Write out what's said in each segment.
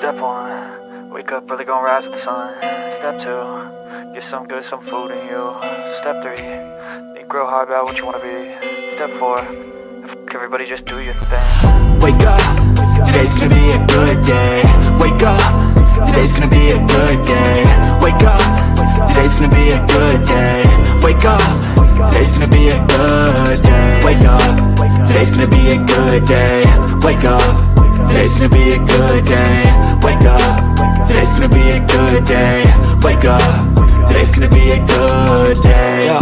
Step 1, wake up early, gonna rise with the sun. Step 2, get some good, some food in you. Step 3, think real hard about what you wanna be. Step 4, everybody just do your thing. Wake up, today's gonna be a good day. Wake up, today's gonna be a good day. Wake up, today's gonna be a good day. Wake up, today's gonna be a good day. Wake up, today's gonna be a good day. Wake up, today's gonna be a good day. Wake up, today's gonna be a good day. Wake up, today's gonna be a good day. Yo.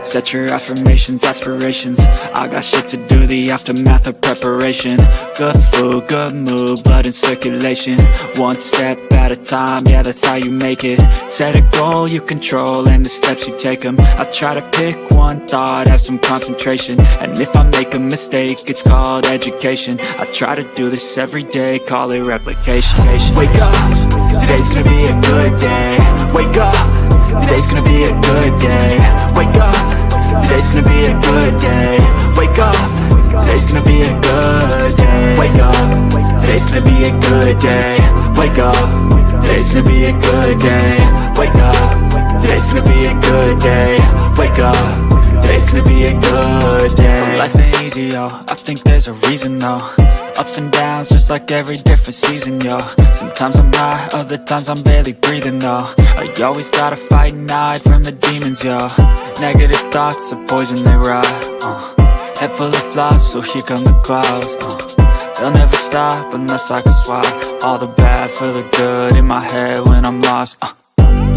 Set your affirmations, aspirations. I got shit to do, the aftermath of preparation. Good food, good mood, blood in circulation. One step at a time, yeah, that's how you make it. Set a goal you control and the steps you take them. I try to pick one thought, have some concentration. And if I make a mistake, it's called education. I try to do this every day, call it replication. Wake up, today's gonna be a good day. Wake up, today's gonna be a good day. Wake up, today's gonna be a good day. Wake up, today's gonna be a good day. Wake up, today's gonna be a good day. Wake up, today's gonna be a good day. Wake up, today's gonna be a good day. Wake up, today's gonna be a good day. So life ain't easy, yo, I think there's a reason though. Ups and downs, just like every different season, yo. Sometimes I'm high, other times I'm barely breathing, though. I always gotta fight and hide from the demons, yo. Negative thoughts are poison, they rot. Head full of flies, so here come the clouds. They'll never stop unless I can swap all the bad for the good in my head when I'm lost.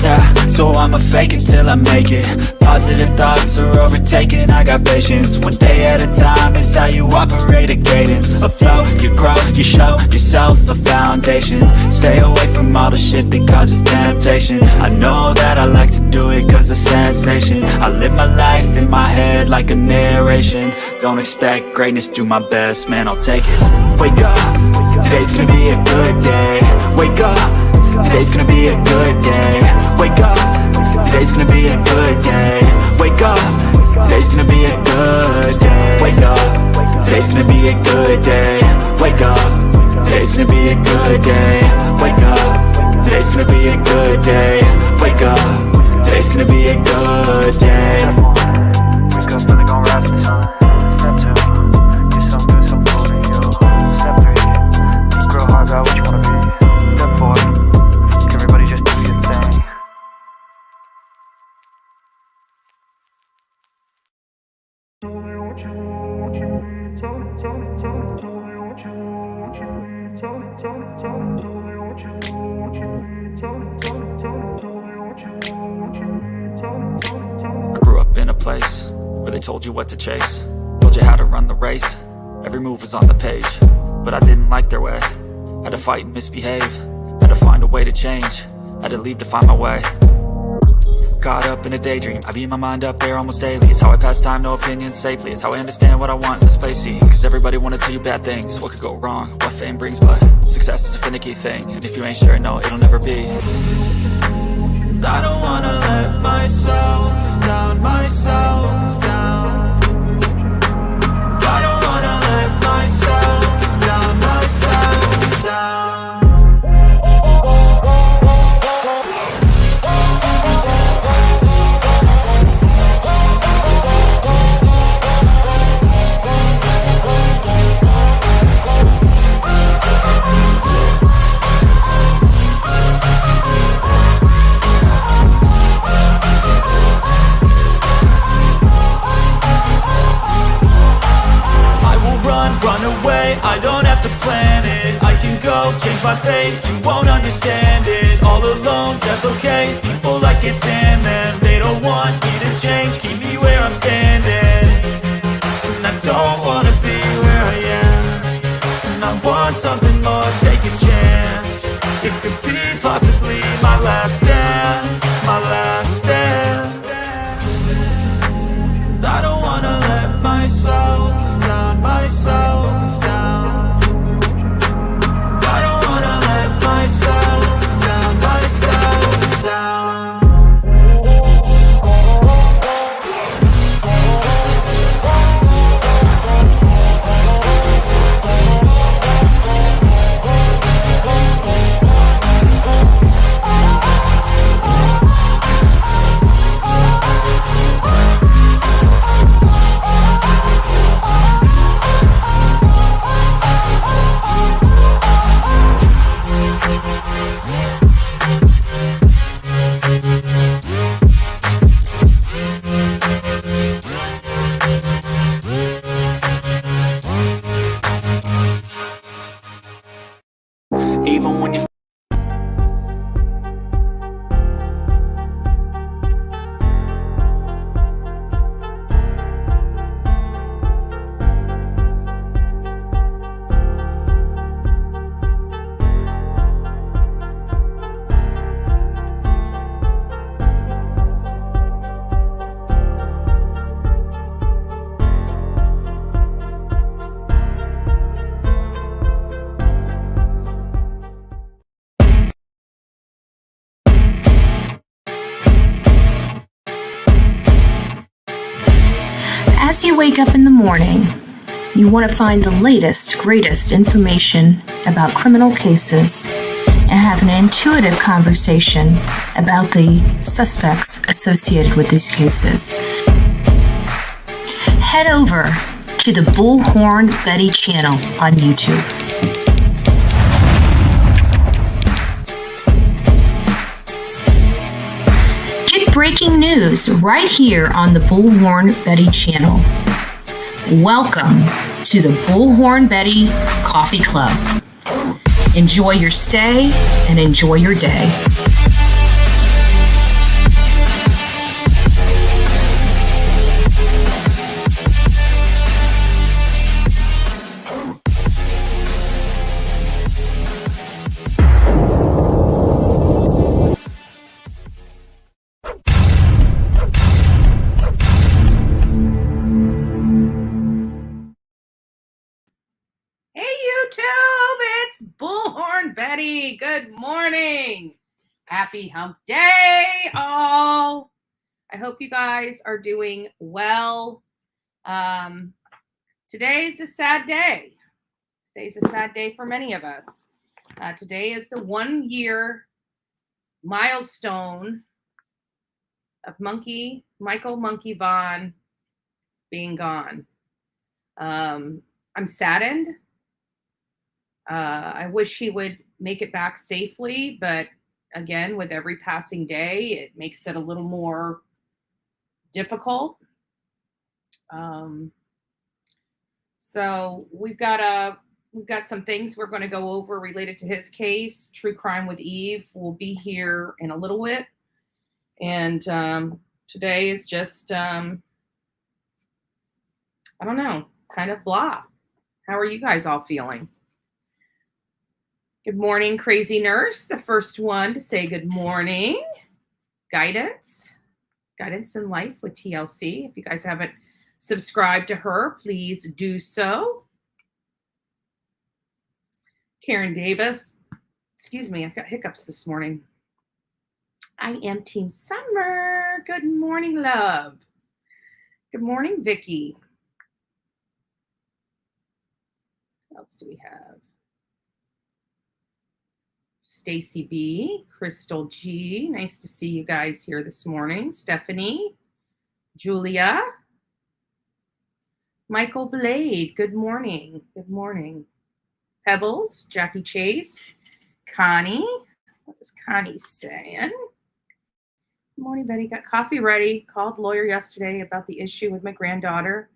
Yeah, so I'ma fake it till I make it. Positive thoughts are overtaken, I got patience. One day at a time is how you operate a cadence. A flow, you grow, you show yourself a foundation. Stay away from all the shit that causes temptation. I know that I like to do it cause it's sensation. I live my life in my head like a narration. Don't expect greatness, do my best, man, I'll take it. Wake up, today's gonna be a good day. Wake up, today's gonna be a good day. Wake up, today's gonna be a good day. Wake up, today's gonna be a good day. Wake up, today's gonna be a good day. Wake up, today's gonna be a good day. Wake up, today's gonna be a good day. Wake up, today's gonna be a good day. Wake up early, gonna rise with the sun. Step 2, get some good, some food in you. Step 3, think real hard about what you wanna be. Step 4, everybody just do your thing. I grew up in a place where they told you what to chase, told you how to run the race. Every move was on the page, but I didn't like their way. Had to fight and misbehave, had to find a way to change, had to leave to find my way. Caught up in a daydream, I beat my mind up there almost daily. It's how I pass time, no opinions safely. It's how I understand what I want in this place, see. Cause everybody wanna tell you bad things, what could go wrong, what fame brings. But success is a finicky thing, and if you ain't sure, no, it'll never be. I don't wanna let myself down, myself down. I don't wanna let myself down, myself down. Run away, I don't have to plan it. I can go, change my fate, you won't understand it. All alone, that's okay, people I can't stand them. They don't want me to change, keep me where I'm standing. And I don't wanna be where I am, and I want something more, take a chance. It could be possibly my last dance, my last dance. I don't wanna let myself down, myself down. I don't wanna let myself down, myself down. even when you As you wake up in the morning, you want to find the latest, greatest information about criminal cases and have an intuitive conversation about the suspects associated with these cases. Head over to the Bullhorn Betty channel on YouTube. Breaking news right here on the Bullhorn Betty channel. Welcome to the Bullhorn Betty Coffee Club. Enjoy your stay and enjoy your day. Bullhorn Betty, good morning. Happy hump day, all. I hope you guys are doing well. Today's a sad day. Today's a sad day for many of us. Today is the 1 year milestone of Michael Monkey Vaughan being gone. I'm saddened. I wish he would make it back safely, but again, with every passing day, it makes it a little more difficult. So we've got some things we're going to go over related to his case. True Crime with Eve will be here in a little bit, and today is just I don't know, kind of blah. How are you guys all feeling? Good morning, Crazy Nurse, the first one to say good morning. Guidance in Life with TLC. If you guys haven't subscribed to her, please do so. Karen Davis, excuse me, I've got hiccups this morning. I am Team Summer. Good morning, love. Good morning, Vicky. What else do we have? Stacy B, Crystal G, nice to see you guys here this morning. Stephanie, Julia, Michael Blade, good morning. Good morning. Pebbles, Jackie Chase, Connie, what was Connie saying? Good morning, Betty. Got coffee ready. Called lawyer yesterday about the issue with my granddaughter.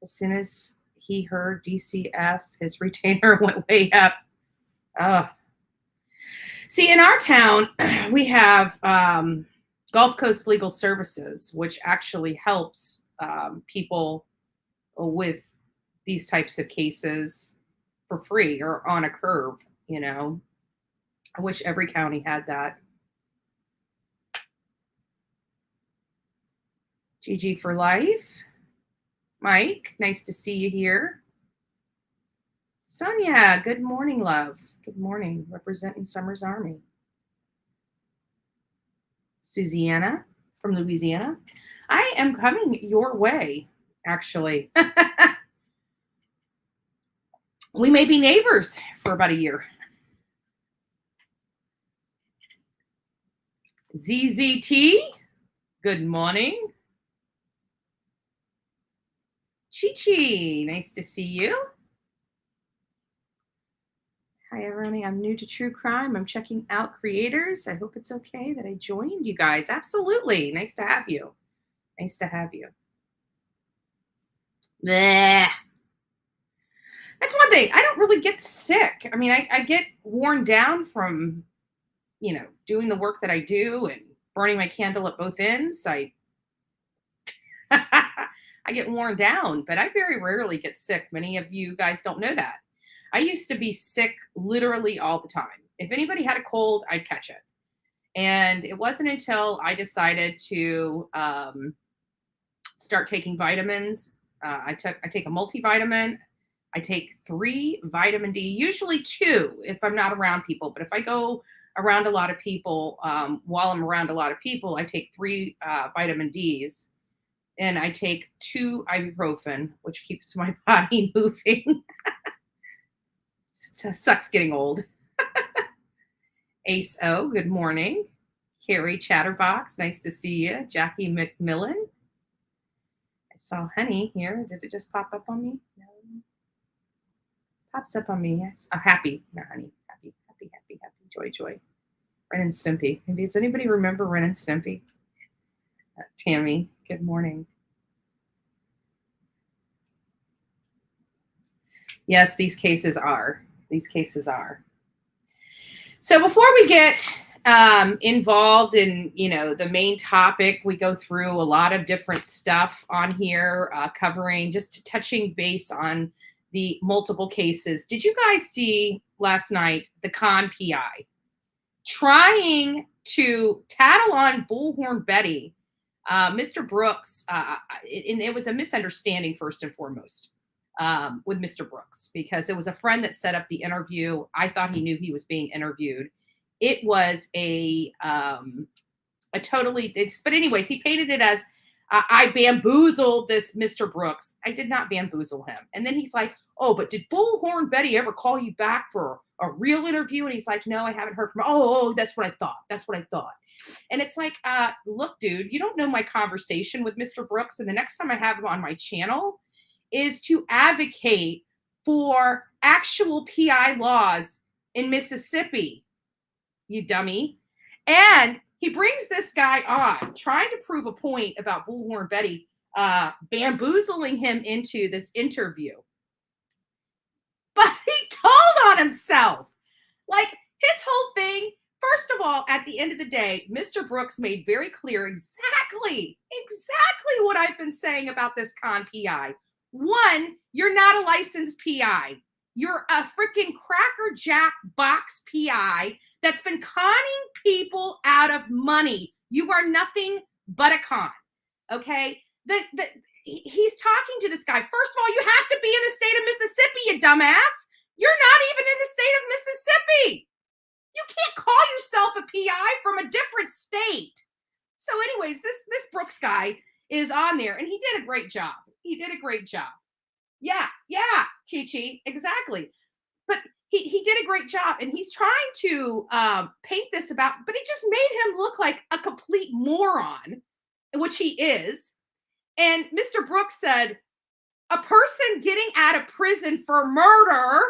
As soon as he heard DCF, his retainer went way up. Oh. See, in our town, we have Gulf Coast Legal Services, which actually helps people with these types of cases for free or on a curve, you know. I wish every county had that. GG for life. Mike, nice to see you here. Sonia, good morning, love. Good morning, representing Summer's Army. Susanna from Louisiana. I am coming your way, actually. We may be neighbors for about a year. ZZT, good morning. Chi-Chi, nice to see you. Hi, everyone. I'm new to true crime. I'm checking out creators. I hope it's okay that I joined you guys. Absolutely. Nice to have you. Nice to have you. Bleh. That's one thing. I don't really get sick. I mean, I get worn down from, doing the work that I do and burning my candle at both ends. I get worn down, but I very rarely get sick. Many of you guys don't know that. I used to be sick literally all the time. If anybody had a cold, I'd catch it. And it wasn't until I decided to start taking vitamins. I take a multivitamin. I take 3 vitamin D, usually 2 if I'm not around people. But if I go around a lot of people, while I'm around a lot of people, I take 3 vitamin Ds. And I take 2 ibuprofen, which keeps my body moving. Sucks getting old. Ace O, good morning. Carrie Chatterbox, nice to see you. Jackie McMillan. I saw Honey here. Did it just pop up on me? No. Pops up on me. Yes. Oh, Happy. No, Honey. Happy. Joy. Ren and Stimpy. Does anybody remember Ren and Stimpy? Tammy, good morning. Yes, these cases are. So before we get involved in, the main topic, we go through a lot of different stuff on here, covering, just touching base on the multiple cases. Did you guys see last night the con PI trying to tattle on Bullhorn Betty? Mr. Brooks, and it was a misunderstanding first and foremost with Mr. Brooks, because it was a friend that set up the interview. I thought he knew he was being interviewed. It was a totally, but anyways, he painted it as, I bamboozled this Mr. Brooks. I did not bamboozle him. And then he's like, oh, but did Bullhorn Betty ever call you back for a real interview? And he's like, no, I haven't heard from her. Oh, that's what I thought. And it's like, look, dude, you don't know my conversation with Mr. Brooks. And the next time I have him on my channel is to advocate for actual PI laws in Mississippi, you dummy. And he brings this guy on, trying to prove a point about Bullhorn Betty bamboozling him into this interview. But he told on himself. Like, his whole thing, first of all, at the end of the day, Mr. Brooks made very clear exactly what I've been saying about this con PI. 1, you're not a licensed PI. You're a freaking Cracker Jack box PI that's been conning people out of money. You are nothing but a con. Okay? He's talking to this guy. First of all, you have to be in the state of Mississippi, you dumbass. You're not even in the state of Mississippi. You can't call yourself a PI from a different state. So anyways, this Brooks guy is on there, and he did a great job. Yeah, Chi-Chi, exactly. But he did a great job, and he's trying to paint this about, but it just made him look like a complete moron, which he is. And Mr. Brooks said, a person getting out of prison for murder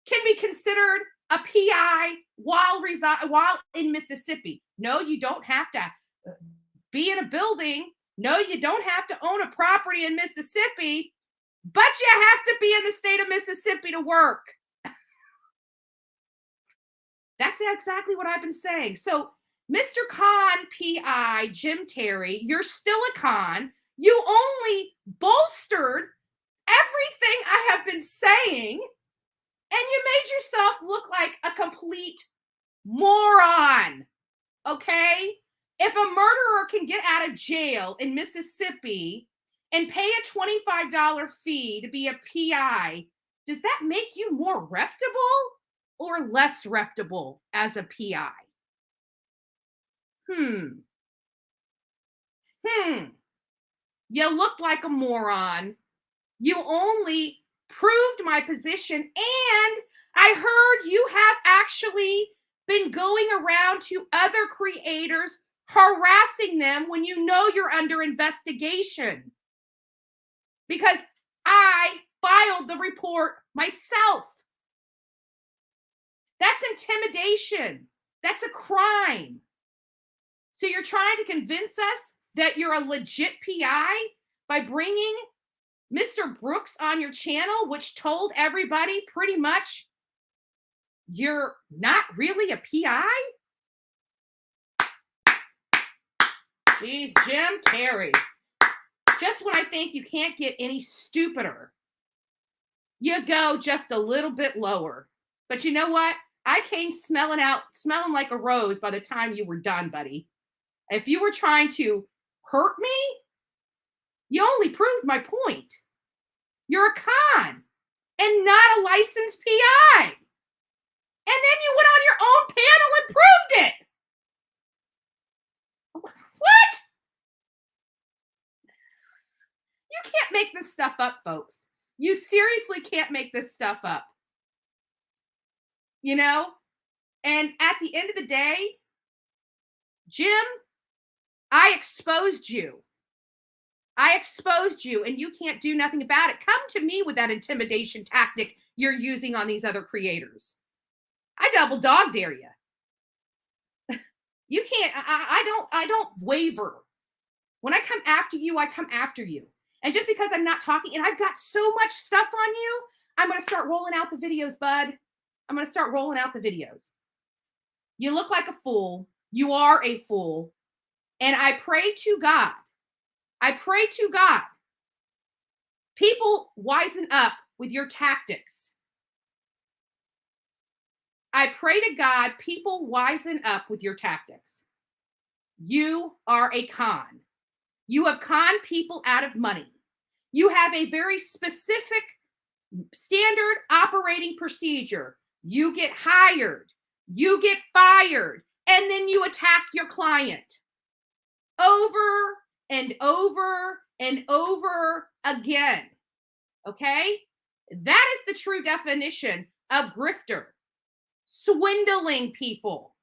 can be considered a PI while in Mississippi. No, you don't have to be in a building. No, you don't have to own a property in Mississippi, but you have to be in the state of Mississippi to work. That's exactly what I've been saying. So, Mr. Con PI, Jim Terry, you're still a con. You only bolstered everything I have been saying, and you made yourself look like a complete moron. Okay? If a murderer can get out of jail in Mississippi and pay a $25 fee to be a PI, does that make you more reputable or less reputable as a PI? You look like a moron. You only proved my position, and I heard you have actually been going around to other creators harassing them when you know you're under investigation. Because I filed the report myself. That's intimidation. That's a crime. So you're trying to convince us that you're a legit PI by bringing Mr. Brooks on your channel, which told everybody pretty much you're not really a PI? Jeez, Jim Terry. Just when I think you can't get any stupider, you go just a little bit lower. But you know what? I came smelling like a rose by the time you were done, buddy. If you were trying to hurt me, you only proved my point. You're a con and not a licensed PI. And then you went on your own panel and proved it. What? You can't make this stuff up, folks. You seriously can't make this stuff up. You know? And at the end of the day, Jim, I exposed you. And you can't do nothing about it. Come to me with that intimidation tactic you're using on these other creators. I double dog dare you. You can't, I don't waver. When I come after you, I come after you. And just because I'm not talking, and I've got so much stuff on you, I'm going to start rolling out the videos, bud. I'm going to start rolling out the videos. You look like a fool. You are a fool. And I pray to God, people wisen up with your tactics. I pray to God, people wisen up with your tactics. You are a con. You have conned people out of money. You have a very specific standard operating procedure. You get hired, you get fired, and then you attack your client over and over and over again. Okay? That is the true definition of grifter. Swindling people.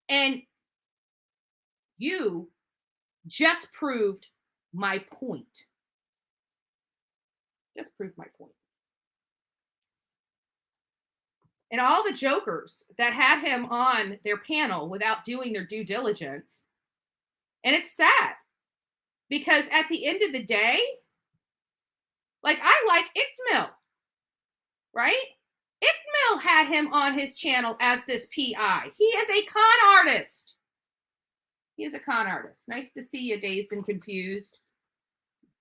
And you just proved my point. Just proved my point. And all the jokers that had him on their panel without doing their due diligence. And it's sad because at the end of the day, like I like Ickmill, right? Ickmill had him on his channel as this PI. He is a con artist. He is a con artist. Nice to see you, Dazed and Confused.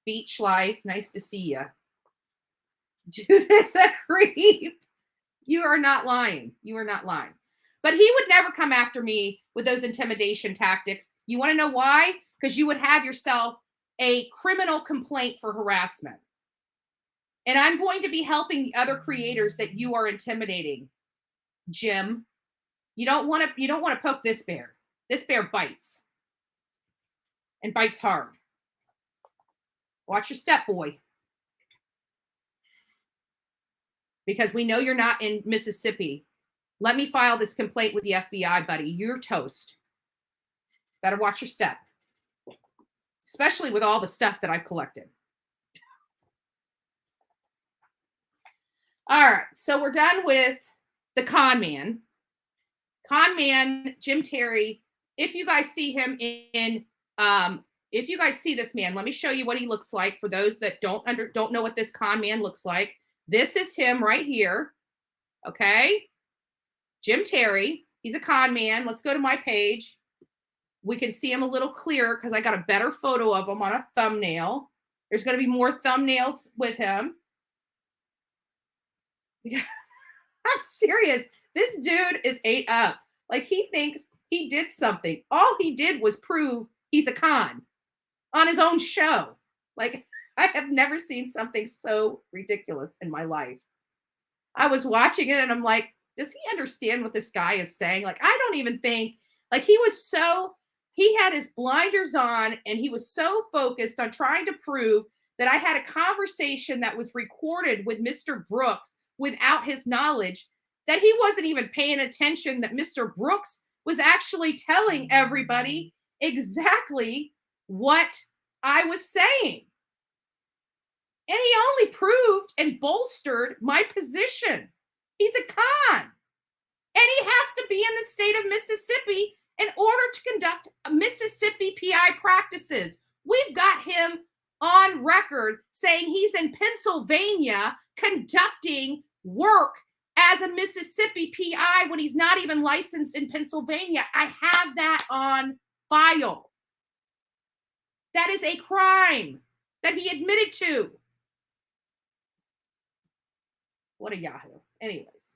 Beach life. Nice to see you. Dude is a creep. You are not lying. You are not lying. But he would never come after me with those intimidation tactics. You want to know why? Because you would have yourself a criminal complaint for harassment. And I'm going to be helping the other creators that you are intimidating. Jim, you don't want to poke this bear. This bear bites. And bites hard. Watch your step, boy. Because we know you're not in Mississippi. Let me file this complaint with the FBI, buddy. You're toast. Better watch your step. Especially with all the stuff that I've collected. All right, so we're done with the con man. Con man, Jim Terry. If you guys see him if you guys see this man, let me show you what he looks like for those that don't know what this con man looks like. This is him right here. Okay. Jim Terry. He's a con man. Let's go to my page. We can see him a little clearer because I got a better photo of him on a thumbnail. There's going to be more thumbnails with him. I'm serious. This dude is ate up. Like he thinks he did something. All he did was prove he's a con on his own show. Like I have never seen something so ridiculous in my life. I was watching it and I'm like, does he understand what this guy is saying? Like, I don't even think, like he had his blinders on and he was so focused on trying to prove that I had a conversation that was recorded with Mr. Brooks without his knowledge, that he wasn't even paying attention that Mr. Brooks was actually telling everybody exactly what I was saying. And he only proved and bolstered my position. He's a con. And he has to be in the state of Mississippi in order to conduct Mississippi PI practices. We've got him on record saying he's in Pennsylvania conducting work as a Mississippi PI when he's not even licensed in Pennsylvania. I have that on file. That is a crime that he admitted to. What a Yahoo. Anyways,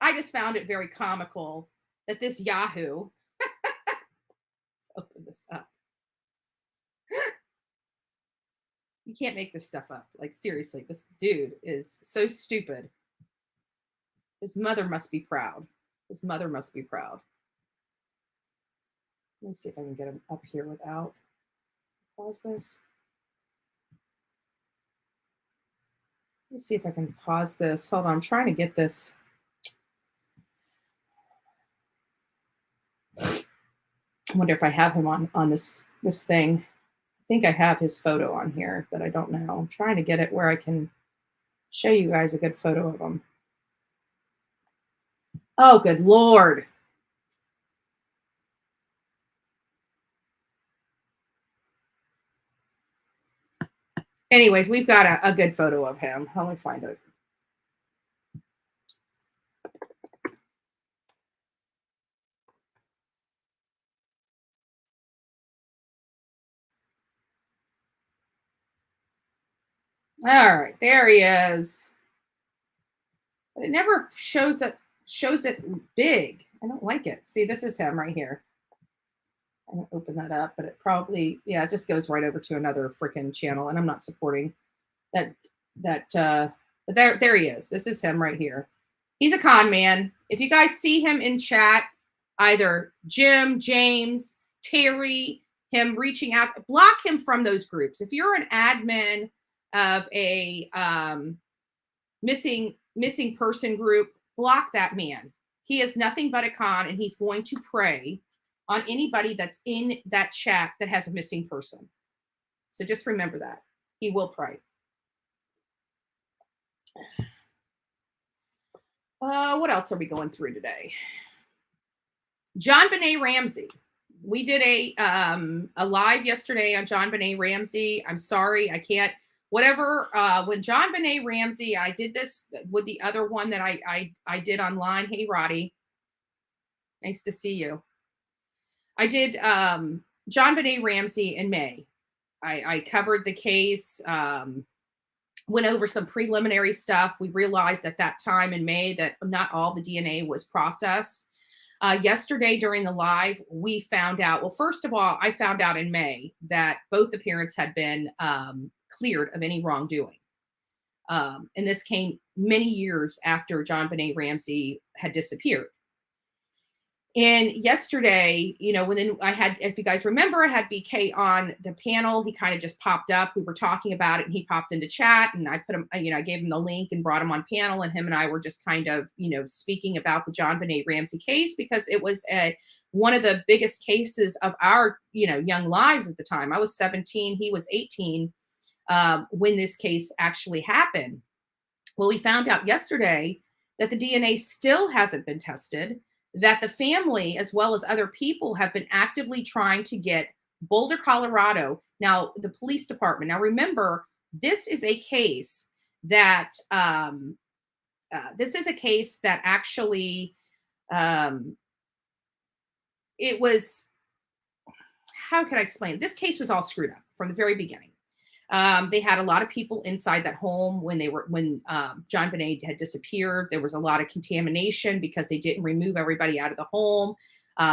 I just found it very comical that this Yahoo, let's open this up. You can't make this stuff up. Like, seriously, this dude is so stupid. His mother must be proud. His mother must be proud. Let me see if I can get him up here without. Pause this. Let me see if I can pause this. Hold on, I'm trying to get this. I wonder if I have him on this thing. I think I have his photo on here, but I don't know. I'm trying to get it where I can show you guys a good photo of him. Oh, good Lord. Anyways, we've got a good photo of him. Let me find it. All right, there he is. But it never shows it big. I don't like it. See, this is him right here. I don't open that up, but it probably, yeah, it just goes right over to another freaking channel, and I'm not supporting that. But there he is. This is him right here. He's a con man. If you guys see him in chat, either Jim, James, Terry, him reaching out, block him from those groups. If you're an admin of a missing person group, block that man. He is nothing but a con, and he's going to prey on anybody that's in that chat that has a missing person. So just remember that. He will prey. What else are we going through today? JonBenet Ramsey. We did a live yesterday on JonBenet Ramsey. I'm sorry, I can't. Whatever. When JonBenet Ramsey, I did this with the other one that I did online. Hey, Roddy. Nice to see you. I did JonBenet Ramsey in May. I covered the case, went over some preliminary stuff. We realized at that time in May that not all the DNA was processed. Yesterday during the live, we found out, well, first of all, I found out in May that both the parents had been cleared of any wrongdoing. And this came many years after JonBenet Ramsey had disappeared. And yesterday, you know, when I had, if you guys remember, I had BK on the panel. He kind of just popped up. We were talking about it, and he popped into chat, and I put him, you know, I gave him the link and brought him on panel, and him and I were just kind of, you know, speaking about the JonBenet Ramsey case, because it was one of the biggest cases of our, you know, young lives at the time. I was 17, he was 18 when this case actually happened. Well, we found out yesterday that the DNA still hasn't been tested, that the family, as well as other people, have been actively trying to get Boulder, Colorado. Now, the police department. Now, remember, this is a case that actually it was. How can I explain? This case was all screwed up from the very beginning. They had a lot of people inside that home when JonBenet had disappeared. There was a lot of contamination because they didn't remove everybody out of the home.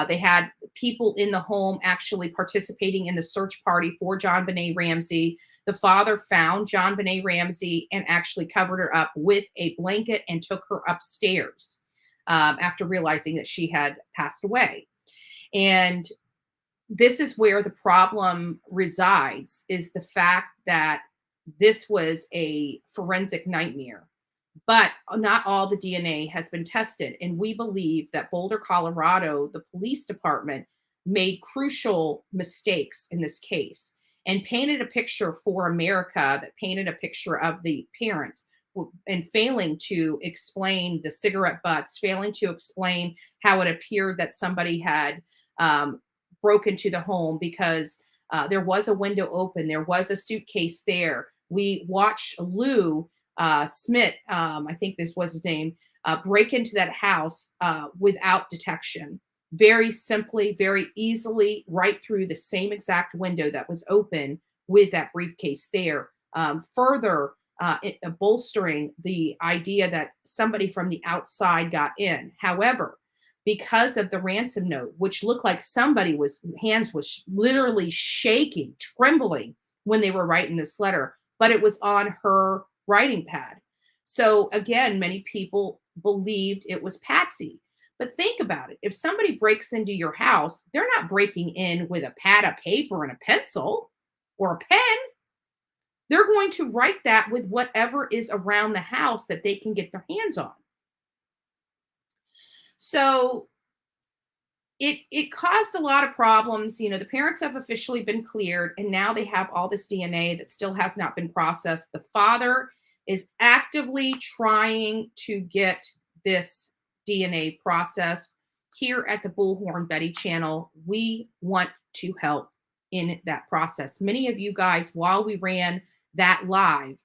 They had people in the home actually participating in the search party for JonBenet Ramsey. The father found JonBenet Ramsey and actually covered her up with a blanket and took her upstairs after realizing that she had passed away. And this is where the problem resides, is the fact that this was a forensic nightmare, but not all the DNA has been tested. And we believe that Boulder, Colorado, the police department made crucial mistakes in this case and painted a picture for America, that painted a picture of the parents, and failing to explain the cigarette butts, failing to explain how it appeared that somebody had broke into the home, because There was a window open. There was a suitcase there. We watched Lou Smith, I think this was his name, break into that house without detection. Very simply, very easily, right through the same exact window that was open with that briefcase there. Further bolstering the idea that somebody from the outside got in. However, because of the ransom note, which looked like hands was literally shaking, trembling when they were writing this letter, but it was on her writing pad. So again, many people believed it was Patsy. But think about it. If somebody breaks into your house, they're not breaking in with a pad of paper and a pencil or a pen. They're going to write that with whatever is around the house that they can get their hands on. So it caused a lot of problems. The parents have officially been cleared, and now they have all this DNA that still has not been processed. The father is actively trying to get this DNA processed. Here at the Bullhorn Betty channel, we want to help in that process. Many of you guys, while we ran that live,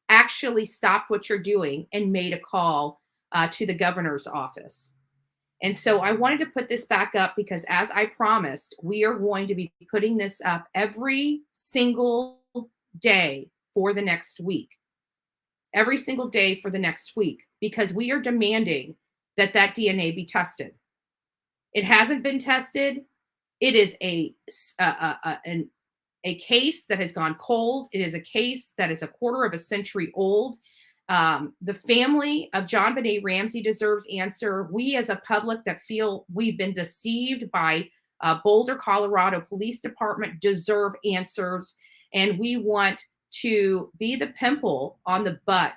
actually stopped what you're doing and made a call to the governor's office. And so I wanted to put this back up because, as I promised, we are going to be putting this up every single day for the next week. Every single day for the next week, because we are demanding that DNA be tested. It hasn't been tested. It is a case that has gone cold. It is a case that is a quarter of a century old. The family of JonBenet Ramsey deserves answer. We as a public that feel we've been deceived by Boulder, Colorado Police Department deserve answers. And we want to be the pimple on the butt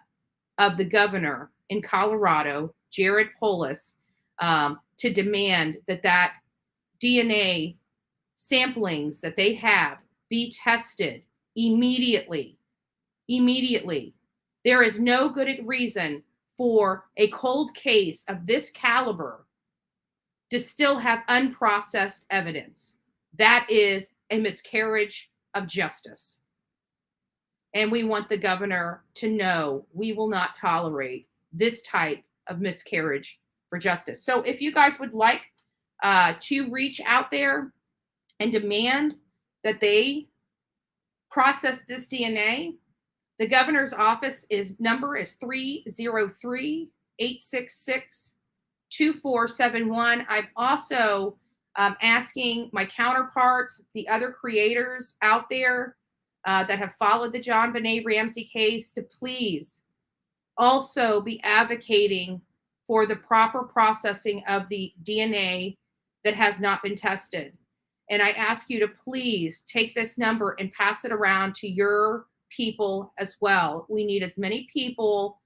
of the governor in Colorado, Jared Polis, to demand that DNA samplings that they have be tested immediately. Immediately. There is no good reason for a cold case of this caliber to still have unprocessed evidence. That is a miscarriage of justice. And we want the governor to know we will not tolerate this type of miscarriage for justice. So if you guys would like to reach out there and demand that they process this DNA, the governor's office number is 303-866-2471. I'm also asking my counterparts, the other creators out there that have followed the JonBenet Ramsey case, to please also be advocating for the proper processing of the DNA that has not been tested. And I ask you to please take this number and pass it around to your people as well. We need as many people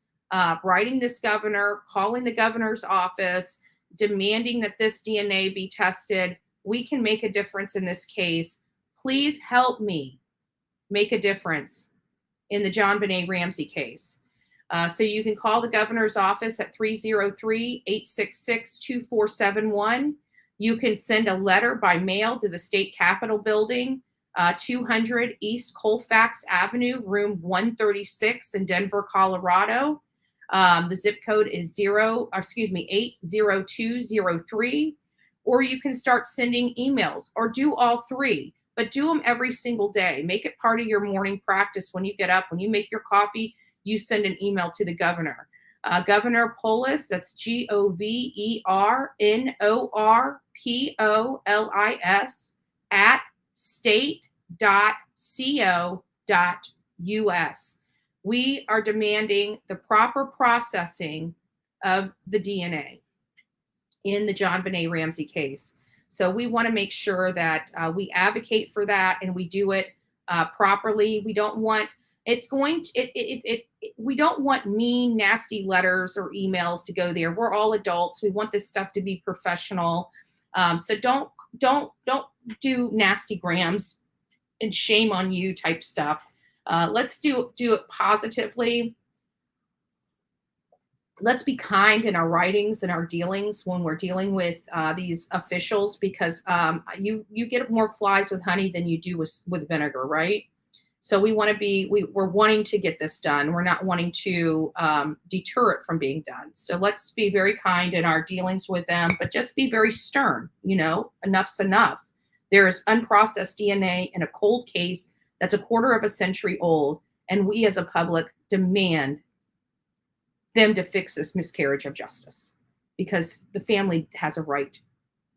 writing this governor, calling the governor's office, demanding that this DNA be tested. We can make a difference in this case. Please help me make a difference in the JonBenet Ramsey case. So you can call the governor's office at 303-866-2471. You can send a letter by mail to the State Capitol Building, 200 East Colfax Avenue, room 136 in Denver, Colorado. The zip code is 80203. Or you can start sending emails, or do all three, but do them every single day. Make it part of your morning practice. When you get up, when you make your coffee, you send an email to the governor. Governor Polis, that's GOVERNORPOLIS at state.co.us. We are demanding the proper processing of the DNA in the JonBenet Ramsey case. So we want to make sure that we advocate for that and we do it properly. We don't want we don't want mean, nasty letters or emails to go there. We're all adults. We want this stuff to be professional. So don't do nasty grams and shame on you type stuff. Let's do it positively. let's be kind in our writings and our dealings when we're dealing with these officials, because you get more flies with honey than you do with vinegar, right? So we want to be, we're wanting to get this done. We're not wanting to deter it from being done. So let's be very kind in our dealings with them, but just be very stern. Enough's enough. There is unprocessed DNA in a cold case that's a quarter of a century old, and we as a public demand them to fix this miscarriage of justice, because the family has a right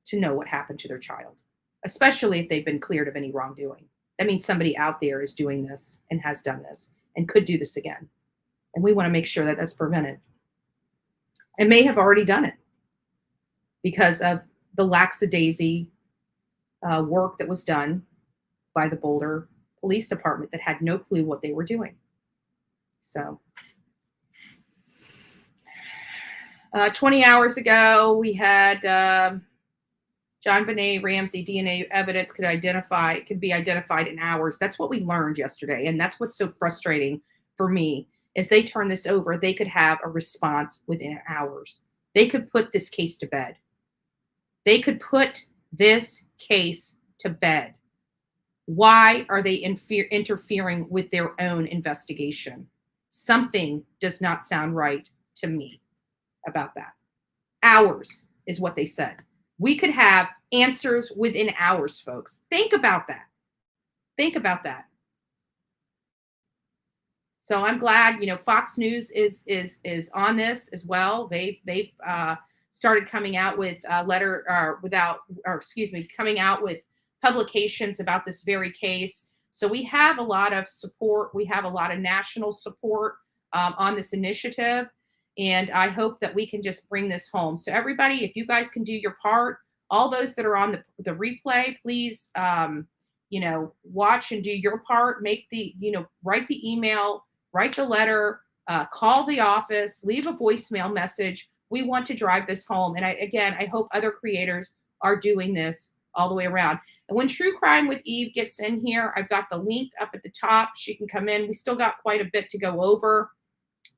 to know what happened to their child, especially if they've been cleared of any wrongdoing. That means somebody out there is doing this and has done this and could do this again. And we want to make sure that that's prevented, and may have already done it because of the lackadaisy work that was done by the Boulder Police Department that had no clue what they were doing. So 20 hours ago, we had John Benet Ramsey DNA evidence could be identified in hours. That's what we learned yesterday. And that's what's so frustrating for me. As they turn this over, they could have a response within hours. They could put this case to bed. They could put this case to bed. Why are they interfering with their own investigation? Something does not sound right to me about that. Hours is what they said. We could have answers within hours, folks. Think about that. Think about that. So I'm glad, Fox News is on this as well. They've started coming out with coming out with publications about this very case. So we have a lot of support. We have a lot of national support on this initiative. And I hope that we can just bring this home. So everybody, if you guys can do your part, all those that are on the replay, please, watch and do your part. Make write the email, write the letter, call the office, leave a voicemail message. We want to drive this home. And I hope other creators are doing this all the way around. And when True Crime with Eve gets in here, I've got the link up at the top. She can come in. We still got quite a bit to go over.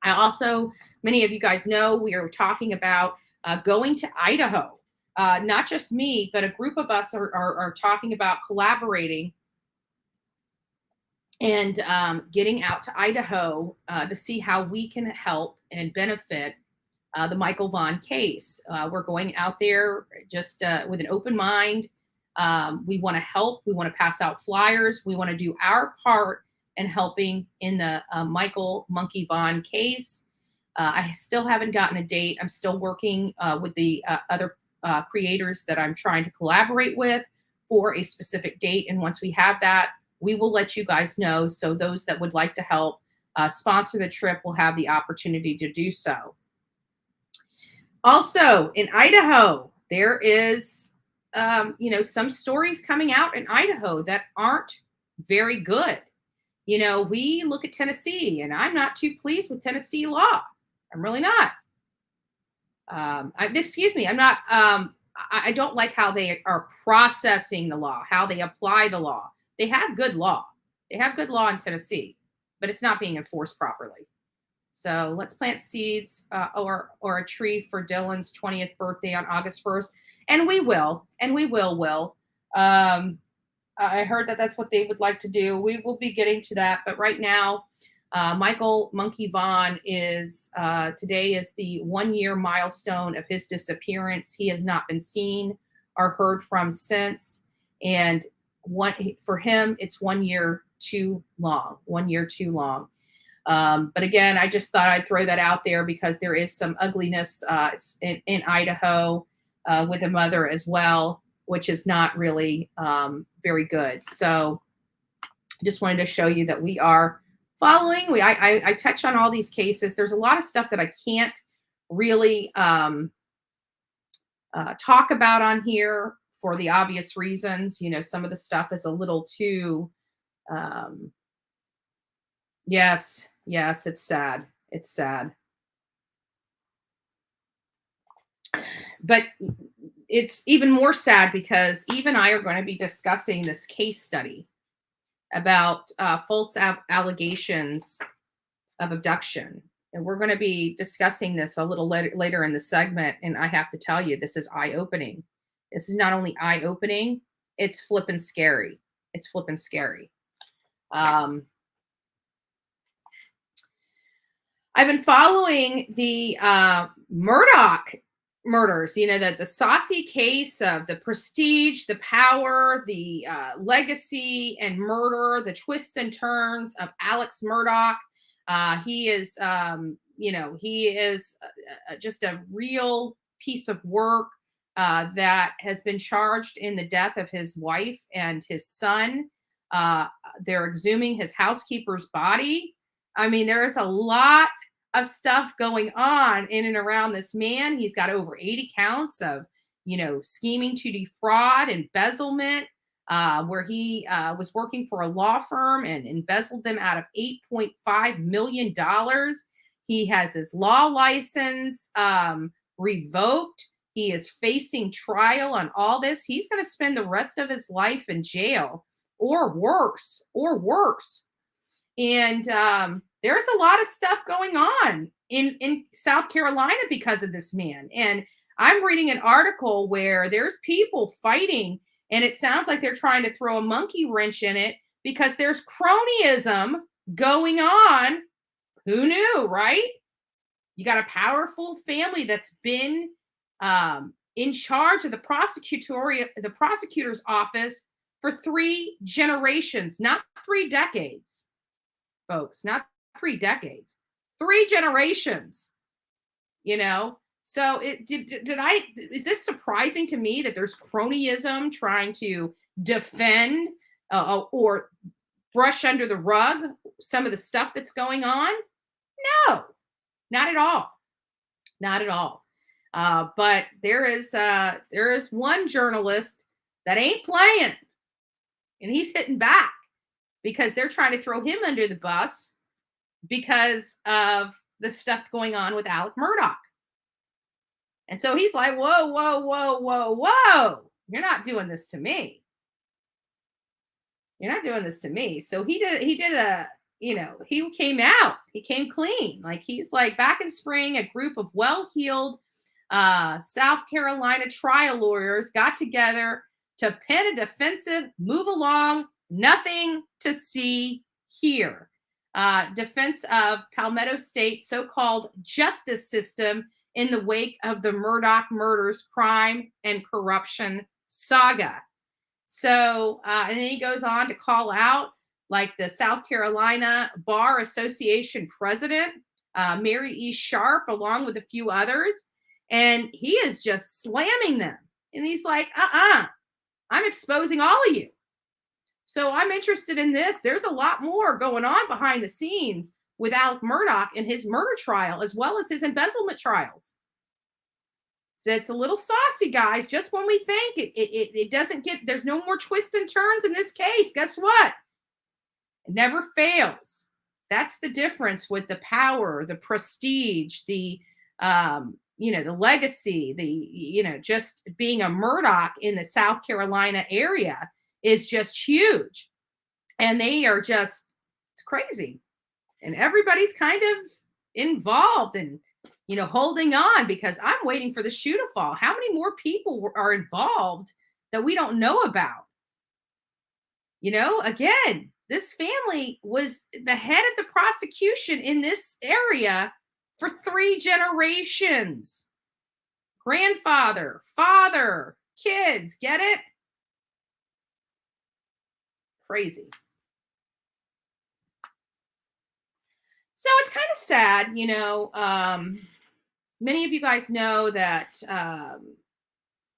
I also, many of you guys know, we are talking about going to Idaho. Not just me, but a group of us are talking about collaborating and getting out to Idaho to see how we can help and benefit the Michael Vaughan case. We're going out there just with an open mind. We want to help. We want to pass out flyers. We want to do our part in helping in the Michael Monkey Vaughan case. I still haven't gotten a date. I'm still working with the other creators that I'm trying to collaborate with for a specific date. And once we have that, we will let you guys know. So those that would like to help sponsor the trip will have the opportunity to do so. Also in Idaho, there is, some stories coming out in Idaho that aren't very good. We look at Tennessee, and I'm not too pleased with Tennessee law. I'm really not. I'm not. I don't like how they are processing the law, how they apply the law. They have good law. They have good law in Tennessee, but it's not being enforced properly. So let's plant seeds or a tree for Dylan's 20th birthday on August 1st. And we will. I heard that that's what they would like to do. We will be getting to that. But right now, Michael Monkey Vaughan today is the 1-year milestone of his disappearance. He has not been seen or heard from since. And for him, it's 1 year too long. 1 year too long. But again, I just thought I'd throw that out there because there is some ugliness in Idaho with a mother as well, which is not really very good. So I just wanted to show you that we are following. I touch on all these cases. There's a lot of stuff that I can't really talk about on here for the obvious reasons. Some of the stuff is a little too, yes, it's sad. It's sad. But it's even more sad because Eve and I are going to be discussing this case study about false allegations of abduction. And we're going to be discussing this a little later in the segment. And I have to tell you, this is eye-opening. This is not only eye-opening, it's flipping scary. It's flipping scary. I've been following the Murdoch murders, you know, the saucy case of the prestige, the power, the legacy and murder, the twists and turns of Alex Murdoch. He is, he is just a real piece of work that has been charged in the death of his wife and his son. They're exhuming his housekeeper's body. I mean, there is a lot of stuff going on in and around this man. He's got over 80 counts of, scheming to defraud, embezzlement, where he was working for a law firm and embezzled them out of $8.5 million. He has his law license revoked. He is facing trial on all this. He's going to spend the rest of his life in jail or worse. And there's a lot of stuff going on in South Carolina because of this man. And I'm reading an article where there's people fighting, and it sounds like they're trying to throw a monkey wrench in it because there's cronyism going on. Who knew, right? You got a powerful family that's been in charge of the prosecutor's office for 3 generations, not 3 decades, folks, not 3 decades, 3 generations, So is this surprising to me that there's cronyism trying to defend or brush under the rug some of the stuff that's going on? No, not at all. Not at all. But there is one journalist that ain't playing, and he's hitting back because they're trying to throw him under the bus because of the stuff going on with Alec Murdoch. And so he's like, whoa, whoa, whoa, whoa, whoa. You're not doing this to me. You're not doing this to me. So he came out. He came clean. Like, he's like, back in spring, a group of well-heeled South Carolina trial lawyers got together to pen a defensive move along, nothing to see here. Defense of Palmetto State's so-called justice system in the wake of the Murdoch murders, crime and corruption saga. So, and then he goes on to call out, like, the South Carolina Bar Association president, Mary E. Sharp, along with a few others. And he is just slamming them. And he's like, I'm exposing all of you. So I'm interested in this. There's a lot more going on behind the scenes with Alec Murdoch and his murder trial, as well as his embezzlement trials. So it's a little saucy, guys. Just when we think it doesn't get, there's no more twists and turns in this case. Guess what? It never fails. That's the difference with the power, the prestige, the legacy, just being a Murdoch in the South Carolina area is just huge. And they are just, it's crazy. And everybody's kind of involved and, holding on, because I'm waiting for the shoe to fall. How many more people are involved that we don't know about? Again, this family was the head of the prosecution in this area for 3 generations. Grandfather, father, kids, get it? Crazy. So it's kind of sad, many of you guys know that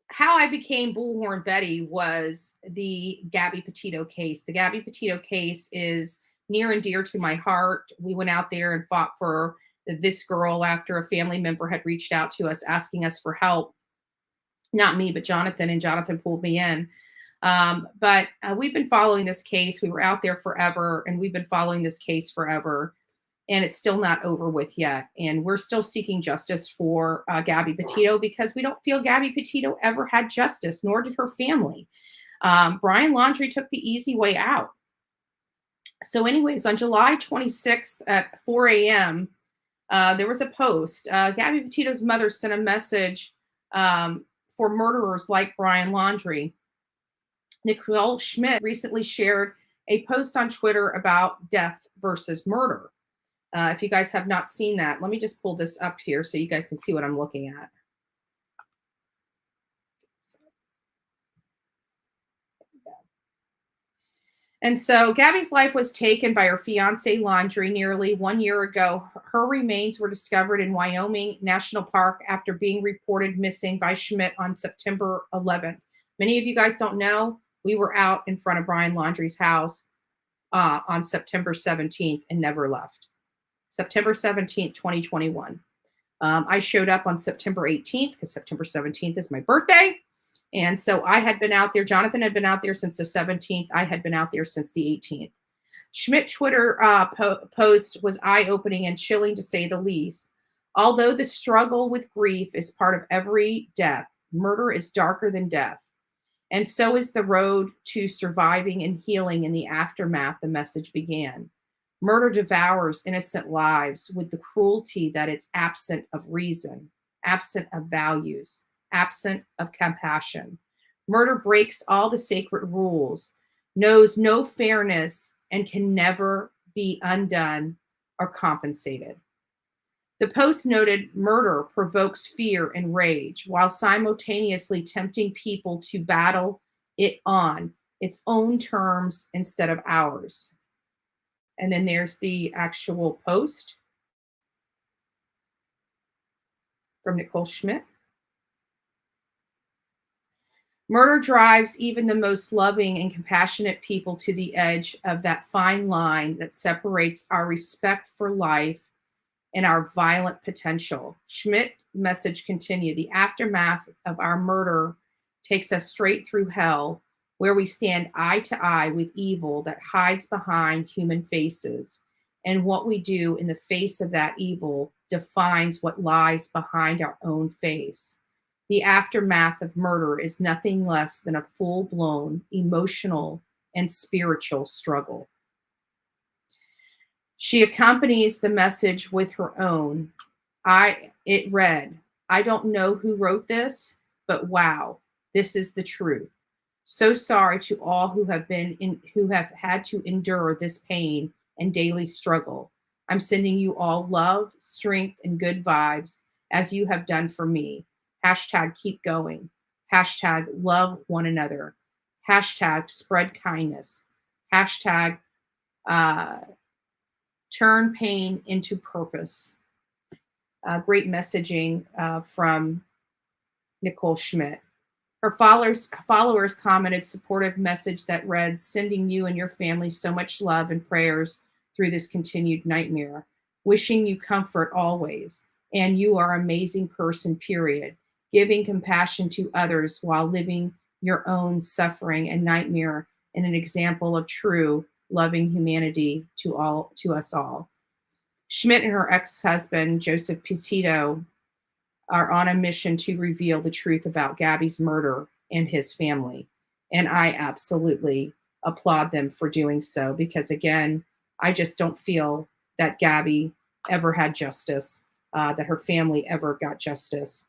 how I became Bullhorn Betty was the Gabby Petito case. The Gabby Petito case is near and dear to my heart. We went out there and fought for this girl after a family member had reached out to us asking us for help. Not me, but Jonathan, and Jonathan pulled me in. But we've been following this case. We were out there forever, and we've been following this case forever. And it's still not over with yet. And we're still seeking justice for Gabby Petito, because we don't feel Gabby Petito ever had justice, nor did her family. Brian Laundrie took the easy way out. So anyways, on July 26th at 4 a.m., there was a post. Gabby Petito's mother sent a message for murderers like Brian Laundrie. Nicole Schmidt recently shared a post on Twitter about death versus murder. If you guys have not seen that, let me just pull this up here so you guys can see what I'm looking at. And so Gabby's life was taken by her fiance Laundrie nearly 1 year ago. Her remains were discovered in Wyoming National Park after being reported missing by Schmidt on September 11th. Many of you guys don't know, we were out in front of Brian Laundrie's house on September 17th and never left. September 17th, 2021. I showed up on September 18th because September 17th is my birthday. And so I had been out there. Jonathan had been out there since the 17th. I had been out there since the 18th. Schmidt Twitter post was eye-opening and chilling to say the least. Although the struggle with grief is part of every death, murder is darker than death. And so is the road to surviving and healing in the aftermath, the message began. Murder devours innocent lives with the cruelty that it's absent of reason, absent of values, absent of compassion. Murder breaks all the sacred rules, knows no fairness, and can never be undone or compensated. The post noted murder provokes fear and rage while simultaneously tempting people to battle it on its own terms instead of ours. And then there's the actual post from Nicole Schmidt. Murder drives even the most loving and compassionate people to the edge of that fine line that separates our respect for life and our violent potential. Schmidt message continued. The aftermath of our murder takes us straight through hell, where we stand eye to eye with evil that hides behind human faces. And what we do in the face of that evil defines what lies behind our own face. The aftermath of murder is nothing less than a full-blown emotional and spiritual struggle. She accompanies the message with her own. It read, I don't know who wrote this, but wow, this is the truth. So sorry to all who have had to endure this pain and daily struggle. I'm sending you all love, strength, and good vibes as you have done for me. Hashtag keep going. Hashtag love one another. Hashtag spread kindness. Hashtag turn pain into purpose. Great messaging from Nicole Schmidt. Her followers commented supportive message that read, sending you and your family so much love and prayers through this continued nightmare. Wishing you comfort always. And you are an amazing person, period. Giving compassion to others while living your own suffering and nightmare, and an example of true loving humanity to us all. Schmidt and her ex-husband, Joseph Petito, are on a mission to reveal the truth about Gabby's murder and his family. And I absolutely applaud them for doing so because, again, I just don't feel that Gabby ever had justice, that her family ever got justice.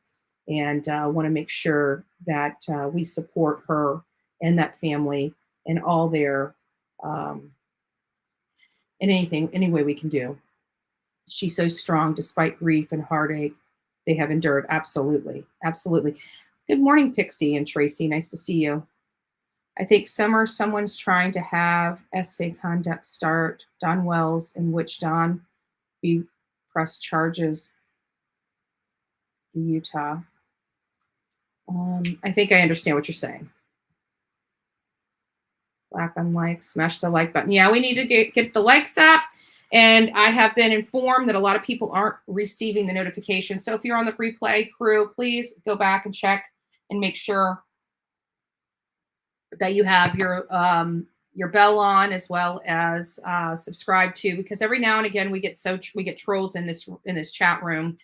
And I want to make sure that we support her and that family and all their, in any way we can do. She's so strong despite grief and heartache they have endured. Absolutely. Absolutely. Good morning, Pixie and Tracy. Nice to see you. I think someone's trying to have essay conduct start. Don Wells, in which Don be pressed charges in Utah. I think I understand what you're saying. Black on likes, smash the like button. Yeah, we need to get the likes up. And I have been informed that a lot of people aren't receiving the notification. So if you're on the replay crew, please go back and check and make sure that you have your bell on as well as subscribe to, because every now and again we get trolls in this chat room,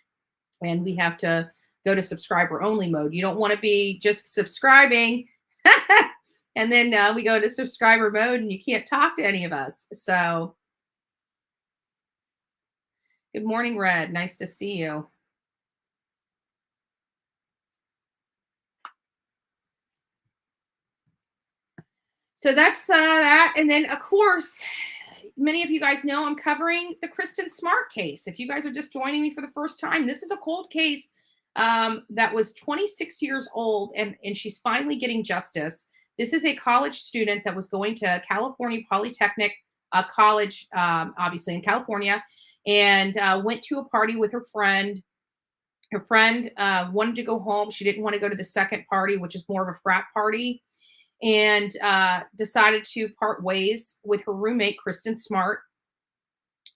and we have to go to subscriber only mode. You don't want to be just subscribing and then we go to subscriber mode and you can't talk to any of us. So Good morning, Red. Nice to see you. So that's that. And then, of course, many of you guys know I'm covering the Kristen Smart case. If you guys are just joining me for the first time, this is a cold case that was 26 years old, and she's finally getting justice. This is a college student that was going to California Polytechnic College, obviously in California, and went to a party with her friend. Her friend wanted to go home. She didn't want to go to the second party, which is more of a frat party, and decided to part ways with her roommate, Kristen Smart,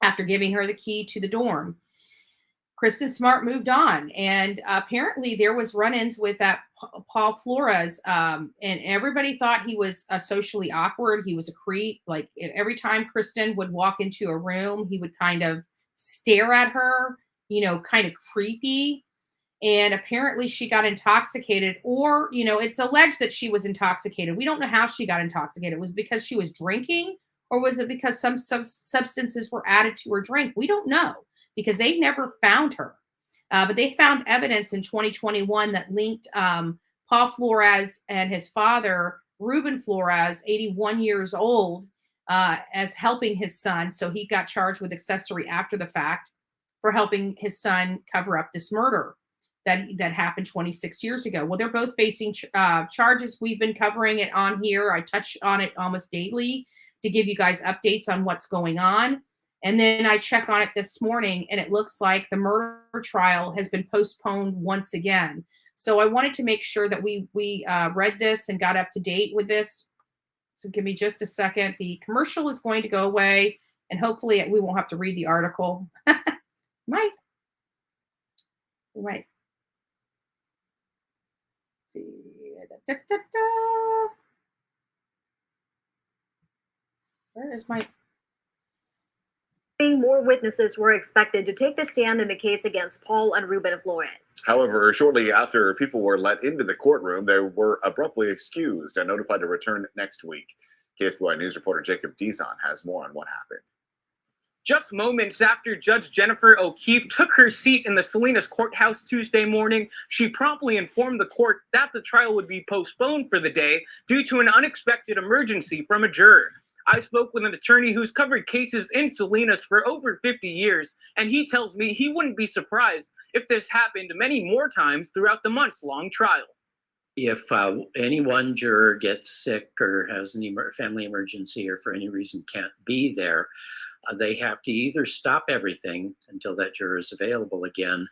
after giving her the key to the dorm. Kristen Smart moved on, and apparently there was run-ins with that Paul Flores, and everybody thought he was socially awkward. He was a creep. Like every time Kristen would walk into a room, he would kind of stare at her, kind of creepy. And apparently she got intoxicated, or it's alleged that she was intoxicated. We don't know how she got intoxicated. Was it because she was drinking, or was it because some substances were added to her drink? We don't know, because they never found her. But they found evidence in 2021 that linked Paul Flores and his father, Ruben Flores, 81 years old, as helping his son. So he got charged with accessory after the fact for helping his son cover up this murder that happened 26 years ago. Well, they're both facing charges. We've been covering it on here. I touch on it almost daily to give you guys updates on what's going on. And then I check on it this morning, and it looks like the murder trial has been postponed once again. So I wanted to make sure that we read this and got up to date with this. So give me just a second. The commercial is going to go away, and hopefully we won't have to read the article. Might. See. Where is my... More witnesses were expected to take the stand in the case against Paul and Ruben Flores. However, shortly after people were let into the courtroom, they were abruptly excused and notified to return next week. KSBY News reporter Jacob Dizon has more on what happened. Just moments after Judge Jennifer O'Keefe took her seat in the Salinas courthouse Tuesday morning, she promptly informed the court that the trial would be postponed for the day due to an unexpected emergency from a juror. I spoke with an attorney who's covered cases in Salinas for over 50 years, and he tells me he wouldn't be surprised if this happened many more times throughout the months-long trial. If any one juror gets sick or has a family emergency or for any reason can't be there, they have to either stop everything until that juror is available again,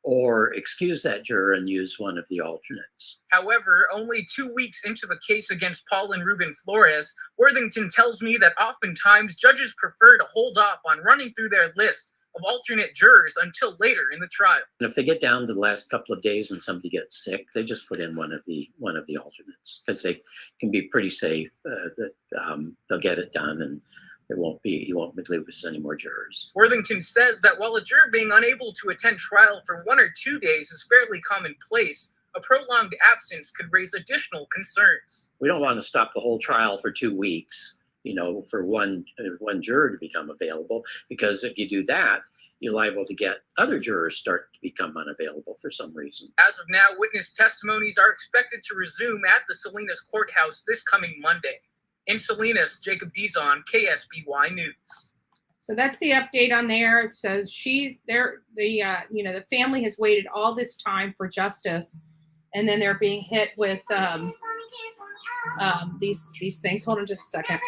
or excuse that juror and use one of the alternates. However, only 2 weeks into the case against Paul and Ruben Flores, Worthington tells me that oftentimes judges prefer to hold off on running through their list of alternate jurors until later in the trial. And if they get down to the last couple of days and somebody gets sick, they just put in one of the alternates, because they can be pretty safe that they'll get it done, and you won't lose any more jurors. Worthington says that while a juror being unable to attend trial for 1 or 2 days is fairly commonplace, a prolonged absence could raise additional concerns. We don't want to stop the whole trial for 2 weeks, for one juror to become available, because if you do that, you're liable to get other jurors start to become unavailable for some reason. As of now, witness testimonies are expected to resume at the Salinas courthouse this coming Monday. In Salinas, Jacob Dizon, KSBY News. So that's the update on there. So she's there. The family has waited all this time for justice, and then they're being hit with these things. Hold on just a second.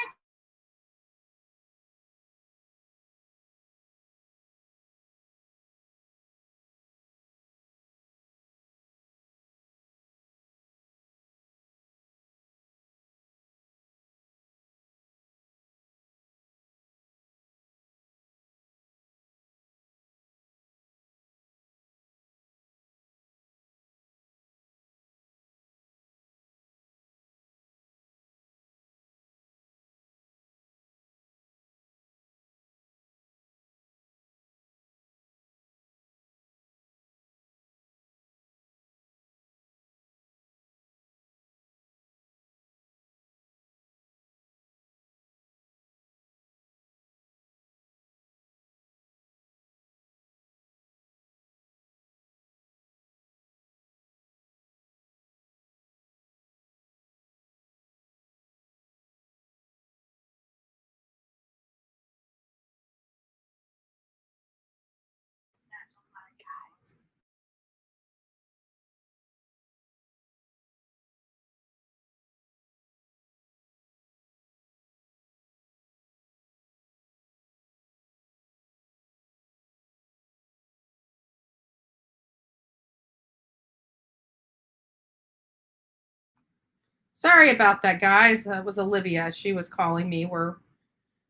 Sorry about that, guys. That was Olivia. She was calling me. We're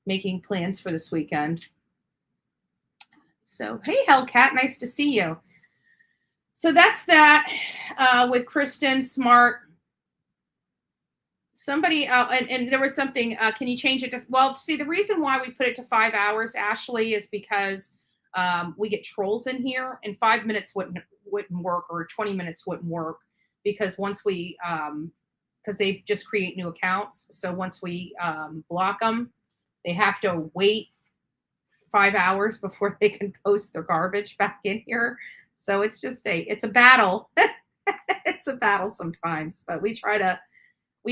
making plans for this weekend. So, hey, Hellcat, nice to see you. So that's that with Kristen Smart. Somebody, and there was something, can you change it to, well, see, the reason why we put it to 5 hours, Ashley, is because we get trolls in here, and 5 minutes wouldn't work, or 20 minutes wouldn't work, because once we, because they just create new accounts. So once we block them, they have to wait 5 hours before they can post their garbage back in here. So it's just it's a battle. It's a battle sometimes, but we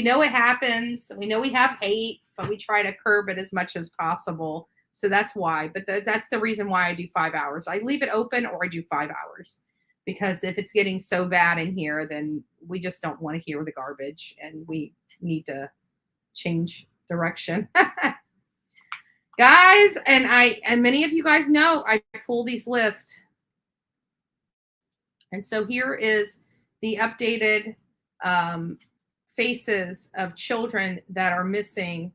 know it happens. We know we have hate, but we try to curb it as much as possible. So that's why, but that's the reason why I do 5 hours. I leave it open, or I do 5 hours, because if it's getting so bad in here, then we just don't want to hear the garbage, and we need to change direction. Guys, and many of you guys know I pull these lists. And so here is the updated faces of children that are missing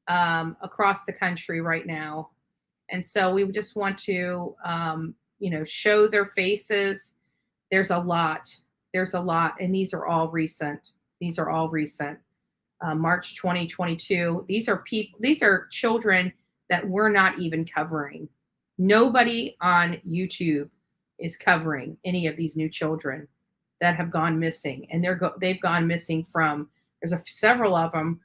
across the country right now. And so we just want to, show their faces. There's a lot. And these are all recent. March 2022. These are children that we're not even covering. Nobody on YouTube is covering any of these new children that have gone missing, and they've gone missing from, there's several of them.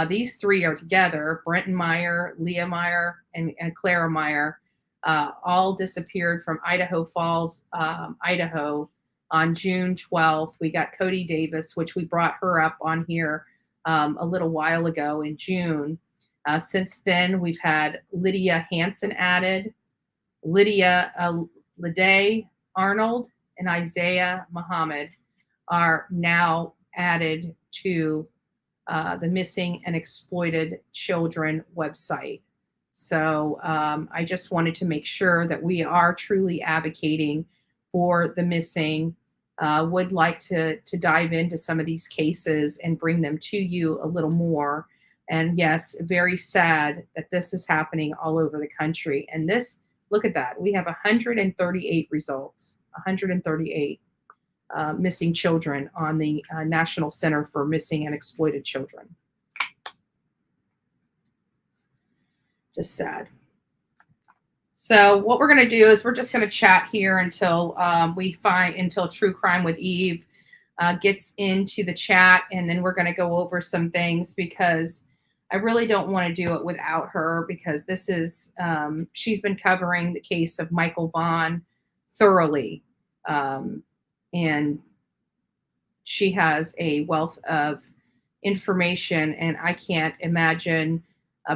These three are together: Brenton Meyer, Leah Meyer, and Clara Meyer, all disappeared from Idaho Falls, Idaho on June 12th. We got Cody Davis, which we brought her up on here a little while ago in June. Since then, we've had Lydia Hansen added, Lydia Lede Arnold, and Isaiah Muhammad are now added to the Missing and Exploited Children website. So I just wanted to make sure that we are truly advocating for the missing. Would like to dive into some of these cases and bring them to you a little more. And yes, very sad that this is happening all over the country. And this, look at that. We have 138 results, 138 missing children on the National Center for Missing and Exploited Children. Just sad. So what we're going to do is we're just going to chat here until until True Crime with Eve gets into the chat, and then we're going to go over some things, because I really don't want to do it without her, because this is, she's been covering the case of Michael Vaughan thoroughly. And she has a wealth of information, and I can't imagine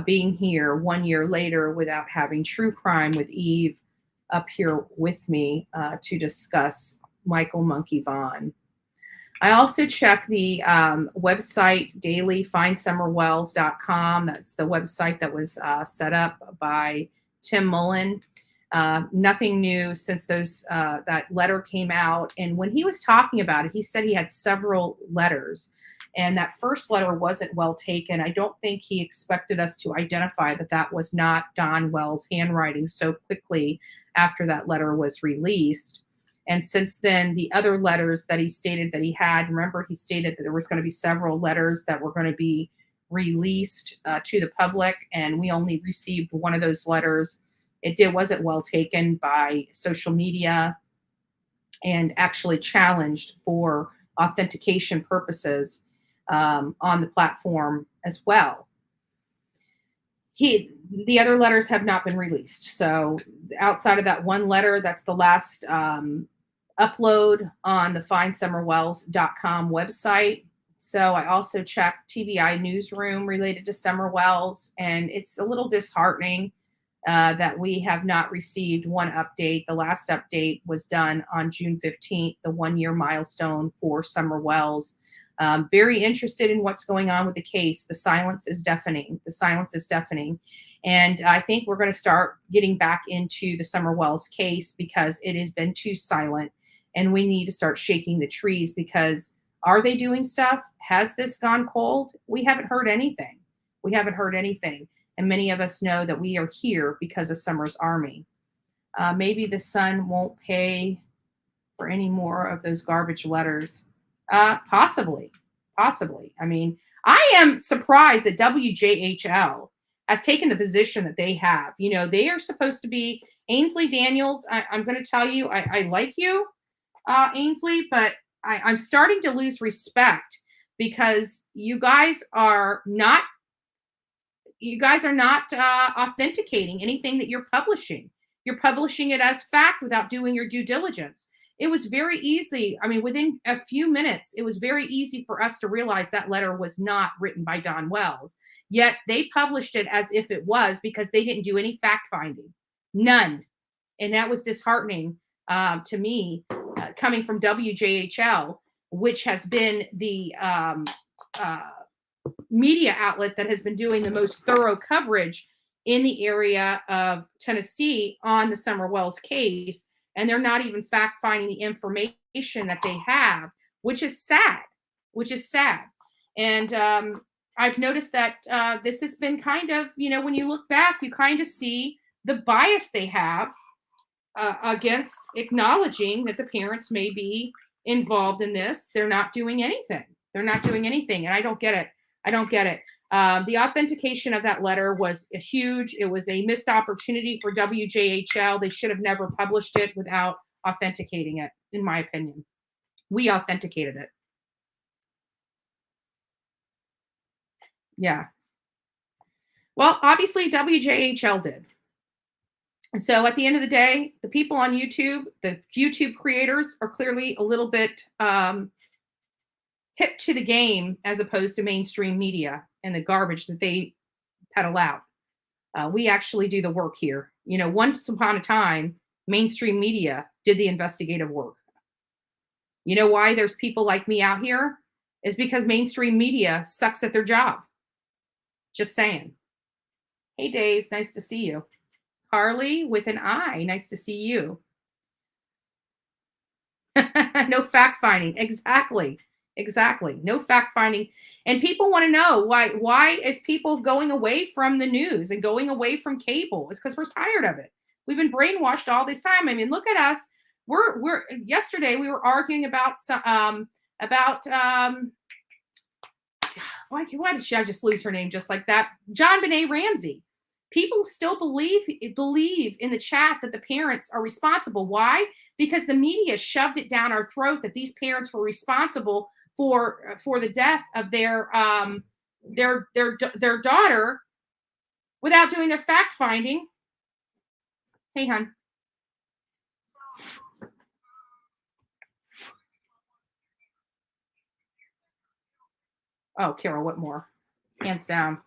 being here 1 year later without having True Crime with Eve up here with me to discuss Michael Monkey Vaughan. I also check the website daily, findsummerwells.com. That's the website that was set up by Tim Mullen. Nothing new since that letter came out. And when he was talking about it, he said he had several letters, and that first letter wasn't well taken. I don't think he expected us to identify that was not Don Wells' handwriting so quickly after that letter was released. And since then, the other letters that he stated that he had, remember, he stated that there was going to be several letters that were going to be released to the public, and we only received one of those letters. It wasn't well taken by social media and actually challenged for authentication purposes on the platform as well. The other letters have not been released. So outside of that one letter, that's the last upload on the findsummerwells.com website. So I also checked TBI Newsroom related to Summer Wells, and it's a little disheartening that we have not received one update. The last update was done on June 15th, the 1 year milestone for Summer Wells. Very interested in what's going on with the case. The silence is deafening. And I think we're going to start getting back into the Summer Wells case, because it has been too silent, and we need to start shaking the trees, because Are they doing stuff? Has this gone cold? We haven't heard anything. We haven't heard anything. And many of us know that we are here because of Summer's Army. Maybe the Sun won't pay for any more of those garbage letters. Possibly. I mean, I am surprised that WJHL has taken the position that they have. You know, they are supposed to be Ainsley Daniels. I'm going to tell you, I like you, Ainsley, but I'm starting to lose respect because you guys are not authenticating anything that you're publishing. You're publishing it as fact without doing your due diligence. It was very easy. I mean, within a few minutes, it was very easy for us to realize that letter was not written by Don Wells. Yet they published it as if it was because they didn't do any fact finding. None. And that was disheartening to me, coming from WJHL, which has been the media outlet that has been doing the most thorough coverage in the area of Tennessee on the Summer Wells case. And they're not even fact finding the information that they have, which is sad. And I've noticed that this has been kind of, you know, when you look back, you kind of see the bias they have against acknowledging that the parents may be involved in this. They're not doing anything. And I don't get it. The authentication of that letter was huge. It was a missed opportunity for WJHL. They should have never published it without authenticating it, in my opinion. We authenticated it. Yeah. Well, obviously WJHL did. So at the end of the day, the people on YouTube, the YouTube creators are clearly a little bit hip to the game as opposed to mainstream media and the garbage that they peddle out. We actually do the work here. You know, once upon a time, mainstream media did the investigative work. You know why there's people like me out here? Is because mainstream media sucks at their job. Just saying. Hey, Days, nice to see you. Carly with an I, nice to see you. No fact finding. Exactly. No fact finding. And people want to know why is people going away from the news and going away from cable? It's because we're tired of it. We've been brainwashed all this time. I mean, look at us. We're yesterday we were arguing about why did I just lose her name just like that? JonBenet Ramsey. People still believe in the chat that the parents are responsible. Why? Because the media shoved it down our throat that these parents were responsible for the death of their daughter without doing their fact finding. Hey, hon. Oh, Carol Whitmore, hands down.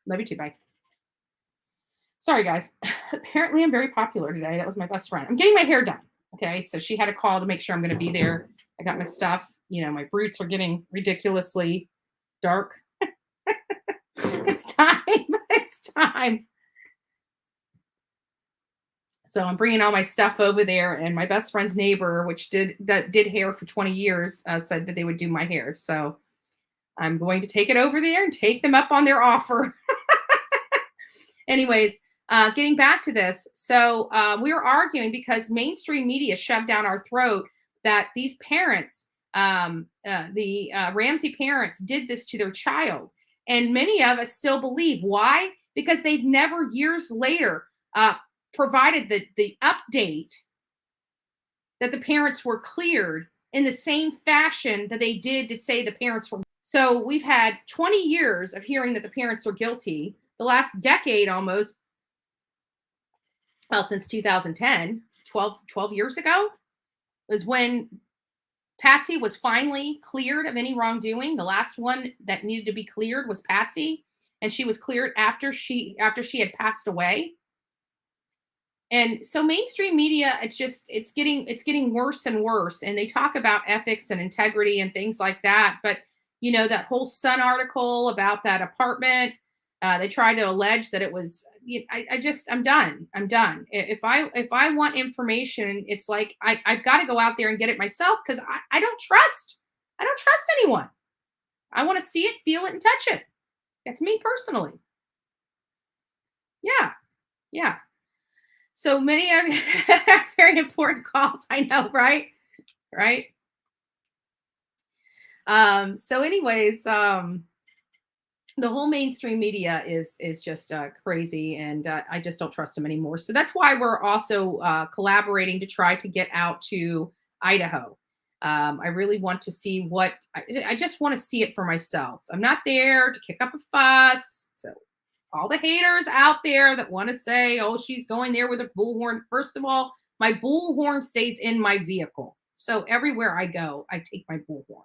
Love you too, bye. Sorry, guys. Apparently, I'm very popular today. That was my best friend. I'm getting my hair done. Okay, so she had a call to make sure I'm going to be there. I got my stuff. You know, my roots are getting ridiculously dark. It's time. It's time. So I'm bringing all my stuff over there, and my best friend's neighbor, which did hair for 20 years, said that they would do my hair. So I'm going to take it over there and take them up on their offer. Anyways, getting back to this. So we were arguing because mainstream media shoved down our throat that these parents, the Ramsey parents, did this to their child. And many of us still believe. Why? Because they've never years later provided the update that the parents were cleared in the same fashion that they did to say the parents were. So we've had 20 years of hearing that the parents are guilty. The last decade almost, well, since 2010, 12 years ago, was when Patsy was finally cleared of any wrongdoing. The last one that needed to be cleared was Patsy, and she was cleared after she had passed away. And so mainstream media, it's getting worse and worse. And they talk about ethics and integrity and things like that. But You know, that whole Sun article about that apartment. They tried to allege that it was. I'm done. I'm done. If I want information, it's like I've got to go out there and get it myself because I don't trust. I don't trust anyone. I want to see it, feel it, and touch it. That's me personally. Yeah, yeah. So many of very important calls. I know, right? Right. So, anyways, the whole mainstream media is just crazy, and I just don't trust them anymore. So that's why we're also collaborating to try to get out to Idaho. I really want to see what I just want to see it for myself. I'm not there to kick up a fuss. So all the haters out there that want to say, "Oh, she's going there with a bullhorn." First of all, my bullhorn stays in my vehicle. So everywhere I go, I take my bullhorn.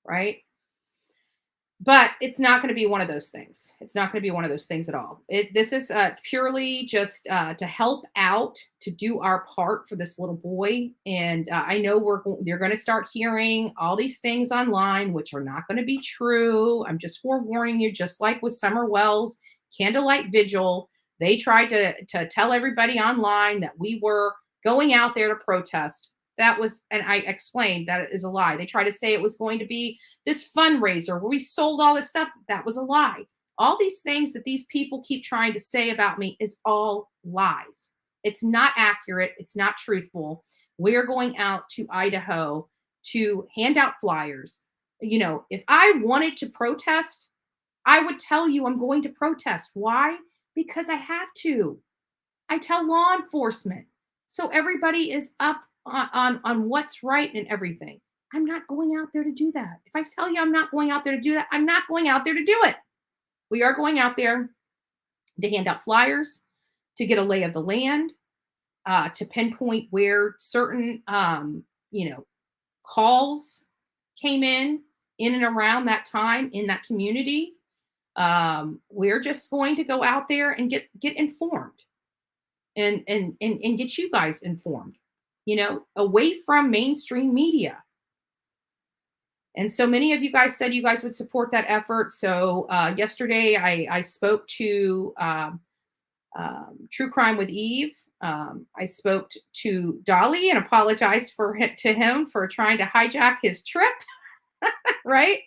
Right? But it's not going to be one of those things. It's not going to be one of those things at all. This is purely just to help out, to do our part for this little boy. And I know you're going to start hearing all these things online, which are not going to be true. I'm just forewarning you, just like with Summer Wells Candlelight Vigil. They tried to tell everybody online that we were going out there to protest. That was, and I explained that is a lie. They tried to say it was going to be this fundraiser where we sold all this stuff. That was a lie. All these things that these people keep trying to say about me is all lies. It's not accurate. It's not truthful. We're going out to Idaho to hand out flyers. You know, if I wanted to protest, I would tell you I'm going to protest. Why? Because I have to. I tell law enforcement. So everybody is up on what's right and everything. I'm not going out there to do that. If I tell you I'm not going out there to do that, I'm not going out there to do it. We are going out there to hand out flyers, to get a lay of the land, to pinpoint where certain, calls came in and around that time in that community. We're just going to go out there and get informed and get you guys informed, away from mainstream media. And so many of you guys said you guys would support that effort. So yesterday I spoke to True Crime with Eve. I spoke to Dolly and apologized to him for trying to hijack his trip, right?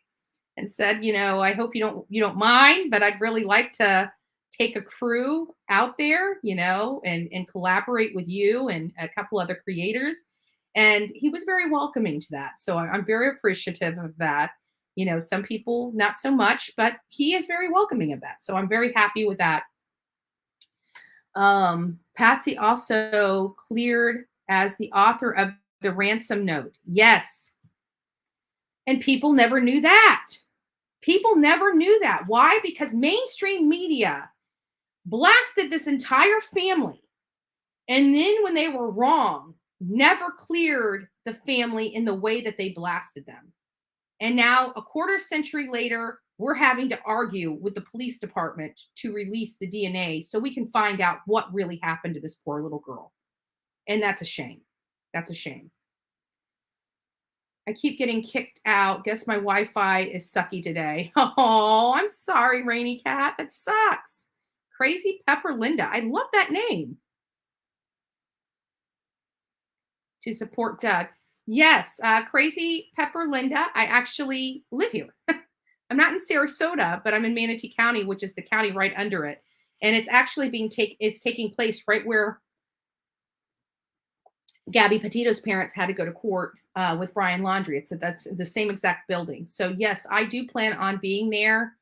And said, I hope you don't mind, but I'd really like to take a crew out there, and collaborate with you and a couple other creators. And he was very welcoming to that. So I'm very appreciative of that. Some people not so much, but he is very welcoming of that. So I'm very happy with that. Patsy also cleared as the author of the ransom note. Yes. And people never knew that. People never knew that. Why? Because mainstream media blasted this entire family. And then when they were wrong, never cleared the family in the way that they blasted them. And now, a quarter century later, we're having to argue with the police department to release the DNA so we can find out what really happened to this poor little girl. And that's a shame. That's a shame. I keep getting kicked out. Guess my Wi-Fi is sucky today. Oh, I'm sorry, Rainy Cat. That sucks. Crazy Pepper Linda. I love that name. To support Doug. Yes, Crazy Pepper Linda. I actually live here. I'm not in Sarasota, but I'm in Manatee County, which is the county right under it. And it's actually taking place right where Gabby Petito's parents had to go to court with Brian Laundrie. That's the same exact building. So yes, I do plan on being there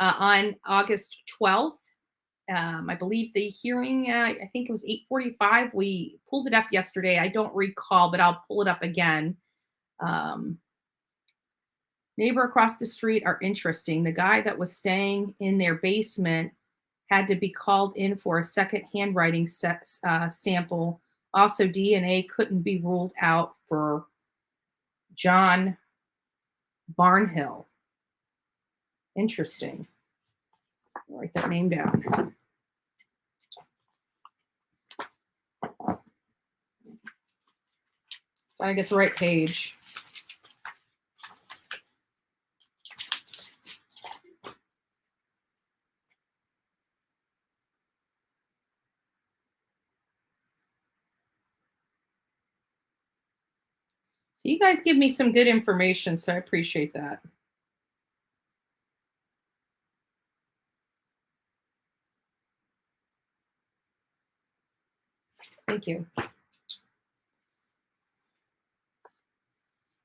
on August 12th. I believe the hearing, I think it was 8:45. We pulled it up yesterday. I don't recall, but I'll pull it up again. Neighbor across the street are interesting. The guy that was staying in their basement had to be called in for a second handwriting sample. Also, DNA couldn't be ruled out for John Barnhill. Interesting. I'll write that name down. Gotta get the right page. So you guys give me some good information, so I appreciate that. Thank you.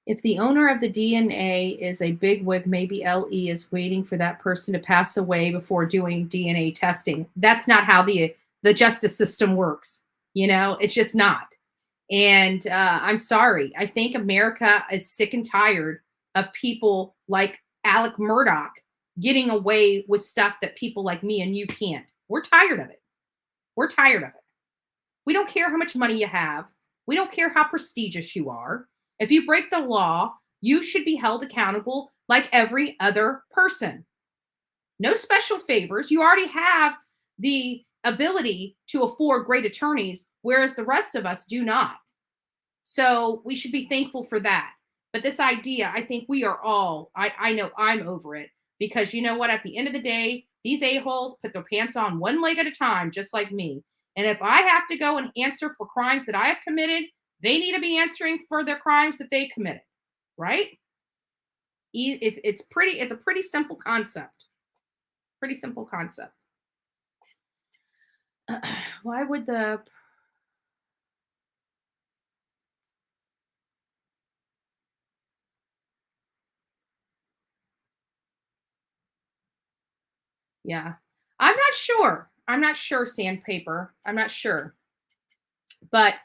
If the owner of the DNA is a bigwig, maybe LE is waiting for that person to pass away before doing DNA testing. That's not how the justice system works. You know, it's just not. And I'm sorry. I think America is sick and tired of people like Alec Murdoch getting away with stuff that people like me and you can't. We're tired of it. We're tired of it. We don't care how much money you have. We don't care how prestigious you are. If you break the law, you should be held accountable like every other person. No special favors. You already have the ability to afford great attorneys, whereas the rest of us do not. So we should be thankful for that. But this idea, I think we are all, I know I'm over it, because you know what? At the end of the day, these a-holes put their pants on one leg at a time, just like me. And if I have to go and answer for crimes that I have committed, they need to be answering for their crimes that they committed, right? It's a pretty simple concept. Pretty simple concept. Why would the... Yeah. I'm not sure. I'm not sure, Sandpaper. I'm not sure. But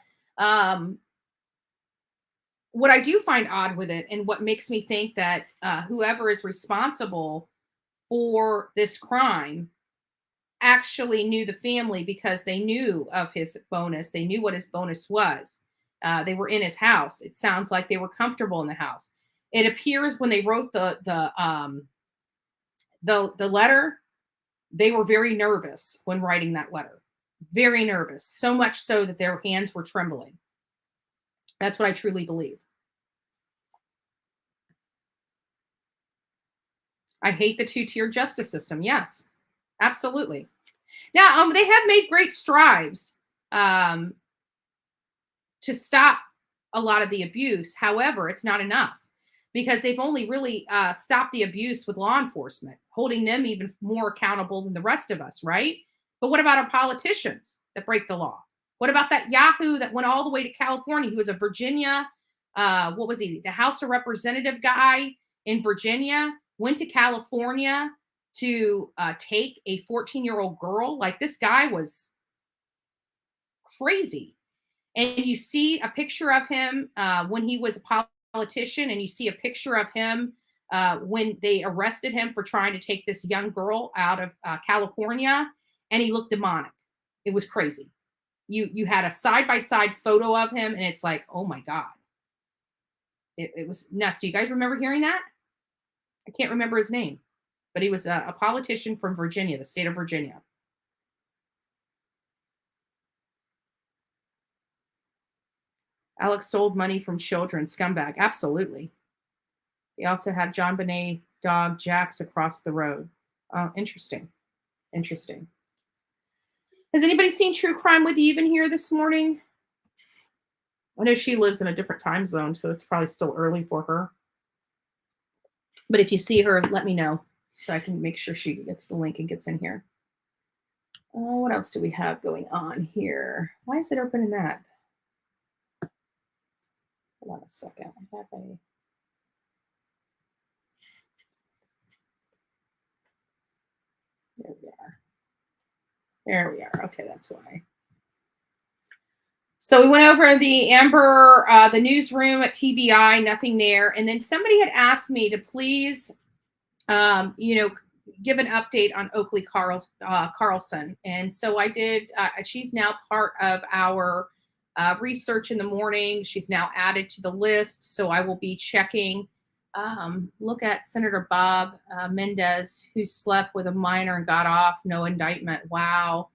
what I do find odd with it, and what makes me think that whoever is responsible for this crime actually knew the family, because they knew of his bonus. They knew what his bonus was. They were in his house. It sounds like they were comfortable in the house. It appears when they wrote the letter, they were very nervous when writing that letter. Very nervous. So much so that their hands were trembling. That's what I truly believe. I hate the two-tier justice system. Yes, absolutely. Now, they have made great strides to stop a lot of the abuse. However, it's not enough, because they've only really stopped the abuse with law enforcement, holding them even more accountable than the rest of us, right? But what about our politicians that break the law? What about that Yahoo that went all the way to California? He was a Virginia, what was he? The House of Representative guy in Virginia, went to California to take a 14-year-old girl. Like, this guy was crazy. And you see a picture of him when he was a politician, and you see a picture of him when they arrested him for trying to take this young girl out of California, and he looked demonic. It was crazy. You had a side-by-side photo of him, and it's like, oh my God. It was nuts. Do you guys remember hearing that? I can't remember his name, but he was a politician from Virginia, the state of Virginia. Alex stole money from children, scumbag. Absolutely. He also had John Bonet dog Jax across the road. Oh, interesting. Interesting. Has anybody seen True Crime with Even here this morning? I know she lives in a different time zone, so it's probably still early for her. But if you see her, let me know so I can make sure she gets the link and gets in here. What else do we have going on here? Why is it opening that? Hold on a second. I have a... There we are. There we are. Okay, that's why. So we went over the Amber, the newsroom at TBI, nothing there. And then somebody had asked me to please, give an update on Oakley Carlson. And so I did. She's now part of our research in the morning. She's now added to the list. So I will be checking. Look at Senator Bob Mendez, who slept with a minor and got off, no indictment. Wow.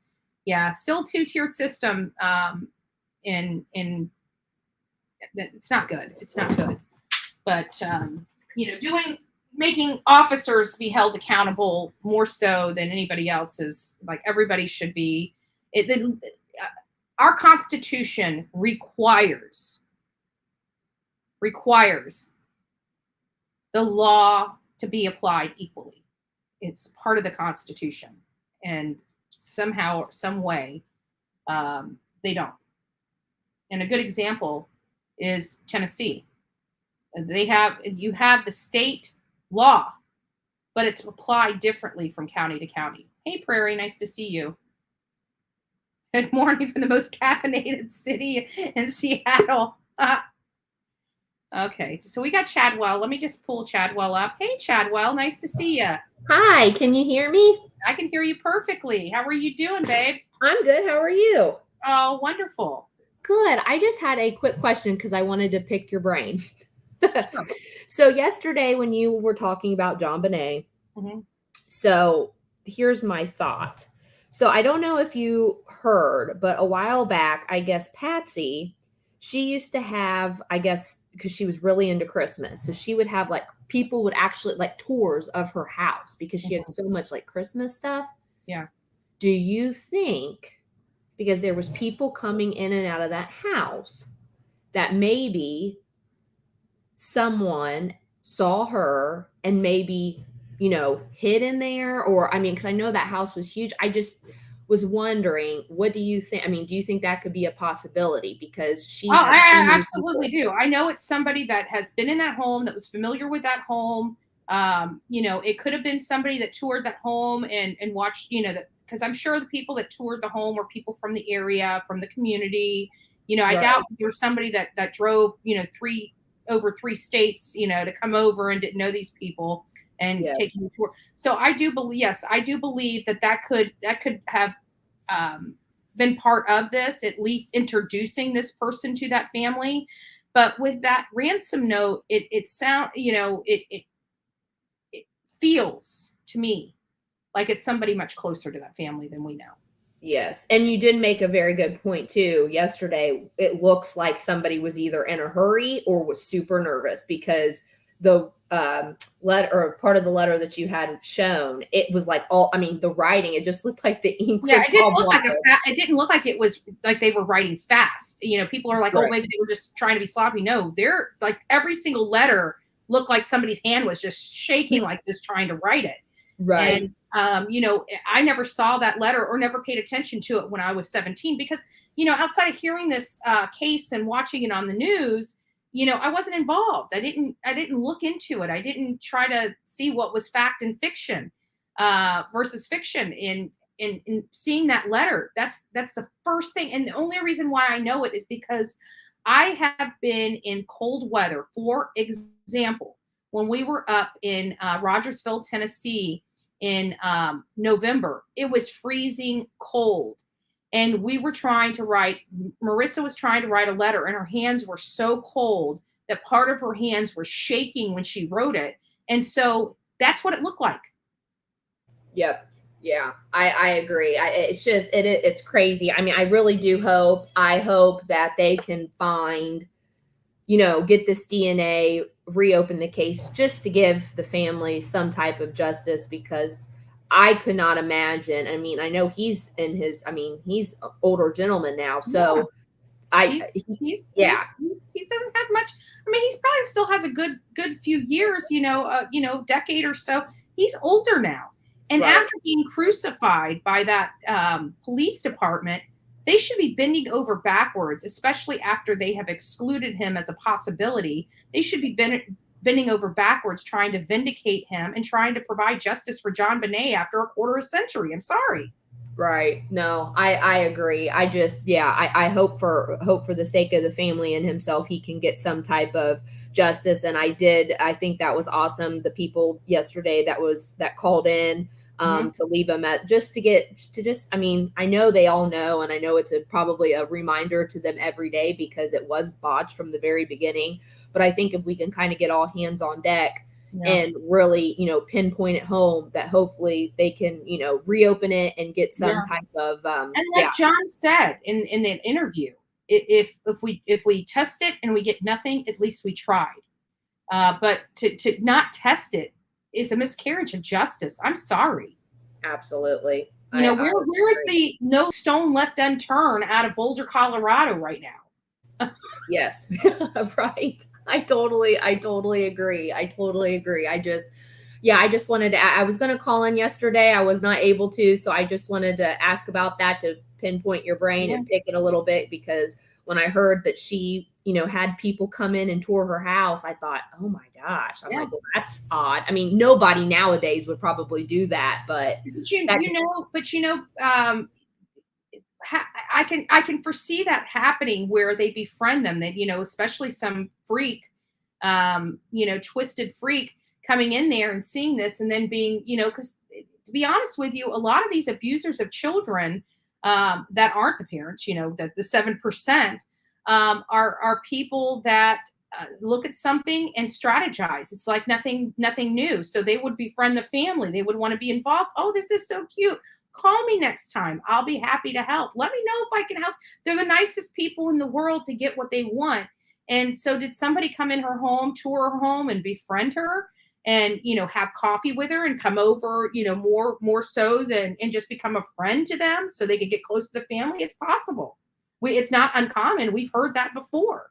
Yeah, still two-tiered system. It's not good. It's not good. But making officers be held accountable more so than anybody else is, like, everybody should be. Our Constitution requires requires the law to be applied equally. It's part of the Constitution, and somehow, some way, they don't. And a good example is Tennessee. You have the state law, but it's applied differently from county to county. Hey, Prairie, nice to see you. Good morning from the most caffeinated city in Seattle. Okay, so we got Chadwell. Let me just pull Chadwell up. Hey, Chadwell, nice to see you. Hi, can you hear me? I can hear you perfectly. How are you doing, babe? I'm good. How are you? Oh, wonderful. Good. I just had a quick question because I wanted to pick your brain. So yesterday when you were talking about JonBenet, so here's my thought. So I don't know if you heard, but a while back, I guess Patsy, she used to have, I guess, because she was really into Christmas. So she would have like, people would actually like tours of her house because she had so much like Christmas stuff. Yeah. Do you think, because there was people coming in and out of that house, that maybe someone saw her and maybe, you know, hid in there? Or, I mean, because I know that house was huge. I just was wondering, what do you think? I mean, do you think that could be a possibility? Because she I absolutely do. I know it's somebody that has been in that home, that was familiar with that home. You know, it could have been somebody that toured that home and watched, you know, that, because I'm sure the people that toured the home were people from the area, from the community. You know, I doubt there's somebody that drove, you know, over three states, you know, to come over and didn't know these people and taking the tour. So I do believe, that could have been part of this, at least introducing this person to that family. But with that ransom note, it feels to me like it's somebody much closer to that family than we know. Yes. And you did make a very good point too. Yesterday, it looks like somebody was either in a hurry or was super nervous, because the letter, or part of the letter that you had shown, it was like the writing, it just looked like the ink. Yeah, it didn't look like it was like they were writing fast. You know, people are like, oh, maybe they were just trying to be sloppy. No, they're like, every single letter looked like somebody's hand was just shaking like this trying to write it. Right. And, you know, I never saw that letter or never paid attention to it when I was 17, because, you know, outside of hearing this case and watching it on the news, you know, I wasn't involved. I didn't look into it. I didn't try to see what was fact and fiction versus fiction. In seeing that letter, that's the first thing. And the only reason why I know it is because I have been in cold weather. For example, when we were up in Rogersville, Tennessee in November, it was freezing cold. And we were trying to write, Marissa was trying to write a letter, and her hands were so cold that part of her hands were shaking when she wrote it. And so that's what it looked like. Yep. Yeah, I agree. It's crazy. I mean, I really do hope that they can find, you know, get this DNA, reopen the case, just to give the family some type of justice, because I could not imagine. I mean, I know he's he's an older gentleman now. So he doesn't have much. I mean, he's probably still has a good few years, decade or so. He's older now. And after being crucified by that police department, they should be bending over backwards, especially after they have excluded him as a possibility. They should be bending over backwards, trying to vindicate him and trying to provide justice for JonBenet after a quarter century. I'm sorry. Right. No, I agree. I just, I hope for the sake of the family and himself, he can get some type of justice. And I think that was awesome. The people yesterday that called in to leave him at, I know they all know, and I know it's probably a reminder to them every day, because it was botched from the very beginning. But I think if we can kind of get all hands on deck and really, pinpoint it home, that hopefully they can, reopen it and get some type of, and like John said in that interview, if we test it and we get nothing, at least we tried. But to not test it is a miscarriage of justice. I'm sorry. Absolutely. Where is the no stone left unturned out of Boulder, Colorado right now? Yes. Right. I totally agree. I totally agree. I just wanted to, I was going to call in yesterday. I was not able to. So I just wanted to ask about that to pinpoint your brain and pick it a little bit, because when I heard that she, had people come in and tour her house, I thought, oh my gosh. I'm like, well, that's odd. I mean, nobody nowadays would probably do that, but I can foresee that happening where they befriend them, that, especially some freak, twisted freak coming in there and seeing this and then being, because to be honest with you, a lot of these abusers of children that aren't the parents, that the 7% are people that look at something and strategize. It's like nothing new. So they would befriend the family. They would want to be involved. Oh, this is so cute. Call me next time. I'll be happy to help. Let me know if I can help. They're the nicest people in the world to get what they want. And so did somebody come in her home, tour her home, and befriend her and, have coffee with her and come over, more so than, and just become a friend to them so they could get close to the family? It's possible. It's not uncommon. We've heard that before.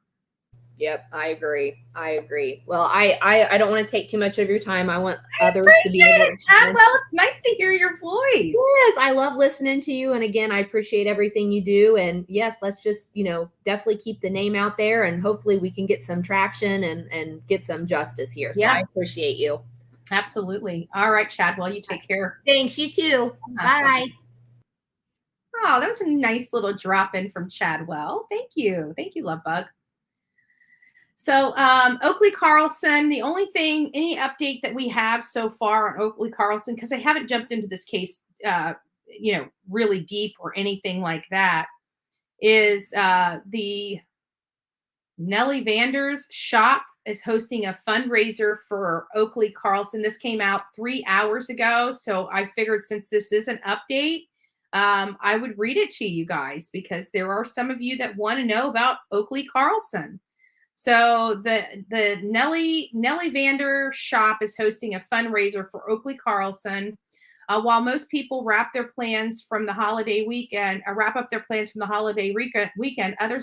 Yep, I agree. Well, I don't want to take too much of your time. I want others to be able to. Well, it's nice to hear your voice. Yes, I love listening to you. And again, I appreciate everything you do. And yes, let's just, definitely keep the name out there, and hopefully we can get some traction and get some justice here. So I appreciate you. Absolutely. All right, Chadwell, you take care. Thanks, you too. Bye. Oh, that was a nice little drop in from Chadwell. Thank you. Thank you, Love Bug. So Oakley Carlson, the only thing, any update that we have so far on Oakley Carlson, because I haven't jumped into this case, really deep or anything like that, is the Nellie Vander's shop is hosting a fundraiser for Oakley Carlson. This came out 3 hours ago. So I figured since this is an update, I would read it to you guys, because there are some of you that want to know about Oakley Carlson. So the Nellie Vander shop is hosting a fundraiser for Oakley Carlson. While most people wrap up their plans from the holiday weekend, others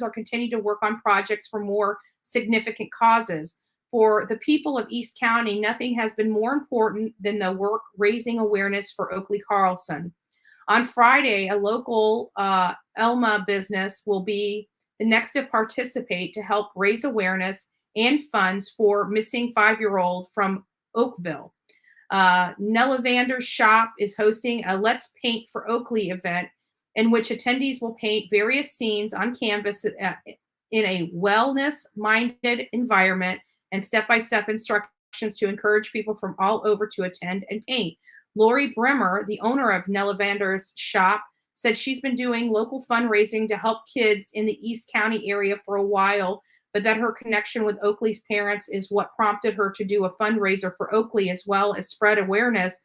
are continuing to work on projects for more significant causes. For the people of East County, nothing has been more important than the work raising awareness for Oakley Carlson. On Friday, a local Elma business will be the next to participate to help raise awareness and funds for missing 5-year-old from Oakville. Nella Vander's shop is hosting a Let's Paint for Oakley event in which attendees will paint various scenes on canvas in a wellness-minded environment and step-by-step instructions to encourage people from all over to attend and paint. Lori Bremer, the owner of Nella Vander's shop, said she's been doing local fundraising to help kids in the East County area for a while, but that her connection with Oakley's parents is what prompted her to do a fundraiser for Oakley, as well as spread awareness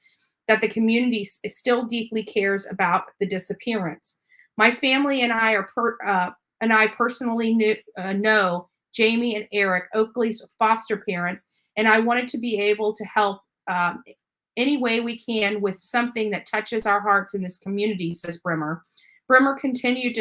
that the community still deeply cares about the disappearance. My family and I personally know Jamie and Eric, Oakley's foster parents, and I wanted to be able to help any way we can with something that touches our hearts in this community, says Bremer. Bremer continued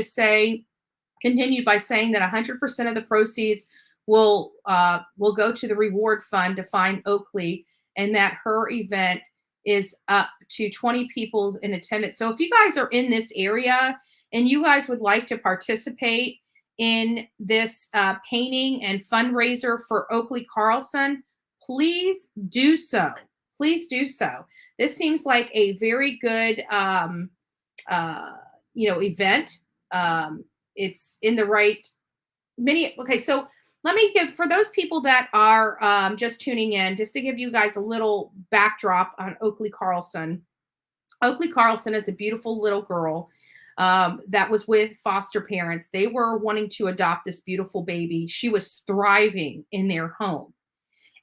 by saying that 100% of the proceeds will go to the reward fund to find Oakley, and that her event is up to 20 people in attendance. So if you guys are in this area and you guys would like to participate in this painting and fundraiser for Oakley Carlson, please do so. Please do so. This seems like a very good, event. It's in the right Okay, so let me give, for those people that are just tuning in, just to give you guys a little backdrop on Oakley Carlson. Oakley Carlson is a beautiful little girl that was with foster parents. They were wanting to adopt this beautiful baby. She was thriving in their home.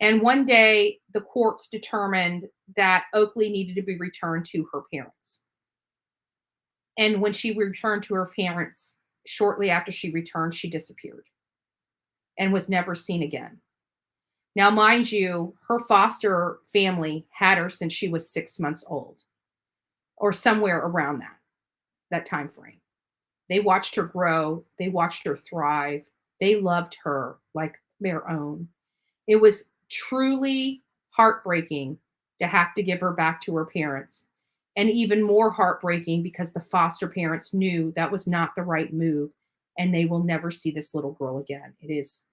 And one day, the courts determined that Oakley needed to be returned to her parents. And when she returned to her parents, shortly after she returned, she disappeared and was never seen again. Now, mind you, her foster family had her since she was 6 months old, or somewhere around that time frame. They watched her grow. They watched her thrive. They loved her like their own. It was truly heartbreaking to have to give her back to her parents. And even more heartbreaking because the foster parents knew that was not the right move and they will never see this little girl again. It is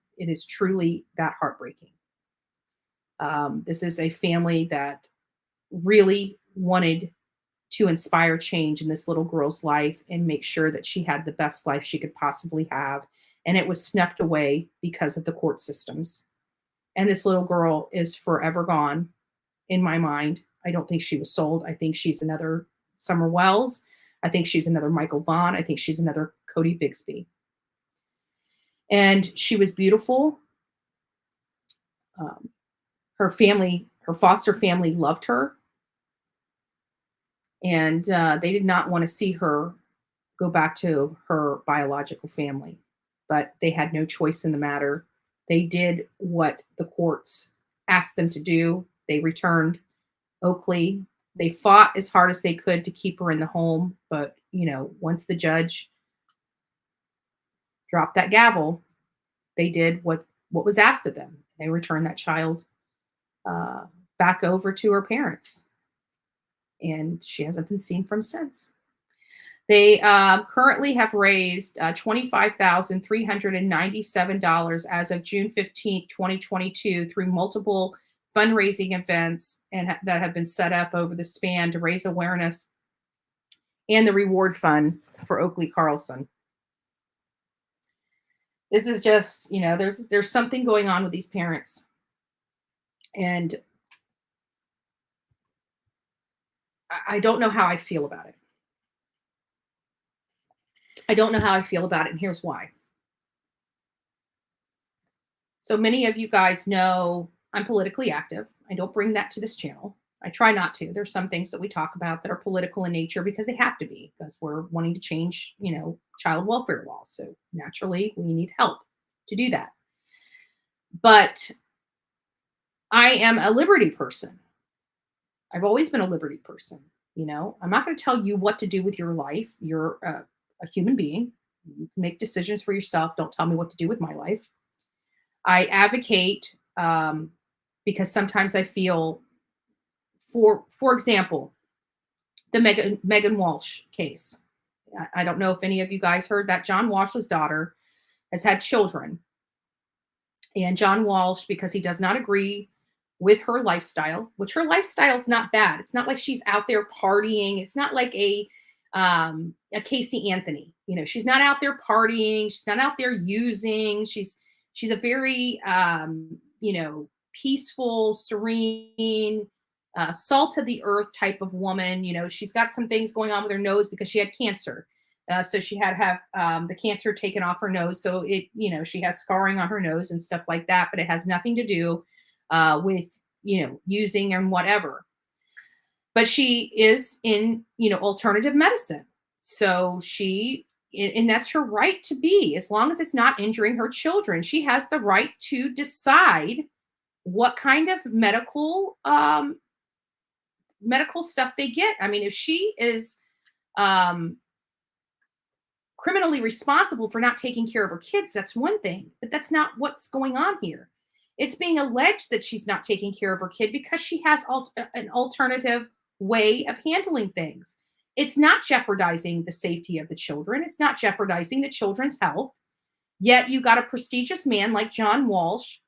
truly that heartbreaking. This is a family that really wanted to inspire change in this little girl's life and make sure that she had the best life she could possibly have. And it was snuffed away because of the court systems. And this little girl is forever gone in my mind. I don't think she was sold. I think she's another Summer Wells. I think she's another Michael Vaughan. I think she's another Cody Bigsby. And she was beautiful. Her family, her foster family loved her. And they did not want to see her go back to her biological family. But they had no choice in the matter. They did what the courts asked them to do. They returned Oakley. They fought as hard as they could to keep her in the home. But, you know, once the judge dropped that gavel, they did what was asked of them. They returned that child back over to her parents. And she hasn't been seen from since. They currently have raised $25,397 as of June 15th, 2022 through multiple fundraising events and that have been set up over the span to raise awareness and the reward fund for Oakley Carlson. This is just, you know, there's something going on with these parents. And I don't know how I feel about it. I don't know how I feel about it, and here's why. So many of you guys know I'm politically active. I don't bring that to this channel. I try not to. There's some things that we talk about that are political in nature because they have to be, because we're wanting to change, you know, child welfare laws. So naturally, we need help to do that. But I am a liberty person. I've always been a liberty person. You know, I'm not going to tell you what to do with your life. You're a human being. You can make decisions for yourself. Don't tell me what to do with my life. I advocate because sometimes I feel, for example, the Megan Walsh case. I don't know if any of you guys heard that. John Walsh's daughter has had children. And John Walsh, because he does not agree with her lifestyle, which her lifestyle is not bad. It's not like she's out there partying. It's not like a Casey Anthony. You know, she's not out there partying. She's not out there using. She's a very, you know, peaceful, serene, salt of the earth type of woman. You know, she's got some things going on with her nose because she had cancer. So she had to have the cancer taken off her nose. So it, you know, she has scarring on her nose and stuff like that, but it has nothing to do with, you know, using and whatever. But she is in, you know, alternative medicine. So she, and that's her right to be, as long as it's not injuring her children. She has the right to decide what kind of medical stuff they get. I mean, if she is criminally responsible for not taking care of her kids, that's one thing, but that's not what's going on here. It's being alleged that she's not taking care of her kid because she has an alternative way of handling things. It's not jeopardizing the safety of the children. It's not jeopardizing the children's health. Yet you got a prestigious man like John Walsh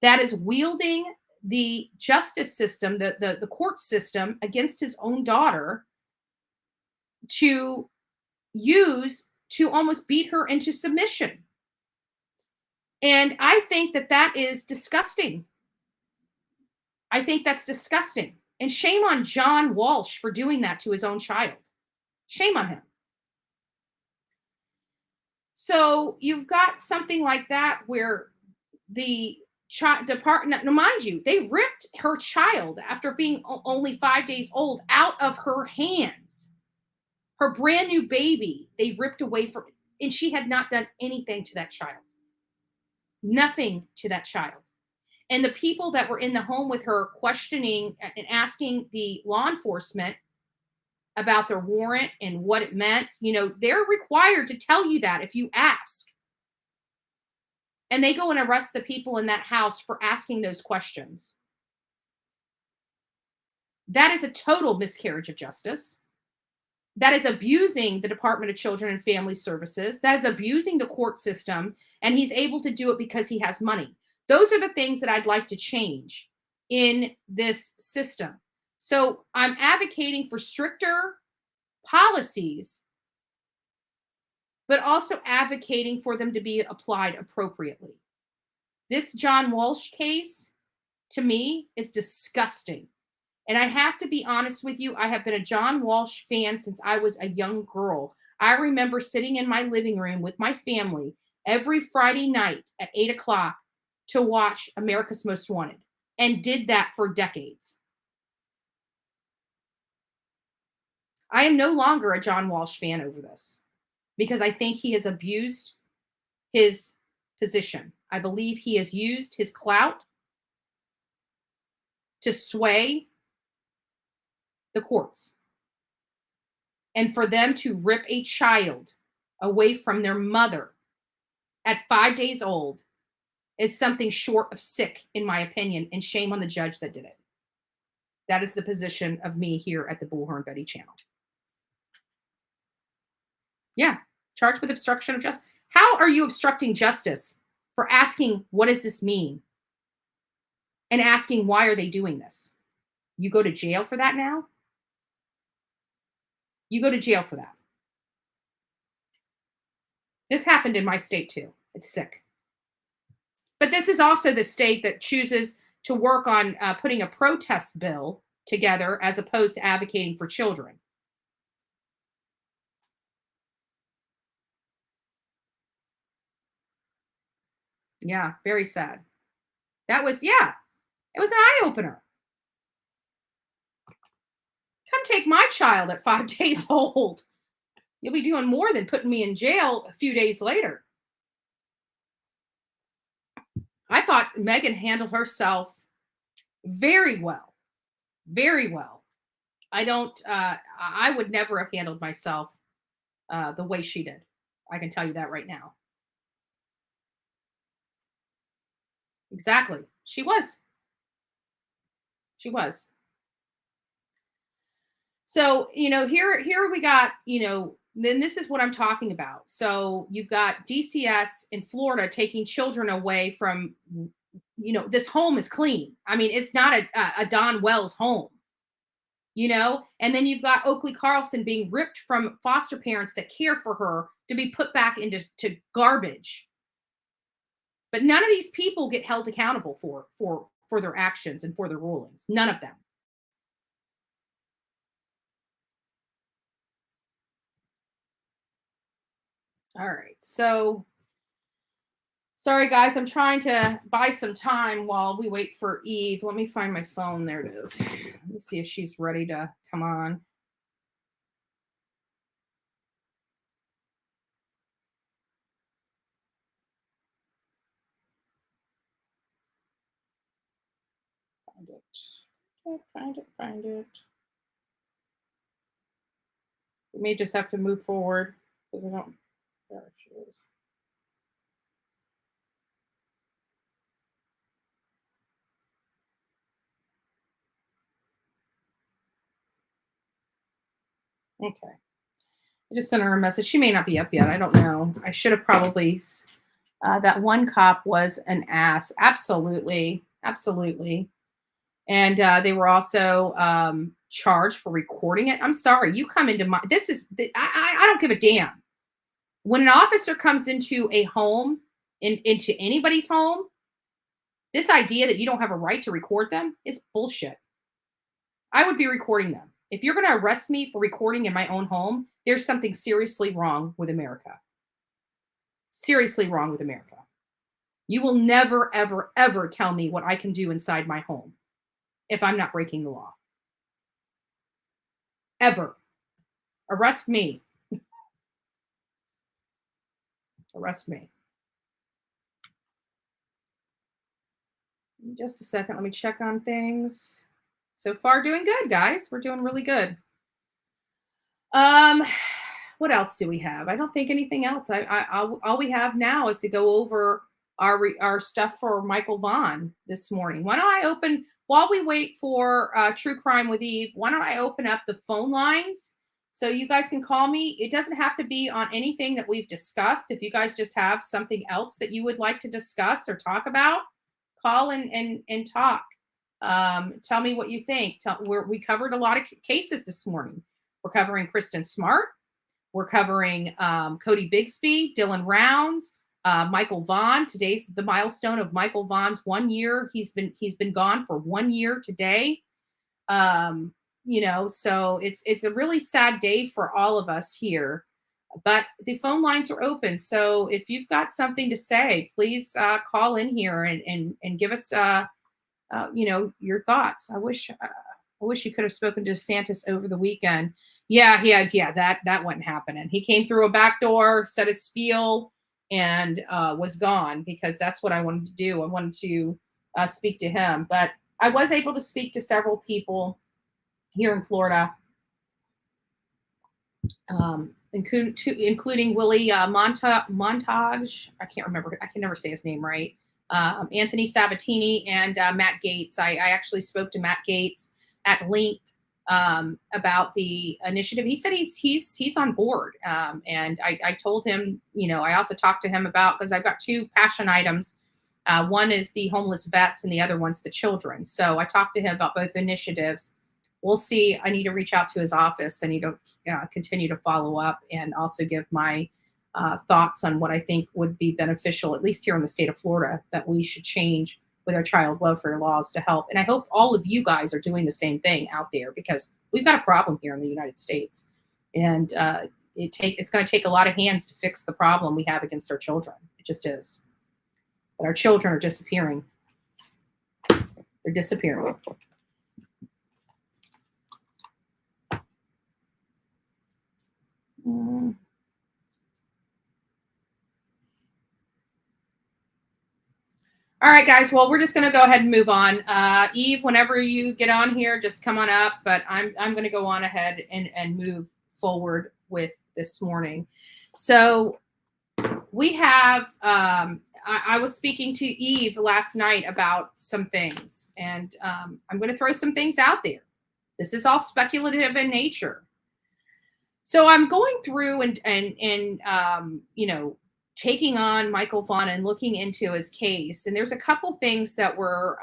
that is wielding the justice system, the court system against his own daughter to use to almost beat her into submission. And I think that is disgusting. I think that's disgusting. And shame on John Walsh for doing that to his own child. Shame on him. So you've got something like that where the department, now mind you, they ripped her child after being only 5 days old out of her hands. Her brand new baby, they ripped away from, and she had not done anything to that child. Nothing to that child. And the people that were in the home with her questioning and asking the law enforcement about their warrant and what it meant, you know, they're required to tell you that if you ask. And they go and arrest the people in that house for asking those questions. That is a total miscarriage of justice. That is abusing the Department of Children and Family Services. That is abusing the court system. And he's able to do it because he has money. Those are the things that I'd like to change in this system. So I'm advocating for stricter policies, but also advocating for them to be applied appropriately. This John Walsh case, to me, is disgusting. And I have to be honest with you, I have been a John Walsh fan since I was a young girl. I remember sitting in my living room with my family every Friday night at 8 o'clock to watch America's Most Wanted, and did that for decades. I am no longer a John Walsh fan over this because I think he has abused his position. I believe he has used his clout to sway the courts. And for them to rip a child away from their mother at 5 days old is something short of sick, in my opinion, and shame on the judge that did it. That is the position of me here at the Bullhorn Betty channel. Yeah, charged with obstruction of justice. How are you obstructing justice for asking, what does this mean? And asking, why are they doing this? You go to jail for that now? You go to jail for that. This happened in my state too. It's sick. But this is also the state that chooses to work on putting a protest bill together as opposed to advocating for children. Yeah, very sad. That was, yeah, it was an eye-opener. Come take my child at 5 days old. You'll be doing more than putting me in jail a few days later. I thought Megan handled herself very well. Very well. I would never have handled myself the way she did. I can tell you that right now. Exactly. She was. She was. So, here we got, then this is what I'm talking about. So you've got DCS in Florida taking children away from, this home is clean. I mean, it's not a Don Wells home, and then you've got Oakley Carlson being ripped from foster parents that care for her to be put back into garbage. But none of these people get held accountable for their actions and for their rulings. None of them. All right. So, sorry, guys. I'm trying to buy some time while we wait for Eve. Let me find my phone. There it is. Let me see if she's ready to come on. Find it. We may just have to move forward because I don't. There she is. Okay. I just sent her a message. She may not be up yet. I don't know. I should have probably. That one cop was an ass. Absolutely. Absolutely. And they were also charged for recording it. I'm sorry. You come into my. This is. I don't give a damn. When an officer comes into a home, into anybody's home, this idea that you don't have a right to record them is bullshit. I would be recording them. If you're going to arrest me for recording in my own home, there's something seriously wrong with America. Seriously wrong with America. You will never, ever, ever tell me what I can do inside my home if I'm not breaking the law. Ever. Arrest me. Arrest me. Just a second. Let me check on things. So far, doing good, guys. We're doing really good. What else do we have? I don't think anything else. All we have now is to go over our stuff for Michael Vaughan this morning. Why don't I open, while we wait for True Crime with Eve, why don't I open up the phone lines so you guys can call me? It doesn't have to be on anything that we've discussed. If you guys just have something else that you would like to discuss or talk about, call and talk. Tell me what you think. We covered a lot of cases this morning. We're covering Kristen Smart. We're covering Cody Bigsby, Dylan Rounds, Michael Vaughan. Today's the milestone of Michael Vaughan's 1 year. He's been gone for 1 year today. You know, so it's a really sad day for all of us here. But the phone lines are open. So if you've got something to say, please call in here and give us you know, your thoughts. I wish you could have spoken to DeSantis over the weekend. Yeah, that wasn't happening. He came through a back door, said his spiel, and was gone, because that's what I wanted to do. I wanted to speak to him, but I was able to speak to several people here in Florida, including Willie Montage. I can't remember. I can never say his name right. Anthony Sabatini and Matt Gaetz. I actually spoke to Matt Gaetz at length about the initiative. He said he's on board. And I told him, you know, I also talked to him about, because I've got two passion items. One is the homeless vets and the other one's the children. So I talked to him about both initiatives. We'll see. I need to reach out to his office. I need to continue to follow up and also give my thoughts on what I think would be beneficial, at least here in the state of Florida, that we should change with our child welfare laws to help. And I hope all of you guys are doing the same thing out there, because we've got a problem here in the United States. And it's going to take a lot of hands to fix the problem we have against our children. It just is. But our children are disappearing. They're disappearing. All right, guys. Well, we're just going to go ahead and move on. Eve, whenever you get on here, just come on up. But I'm going to go on ahead and move forward with this morning. So we have, I was speaking to Eve last night about some things, and I'm going to throw some things out there. This is all speculative in nature. So I'm going through and you know, taking on Michael Vaughan and looking into his case. And there's a couple things that were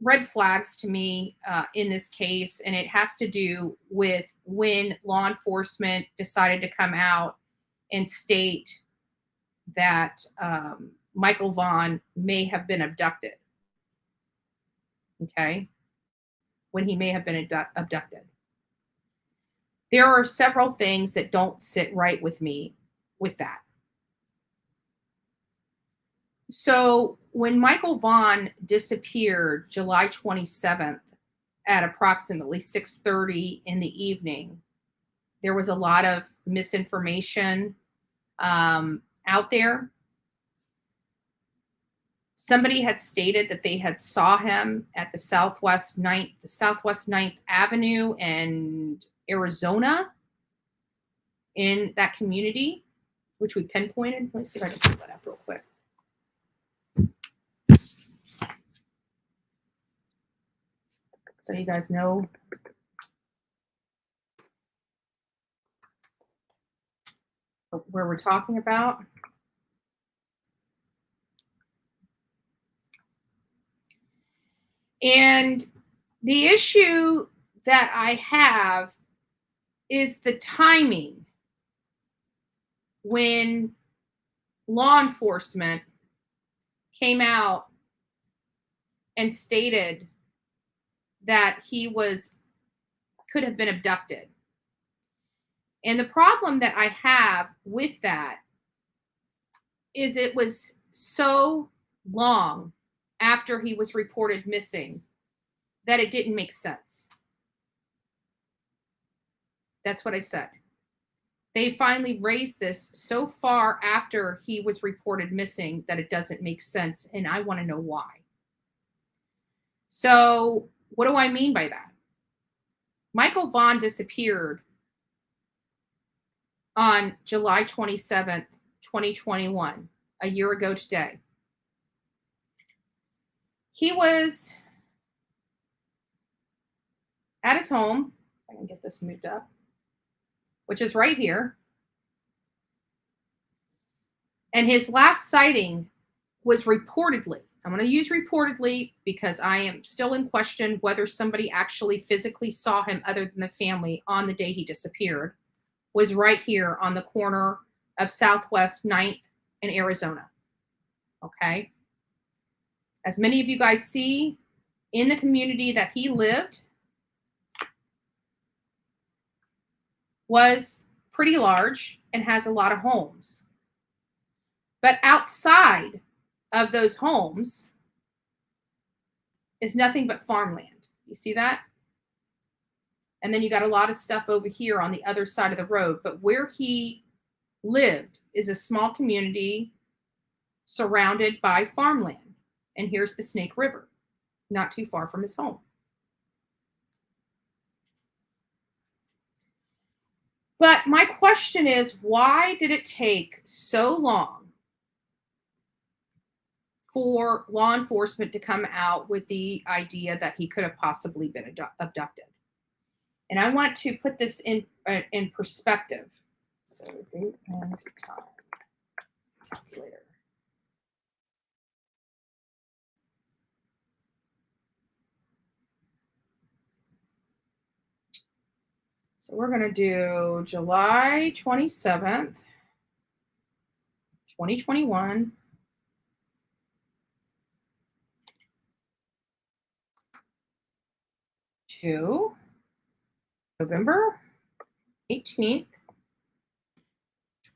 red flags to me in this case. And it has to do with when law enforcement decided to come out and state that Michael Vaughan may have been abducted. Okay. When he may have been abducted. There are several things that don't sit right with me with that. So when Michael Vaughan disappeared July 27th at approximately 6:30 in the evening, there was a lot of misinformation out there. Somebody had stated that they had saw him at the Southwest 9th Avenue and Arizona in that community, which we pinpointed. Let me see if I can pull that up real quick. So you guys know where we're talking about. And the issue that I have is the timing when law enforcement came out and stated that he could have been abducted. And the problem that I have with that is it was so long after he was reported missing that it didn't make sense. That's what I said. They finally raised this so far after he was reported missing that it doesn't make sense, and I want to know why. So what do I mean by that? Michael Vaughan disappeared on July 27th, 2021. a year ago today. He was at his home. I can get this moved up, which is right here. And his last sighting was reportedly, I'm going to use reportedly because I am still in question whether somebody actually physically saw him other than the family on the day he disappeared, was right here on the corner of Southwest 9th and Arizona. Okay. As many of you guys see, in the community that he lived was pretty large and has a lot of homes. But outside of those homes is nothing but farmland. You see that? And then you got a lot of stuff over here on the other side of the road. But where he lived is a small community surrounded by farmland. And here's the Snake River, not too far from his home. But my question is, why did it take so long for law enforcement to come out with the idea that he could have possibly been abducted? And I want to put this in perspective. So date and time calculator. So we're going to do July 27th, 2021. To November 18th,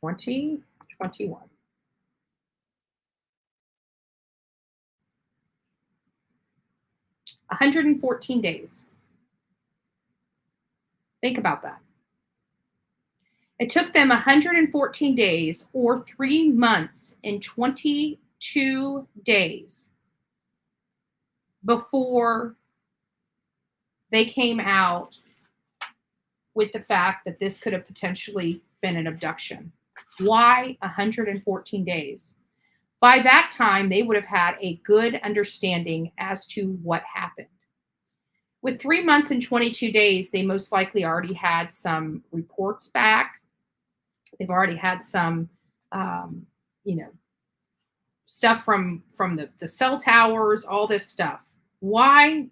2021. 114 days. Think about that. It took them 114 days or 3 months and 22 days before they came out with the fact that this could have potentially been an abduction. Why 114 days? By that time, they would have had a good understanding as to what happened. With 3 months and 22 days, they most likely already had some reports back. They've already had some, stuff from the cell towers, all this stuff. Why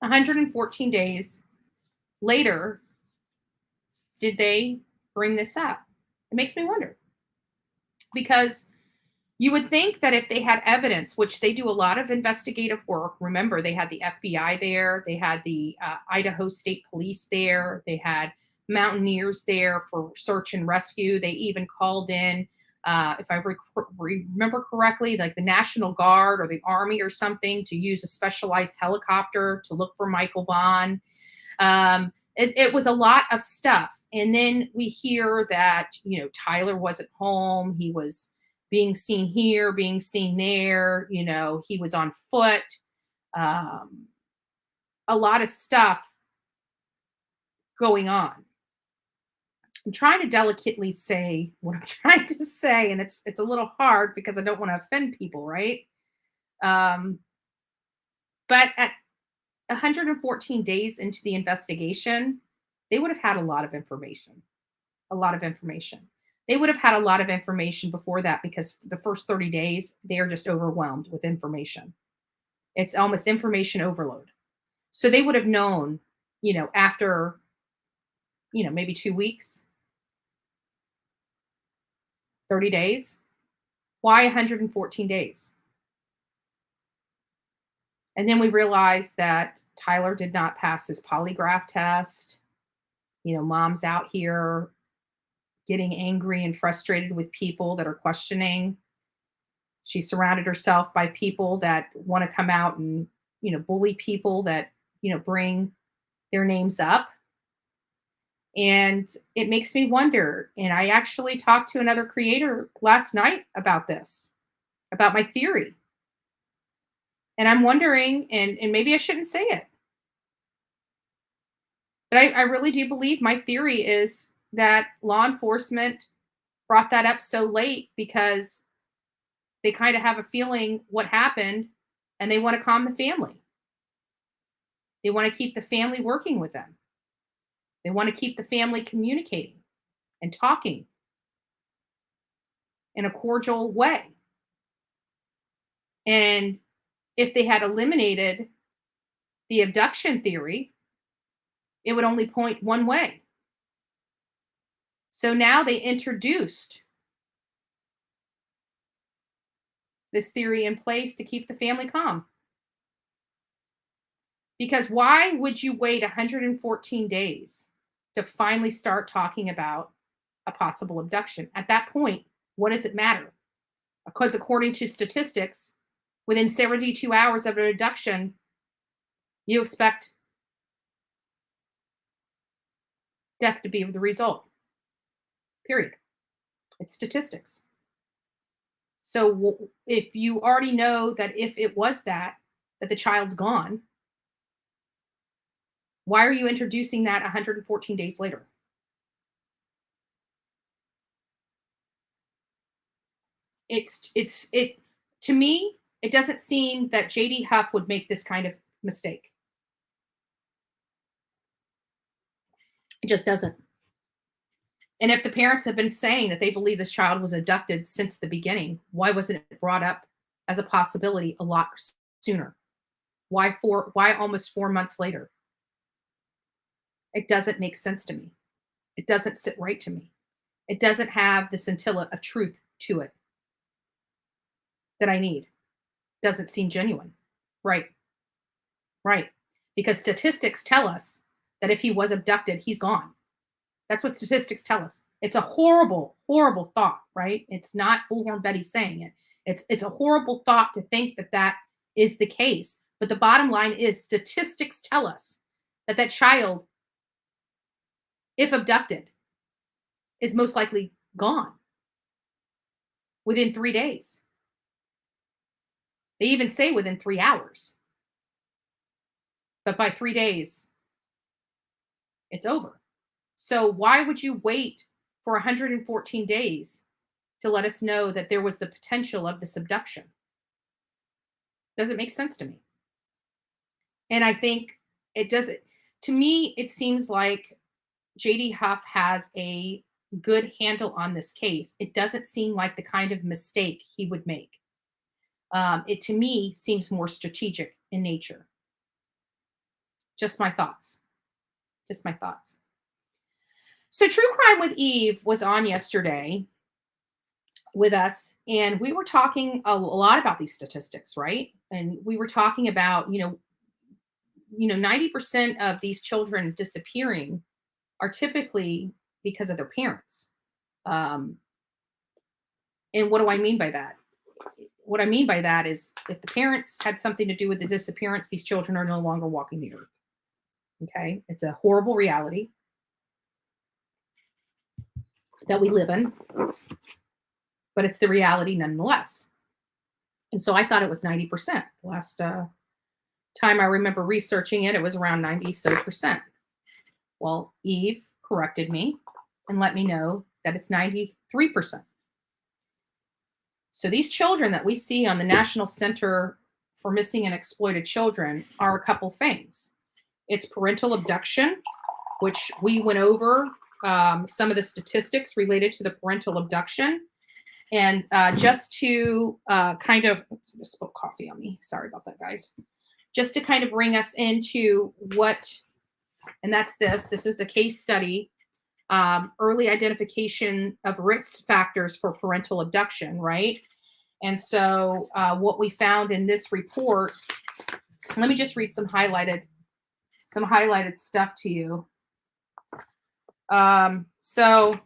114 days later did they bring this up? It makes me wonder. Because you would think that if they had evidence, which they do a lot of investigative work. Remember, they had the FBI there. They had the Idaho State Police there. They had mountaineers there for search and rescue. They even called in, if I remember correctly, like the National Guard or the Army or something to use a specialized helicopter to look for Michael Vaughan. It was a lot of stuff. And then we hear that, Tyler wasn't home. He was being seen here, being seen there. He was on foot. A lot of stuff going on. I'm trying to delicately say what I'm trying to say, and it's a little hard because I don't want to offend people, right? But at 114 days into the investigation, they would have had a lot of information. They would have had a lot of information before that because the first 30 days, they are just overwhelmed with information. It's almost information overload. So they would have known, after, maybe 2 weeks, 30 days. Why 114 days? And then we realized that Tyler did not pass his polygraph test. Mom's out here getting angry and frustrated with people that are questioning. She surrounded herself by people that want to come out and, bully people that, bring their names up. And it makes me wonder. And I actually talked to another creator last night about this, about my theory. And I'm wondering, and maybe I shouldn't say it, but I really do believe my theory is that law enforcement brought that up so late because they kind of have a feeling what happened, and they want to calm the family. They want to keep the family working with them. They want to keep the family communicating and talking in a cordial way. And if they had eliminated the abduction theory, it would only point one way. So now they introduced this theory in place to keep the family calm. Because why would you wait 114 days to finally start talking about a possible abduction? At that point, what does it matter? Because according to statistics, within 72 hours of an abduction, you expect death to be the result. Period. It's statistics. So if you already know that if it was that the child's gone, why are you introducing that 114 days later? To me, it doesn't seem that J.D. Huff would make this kind of mistake. It just doesn't. And if the parents have been saying that they believe this child was abducted since the beginning, why wasn't it brought up as a possibility a lot sooner? Why almost 4 months later? It doesn't make sense to me. It doesn't sit right to me. It doesn't have the scintilla of truth to it that I need. Doesn't seem genuine. Right. Because statistics tell us that if he was abducted, he's gone. That's what statistics tell us. It's a horrible, horrible thought, right? It's not Bullhorn Betty saying it. It's a horrible thought to think that that is the case. But the bottom line is statistics tell us that that child, if abducted, is most likely gone within 3 days. They even say within 3 hours. But by 3 days, it's over. So why would you wait for 114 days to let us know that there was the potential of this abduction? Doesn't make sense to me. And I think it doesn't. To me, it seems like J.D. Huff has a good handle on this case. It doesn't seem like the kind of mistake he would make. It, to me, seems more strategic in nature. Just my thoughts. So True Crime with Eve was on yesterday with us, and we were talking a lot about these statistics, right? And we were talking about, 90% of these children disappearing are typically because of their parents. And what do I mean by that? What I mean by that is if the parents had something to do with the disappearance, these children are no longer walking the earth. Okay? It's a horrible reality that we live in, but it's the reality nonetheless. And so I thought it was 90%. Last time I remember researching it, it was around 90%. Well, Eve corrected me and let me know that it's 93%. So these children that we see on the National Center for Missing and Exploited Children are a couple things. It's parental abduction, which we went over some of the statistics related to the parental abduction. And just to kind of, oops, I just spilled coffee on me. Sorry about that, guys. Just to kind of bring us into what, and that's this. This is a case study, early identification of risk factors for parental abduction, right? And so what we found in this report, let me just read some highlighted stuff to you. So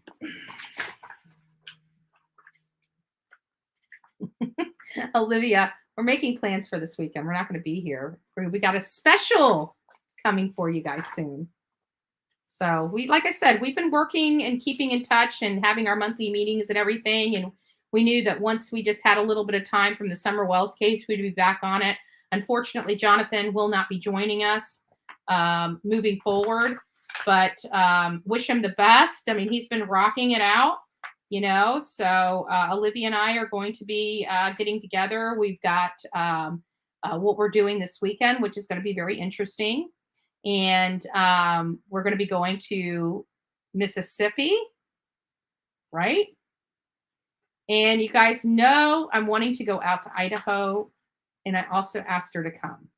Olivia, we're making plans for this weekend. We're not going to be here. We got a special coming for you guys soon. So like I said, we've been working and keeping in touch and having our monthly meetings and everything. And we knew that once we just had a little bit of time from the Summer Wells case, we'd be back on it. Unfortunately, Jonathan will not be joining us moving forward, but wish him the best. I mean, he's been rocking it out you know. So Olivia and I are going to be getting together. We've got what we're doing this weekend, which is going to be very interesting. And we're going to be going to Mississippi, right? And you guys know I'm wanting to go out to Idaho, and I also asked her to come.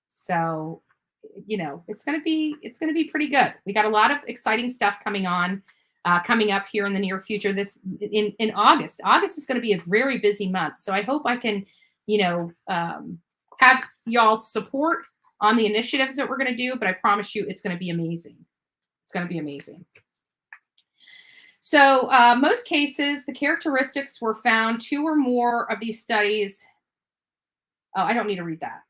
So, you know, it's going to be pretty good. We got a lot of exciting stuff coming up here in the near future. This in August. August is going to be a very busy month. So I hope I can, you know, have y'all's support on the initiatives that we're going to do. But I promise you, it's going to be amazing. It's going to be amazing. So most cases, the characteristics were found 2 or more of these studies. Oh, I don't need to read that.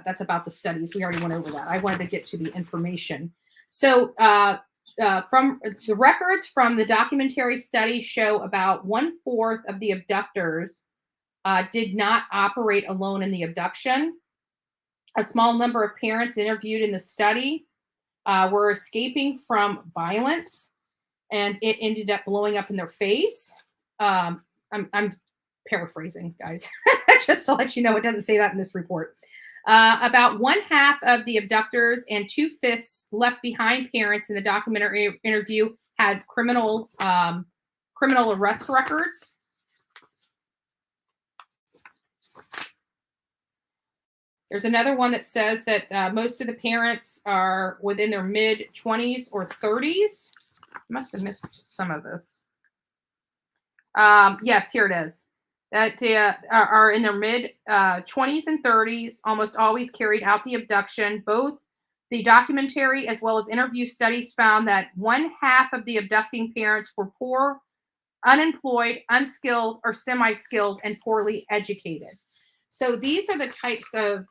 That's about the studies. We already went over that. I wanted to get to the information. So from the records from the documentary studies show about 1/4 of the abductors did not operate alone in the abduction. A small number of parents interviewed in the study were escaping from violence, and it ended up blowing up in their face. I'm paraphrasing, guys, just to let you know, it doesn't say that in this report. About 1/2 of the abductors and 2/5 left behind parents in the documentary interview had criminal arrest records. There's another one that says that most of the parents are within their mid-20s or 30s. I must have missed some of this. Yes, here it is. That are in their mid-20s and 30s, almost always carried out the abduction. Both the documentary as well as interview studies found that 1/2 of the abducting parents were poor, unemployed, unskilled, or semi-skilled, and poorly educated. So these are the types of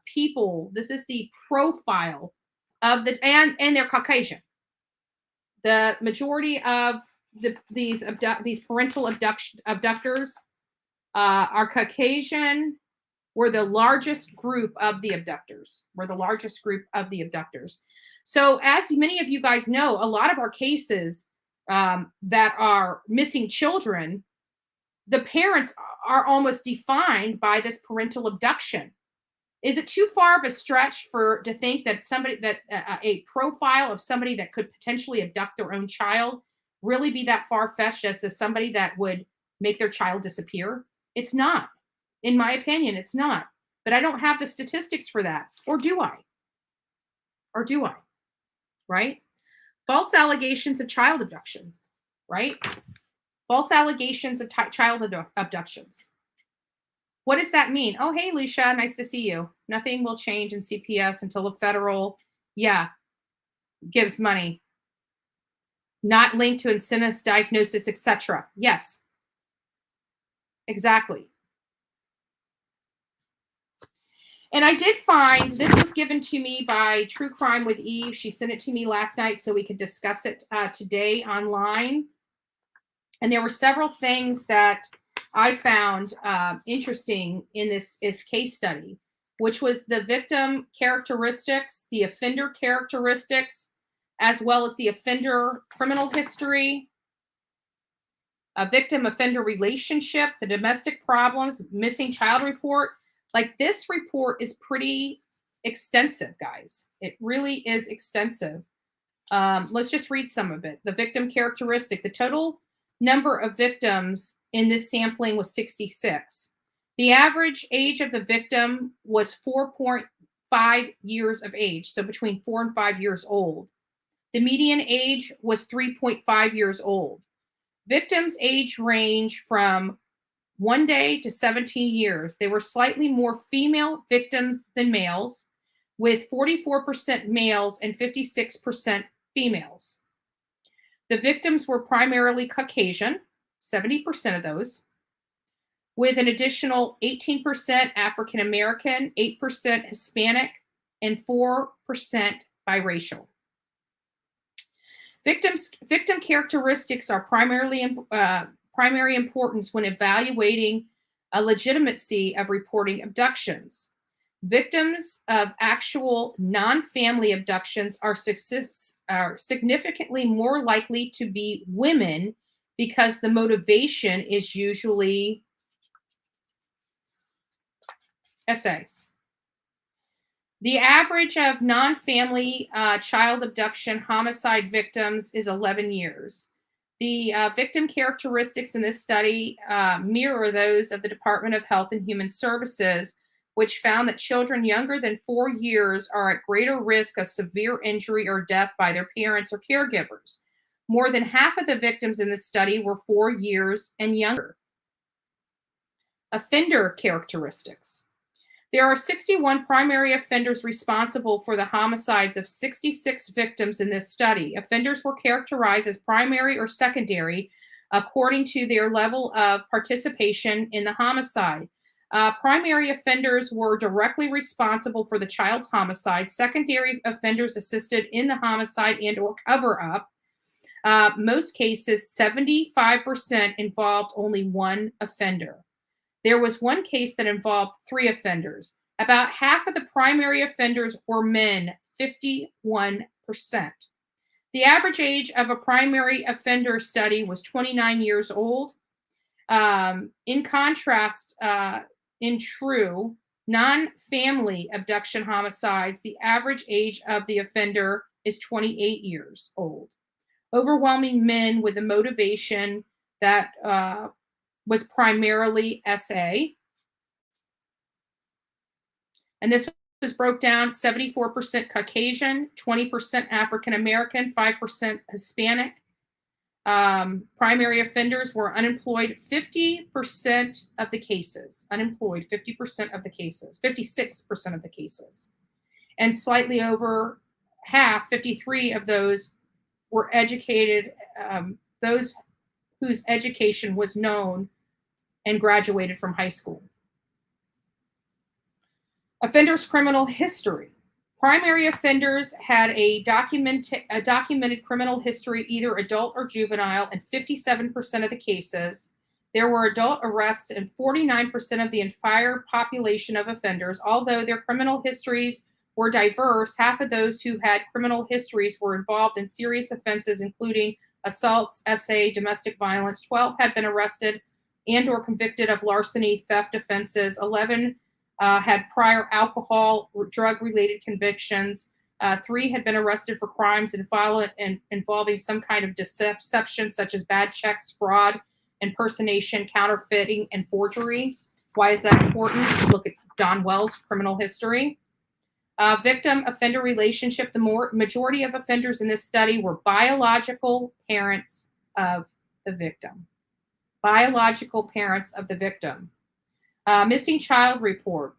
people. This is the profile of and they're Caucasian. The majority of these parental abductors are Caucasian. Were the largest group of the abductors. So as many of you guys know, a lot of our cases that are missing children, the parents are almost defined by this parental abduction. Is it too far of a stretch to think that a profile of somebody that could potentially abduct their own child really be that far-fetched as to somebody that would make their child disappear? It's not. In my opinion, it's not. But I don't have the statistics for that. Or do I? Right? False allegations of child abduction. Right? False allegations of child abductions. What does that mean? Oh, hey, Lucia, nice to see you. Nothing will change in CPS until the federal, gives money. Not linked to incentives, diagnosis, etc. Yes, exactly. And I did find, this was given to me by True Crime with Eve. She sent it to me last night so we could discuss it today online. And there were several things that I found interesting in this case study, which was the victim characteristics, the offender characteristics, as well as the offender criminal history, a victim-offender relationship, the domestic problems, missing child report. Like, this report is pretty extensive, guys. It really is extensive. Let's just read some of it. The victim characteristic, the total number of victims in this sampling was 66. The average age of the victim was 4.5 years of age, so between 4 and 5 years old. The median age was 3.5 years old. Victims' age range from 1 day to 17 years. They were slightly more female victims than males, with 44% males and 56% females. The victims were primarily Caucasian, 70% of those, with an additional 18% African American, 8% Hispanic, and 4% biracial. Victim characteristics are primary importance when evaluating a legitimacy of reporting abductions. Victims of actual non-family abductions are significantly more likely to be women because the motivation is usually SA. The average of non-family child abduction homicide victims is 11 years. The victim characteristics in this study mirror those of the Department of Health and Human Services, which found that children younger than 4 years are at greater risk of severe injury or death by their parents or caregivers. More than half of the victims in this study were 4 years and younger. Offender characteristics. There are 61 primary offenders responsible for the homicides of 66 victims in this study. Offenders were characterized as primary or secondary according to their level of participation in the homicide. Primary offenders were directly responsible for the child's homicide. Secondary offenders assisted in the homicide and or cover-up. Most cases, 75% involved only one offender. There was one case that involved 3 offenders. About half of the primary offenders were men, 51%. The average age of a primary offender study was 29 years old. In contrast, in true non-family abduction homicides, the average age of the offender is 28 years old. Overwhelming men with a motivation that was primarily SA. And this was broke down 74% Caucasian, 20% African American, 5% Hispanic. Primary offenders were unemployed 50% of the cases. Unemployed 50% of the cases, 56% of the cases. And slightly over half, 53 of those were educated, those whose education was known and graduated from high school. Offenders' criminal history. Primary offenders had a documented criminal history, either adult or juvenile, in 57% of the cases. There were adult arrests in 49% of the entire population of offenders. Although their criminal histories were diverse, half of those who had criminal histories were involved in serious offenses, including assaults, SA, domestic violence. 12 had been arrested and or convicted of larceny, theft offenses. 11 had prior alcohol or drug-related convictions. 3 had been arrested for crimes involving some kind of deception, such as bad checks, fraud, impersonation, counterfeiting, and forgery. Why is that important? Look at Don Wells' criminal history. Victim-offender relationship. The majority of offenders in this study were biological parents of the victim. Biological parents of the victim. Missing child report.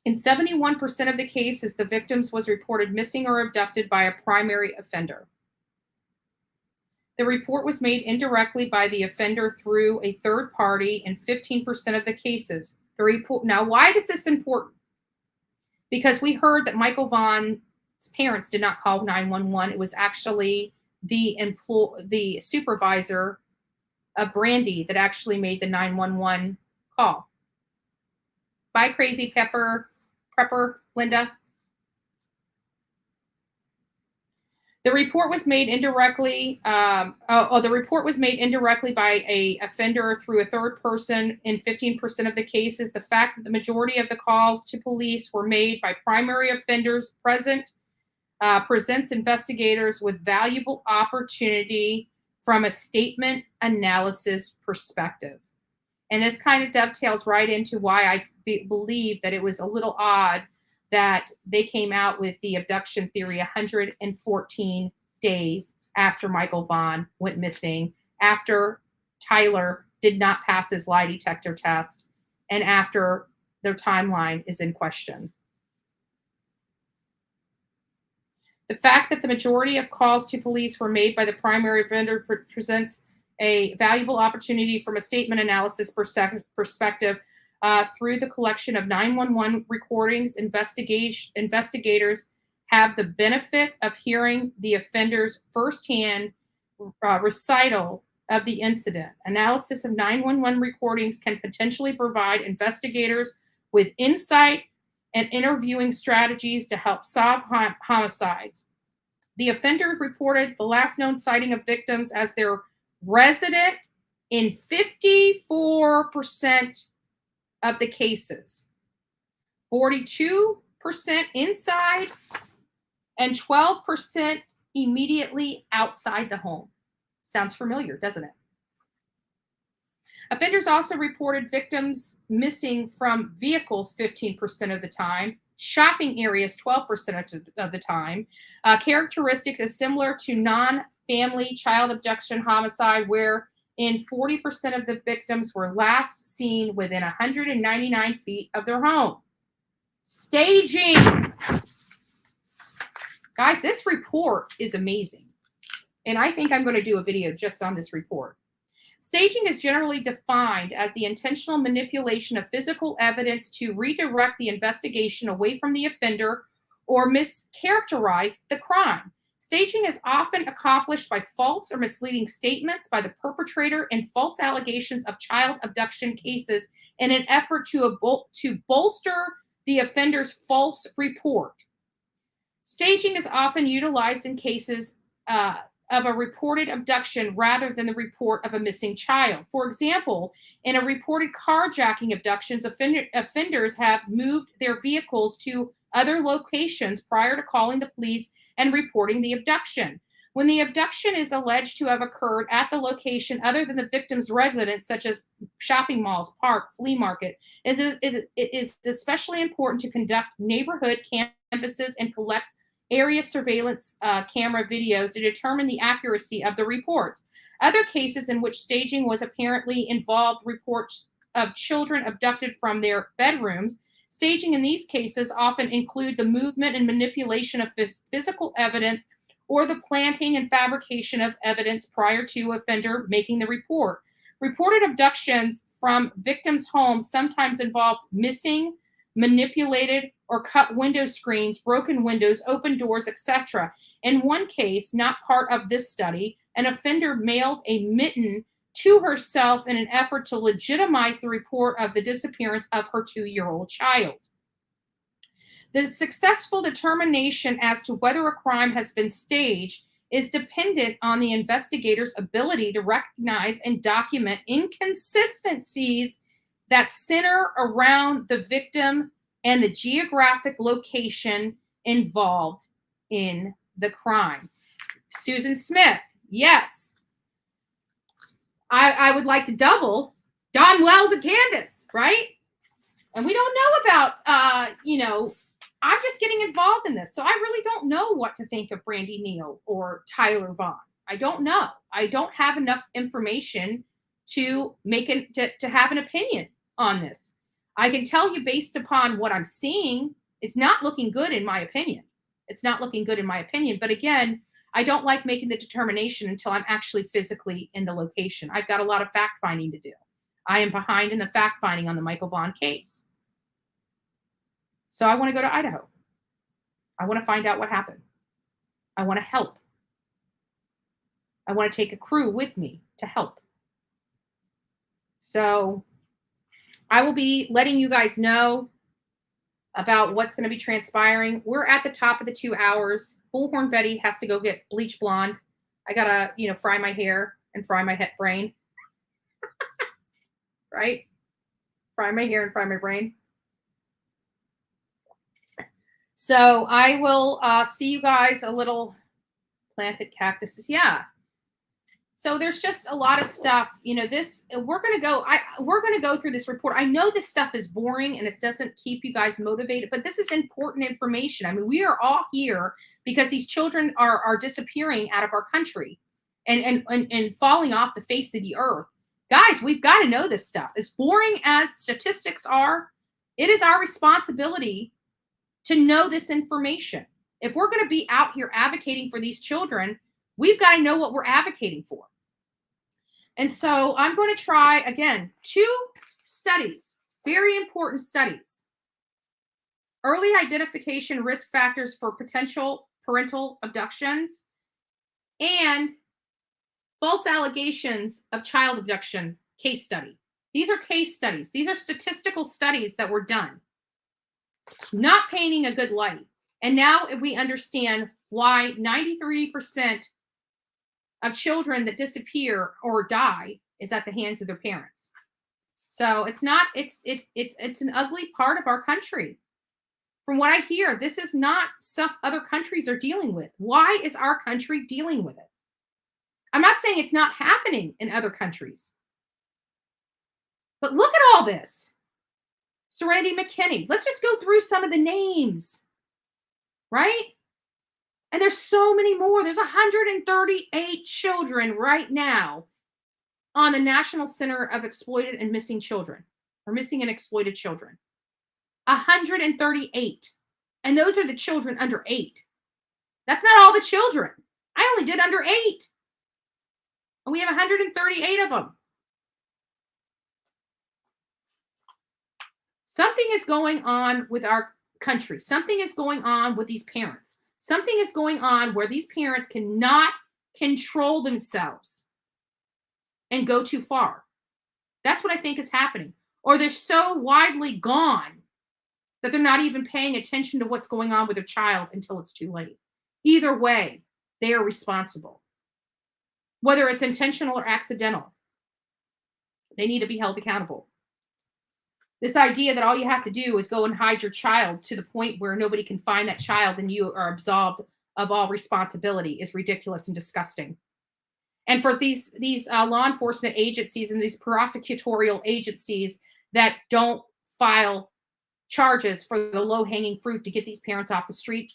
In 71% of the cases, the victims was reported missing or abducted by a primary offender. The report was made indirectly by the offender through a third party in 15% of the cases. Now, why is this important? Because we heard that Michael Vaughan's parents did not call 911. It was actually the supervisor of Brandy that actually made the 911 call. Bye, Crazy Prepper, Linda. The report was made indirectly. The report was made indirectly by a offender through a third person in 15% of the cases. The fact that the majority of the calls to police were made by primary offenders presents investigators with valuable opportunity from a statement analysis perspective. And this kind of dovetails right into why I believe that it was a little odd that they came out with the abduction theory 114 days after Michael Vaughan went missing, after Tyler did not pass his lie detector test, and after their timeline is in question. The fact that the majority of calls to police were made by the primary offender presents a valuable opportunity from a statement analysis perspective. Through the collection of 911 recordings, investigators have the benefit of hearing the offender's firsthand recital of the incident. Analysis of 911 recordings can potentially provide investigators with insight and interviewing strategies to help solve homicides. The offender reported the last known sighting of victims as their resident in 54% of the cases, 42% inside, and 12% immediately outside the home. Sounds familiar, doesn't it? Offenders also reported victims missing from vehicles 15% of the time, shopping areas 12% of the time, characteristics is similar to non-family child abduction homicide, where in 40% of the victims were last seen within 199 feet of their home. Staging. Guys, this report is amazing. And I think I'm going to do a video just on this report. Staging is generally defined as the intentional manipulation of physical evidence to redirect the investigation away from the offender or mischaracterize the crime. Staging is often accomplished by false or misleading statements by the perpetrator and false allegations of child abduction cases in an effort to bolster the offender's false report. Staging is often utilized in cases of a reported abduction rather than the report of a missing child. For example, in a reported carjacking abductions, offenders have moved their vehicles to other locations prior to calling the police and reporting the abduction. When the abduction is alleged to have occurred at the location other than the victim's residence, such as shopping malls, park, flea market, it is especially important to conduct neighborhood canvasses and collect area surveillance camera videos to determine the accuracy of the reports. Other cases in which staging was apparently involved reports of children abducted from their bedrooms. Staging in these cases often include the movement and manipulation of physical evidence or the planting and fabrication of evidence prior to offender making the report. Reported abductions from victims' homes sometimes involved missing, manipulated, or cut window screens, broken windows, open doors, etc. In one case, not part of this study, an offender mailed a mitten to herself in an effort to legitimize the report of the disappearance of her 2-year-old child. The successful determination as to whether a crime has been staged is dependent on the investigator's ability to recognize and document inconsistencies that center around the victim and the geographic location involved in the crime. Susan Smith, yes. I would like to double Don Wells and Candace, right? And we don't know about, I'm just getting involved in this. So I really don't know what to think of Brandy Neal or Tyler Vaughan. I don't know. I don't have enough information to to have an opinion on this. I can tell you based upon what I'm seeing, it's not looking good in my opinion. It's not looking good in my opinion. But again, I don't like making the determination until I'm actually physically in the location. I've got a lot of fact finding to do. I am behind in the fact finding on the Michael Vaughan case. So I want to go to Idaho. I want to find out what happened. I want to help. I want to take a crew with me to help. So I will be letting you guys know about what's going to be transpiring. We're at the top of the 2 hours. Bullhorn Betty has to go get bleach blonde. I got to, fry my hair and fry my brain. Right? Fry my hair and fry my brain. So I will see you guys a little planted cactuses. Yeah. So there's just a lot of stuff, this, we're going to go through this report. I know this stuff is boring and it doesn't keep you guys motivated, but this is important information. I mean, we are all here because these children are disappearing out of our country and falling off the face of the earth. Guys, we've got to know this stuff. As boring as statistics are, it is our responsibility to know this information. If we're going to be out here advocating for these children, we've got to know what we're advocating for. And so I'm going to try, again, 2 studies, very important studies. Early identification risk factors for potential parental abductions and false allegations of child abduction case study. These are case studies. These are statistical studies that were done, not painting a good light. And now we understand why 93% of children that disappear or die is at the hands of their parents. So it's an ugly part of our country. From what I hear, this is not stuff other countries are dealing with. Why is our country dealing with it? I'm not saying it's not happening in other countries. But look at all this. Serenity McKinney. Let's just go through some of the names, right? And there's so many more. There's 138 children right now on the National Center of Exploited and Missing Children, or Missing and Exploited Children. 138. And those are the children under 8. That's not all the children. I only did under 8. And we have 138 of them. Something is going on with our country. Something is going on with these parents. Something is going on where these parents cannot control themselves and go too far. That's what I think is happening. Or they're so widely gone that they're not even paying attention to what's going on with their child until it's too late. Either way, they are responsible. Whether it's intentional or accidental, they need to be held accountable. This idea that all you have to do is go and hide your child to the point where nobody can find that child and you are absolved of all responsibility is ridiculous and disgusting. And for these law enforcement agencies and these prosecutorial agencies that don't file charges for the low-hanging fruit to get these parents off the street,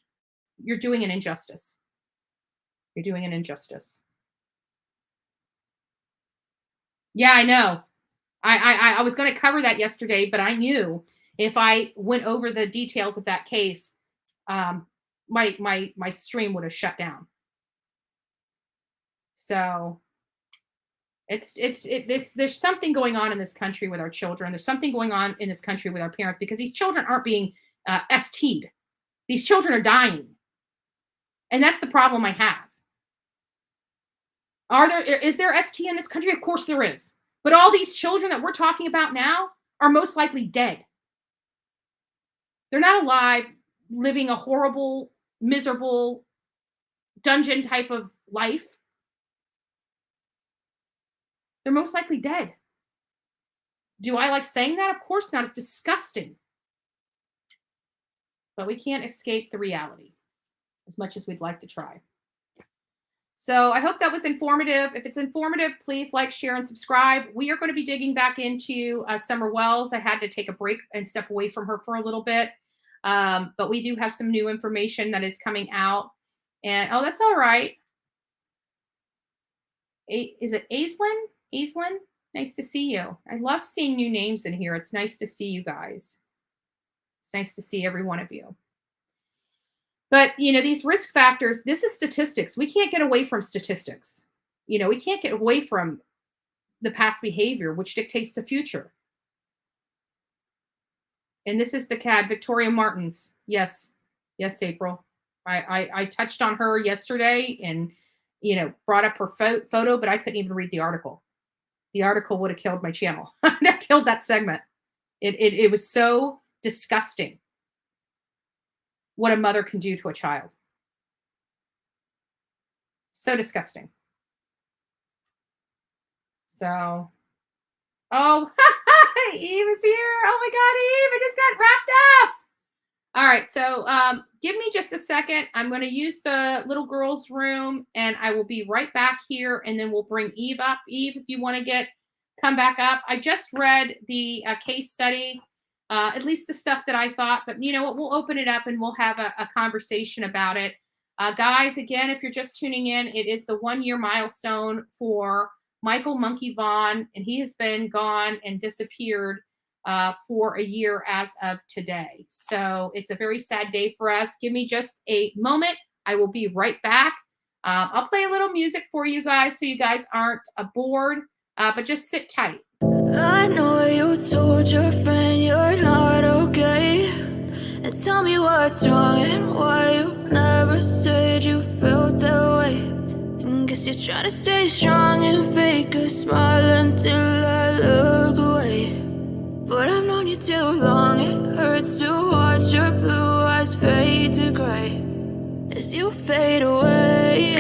you're doing an injustice. You're doing an injustice. Yeah, I know. I was going to cover that yesterday, but I knew if I went over the details of that case, my stream would have shut down. So there's something going on in this country with our children. There's something going on in this country with our parents because these children aren't being ST'd. These children are dying. And that's the problem I have. Is there ST in this country? Of course there is. But all these children that we're talking about now are most likely dead. They're not alive, living a horrible, miserable, dungeon type of life. They're most likely dead. Do I like saying that? Of course not. It's disgusting. But we can't escape the reality as much as we'd like to try. So I hope that was informative. If it's informative, please like, share, and subscribe. We are going to be digging back into Summer Wells. I had to take a break and step away from her for a little bit. But we do have some new information that is coming out. And, oh, that's all right. Is it Aislinn? Aislinn? Nice to see you. I love seeing new names in here. It's nice to see you guys. It's nice to see every one of you. But, these risk factors, this is statistics. We can't get away from statistics. We can't get away from the past behavior, which dictates the future. And this is the CAD, Victoria Martins. Yes. Yes, April. I touched on her yesterday and, brought up her photo, but I couldn't even read the article. The article would have killed my channel. That killed that segment. It was so disgusting what a mother can do to a child. So disgusting. So, oh, Eve is here. Oh my God, Eve, I just got wrapped up. All right, so give me just a second. I'm going to use the little girl's room and I will be right back here and then we'll bring Eve up. Eve, if you want to come back up. I just read the case study. At least the stuff that I thought, but you know what, we'll open it up and we'll have a conversation about it. Guys, again, if you're just tuning in, it is the 1-year milestone for Michael Monkey Vaughan, and he has been gone and disappeared for a year as of today. So it's a very sad day for us. Give me just a moment. I will be right back. I'll play a little music for you guys so you guys aren't bored, but just sit tight. I know you told your friend you're not okay, and tell me what's wrong and why you never said you felt that way. And guess you're trying to stay strong and fake a smile until I look away. But I've known you too long, it hurts to watch your blue eyes fade to gray as you fade away.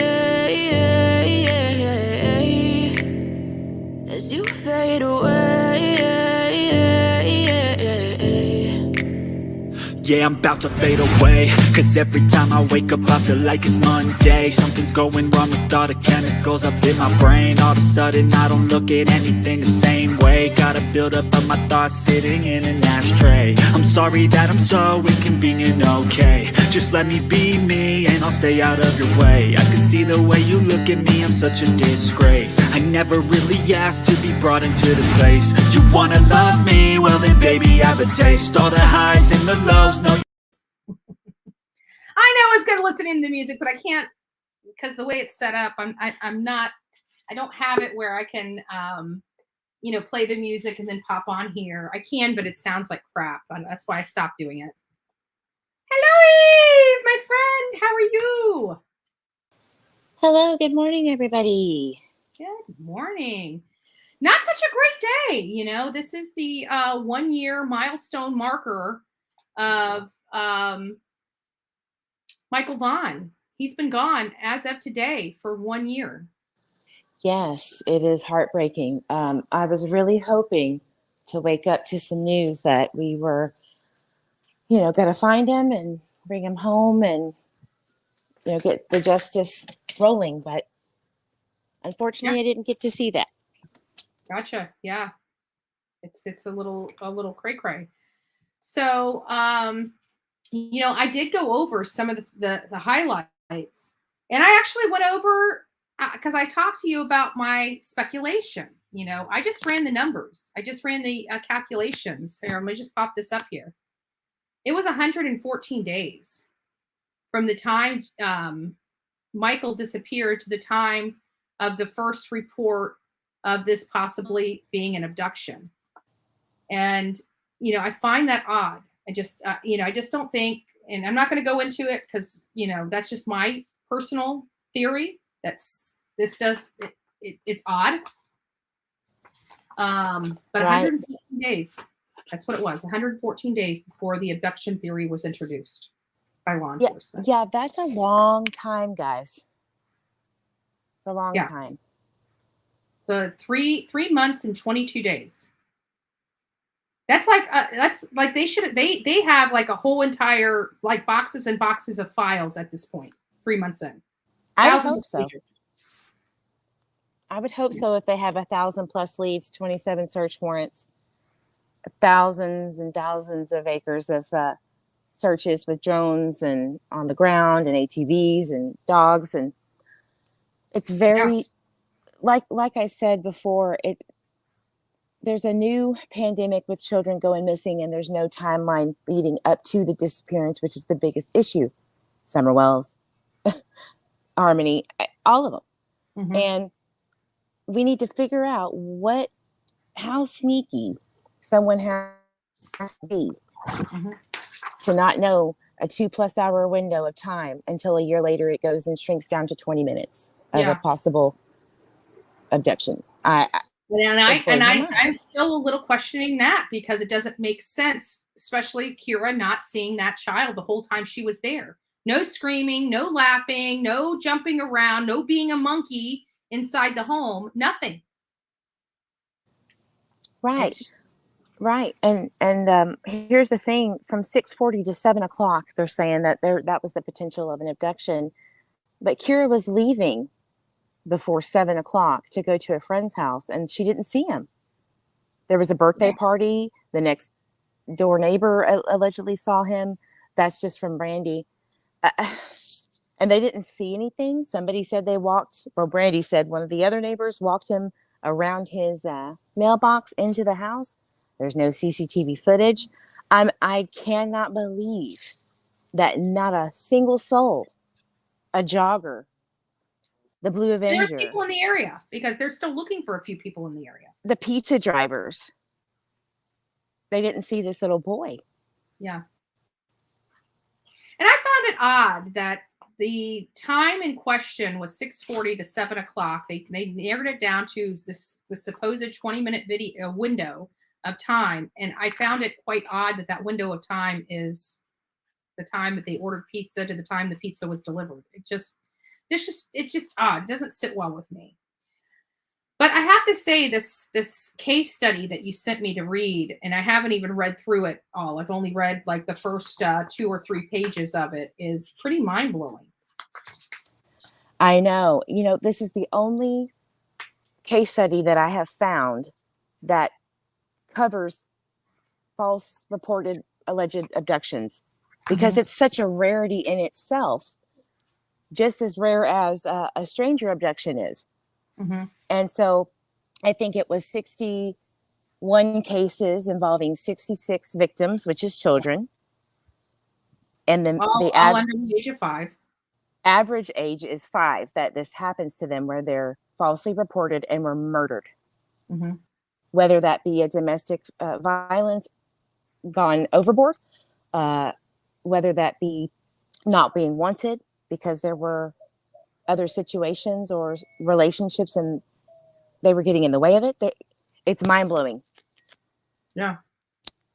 yeah, I'm about to fade away. Cause every time I wake up I feel like it's Monday. Something's going wrong with all the chemicals up in my brain. All of a sudden I don't look at anything the same way. Gotta build up of my thoughts sitting in an ashtray. I'm sorry that I'm so inconvenient, okay. Just let me be me and I'll stay out of your way. I can see the way you look at me, I'm such a disgrace. I never really asked to be brought into this place. You wanna love me? Well then baby, have a taste. All the highs and the lows, no. I know it's good listening to music, but I can't, because the way it's set up, I don't have it where I can, play the music and then pop on here. I can, but it sounds like crap. That's why I stopped doing it. Hello, Eve, my friend. How are you? Hello, good morning, everybody. Good morning. Not such a great day. This is the 1 year milestone marker of Michael Vaughan. He's been gone as of today for 1 year. Yes, it is heartbreaking. I was really hoping to wake up to some news that we were, going to find him and bring him home and, get the justice rolling. But unfortunately, I didn't get to see that. Gotcha. Yeah. It's a little cray-cray. So, I did go over some of the highlights, and I actually went over because I talked to you about my speculation. I just ran the numbers. I just ran the calculations. Here, let me just pop this up here. It was 114 days from the time Michael disappeared to the time of the first report of this possibly being an abduction. And, I find that odd. I just don't think, and I'm not going to go into it because, that's just my personal theory. It's odd. But Right. 114 days, that's what it was. 114 days before the abduction theory was introduced by law enforcement. Yeah, that's a long time, guys. It's a long time. So 3 months and 22 days. That's like they have like a whole entire like boxes and boxes of files at this point. 3 months in. I would hope so. I would hope so if they have 1,000+ leads, 27 search warrants, thousands and thousands of acres of searches with drones and on the ground and ATVs and dogs, and it's very like I said before, there's a new pandemic with children going missing, and there's no timeline leading up to the disappearance, which is the biggest issue. Summer Wells, Harmony, all of them. Mm-hmm. And we need to figure out how sneaky someone has to be to not know a 2+ hour window of time until a year later it goes and shrinks down to 20 minutes of a possible abduction. I'm still a little questioning that because it doesn't make sense, especially Kira not seeing that child the whole time she was there. No screaming, no laughing, no jumping around, no being a monkey inside the home, nothing. Right. And here's the thing, from 6:40 to 7 o'clock, they're saying that that was the potential of an abduction. But Kira was leaving before 7 o'clock to go to a friend's house, and she didn't see him. There was a birthday party. The next door neighbor allegedly saw him. That's just from Brandy. And they didn't see anything. Somebody said Brandy said one of the other neighbors walked him around his mailbox into the house. There's no CCTV footage. I cannot believe that not a single soul, a jogger, the Blue Avenger. There's people in the area because they're still looking for a few people in the area. The pizza drivers. They didn't see this little boy. Yeah. And I found it odd that the time in question was 6:40 to 7 o'clock. They narrowed it down to the supposed 20-minute video window of time. And I found it quite odd that window of time is the time that they ordered pizza to the time the pizza was delivered. It's just odd. It doesn't sit well with me. But I have to say, this case study that you sent me to read, and I haven't even read through it all. I've only read like the first 2 or 3 pages of it. Is pretty mind blowing. I know. This is the only case study that I have found that covers false reported alleged abductions, because it's such a rarity in itself, just as rare as a stranger abduction is. And so I think it was 61 cases involving 66 victims, which is children. And then all under the age of 5. Average age is 5 that this happens to them, where they're falsely reported and were murdered. Whether that be a domestic violence gone overboard, whether that be not being wanted because there were other situations or relationships and they were getting in the way of it. It's mind-blowing. Yeah.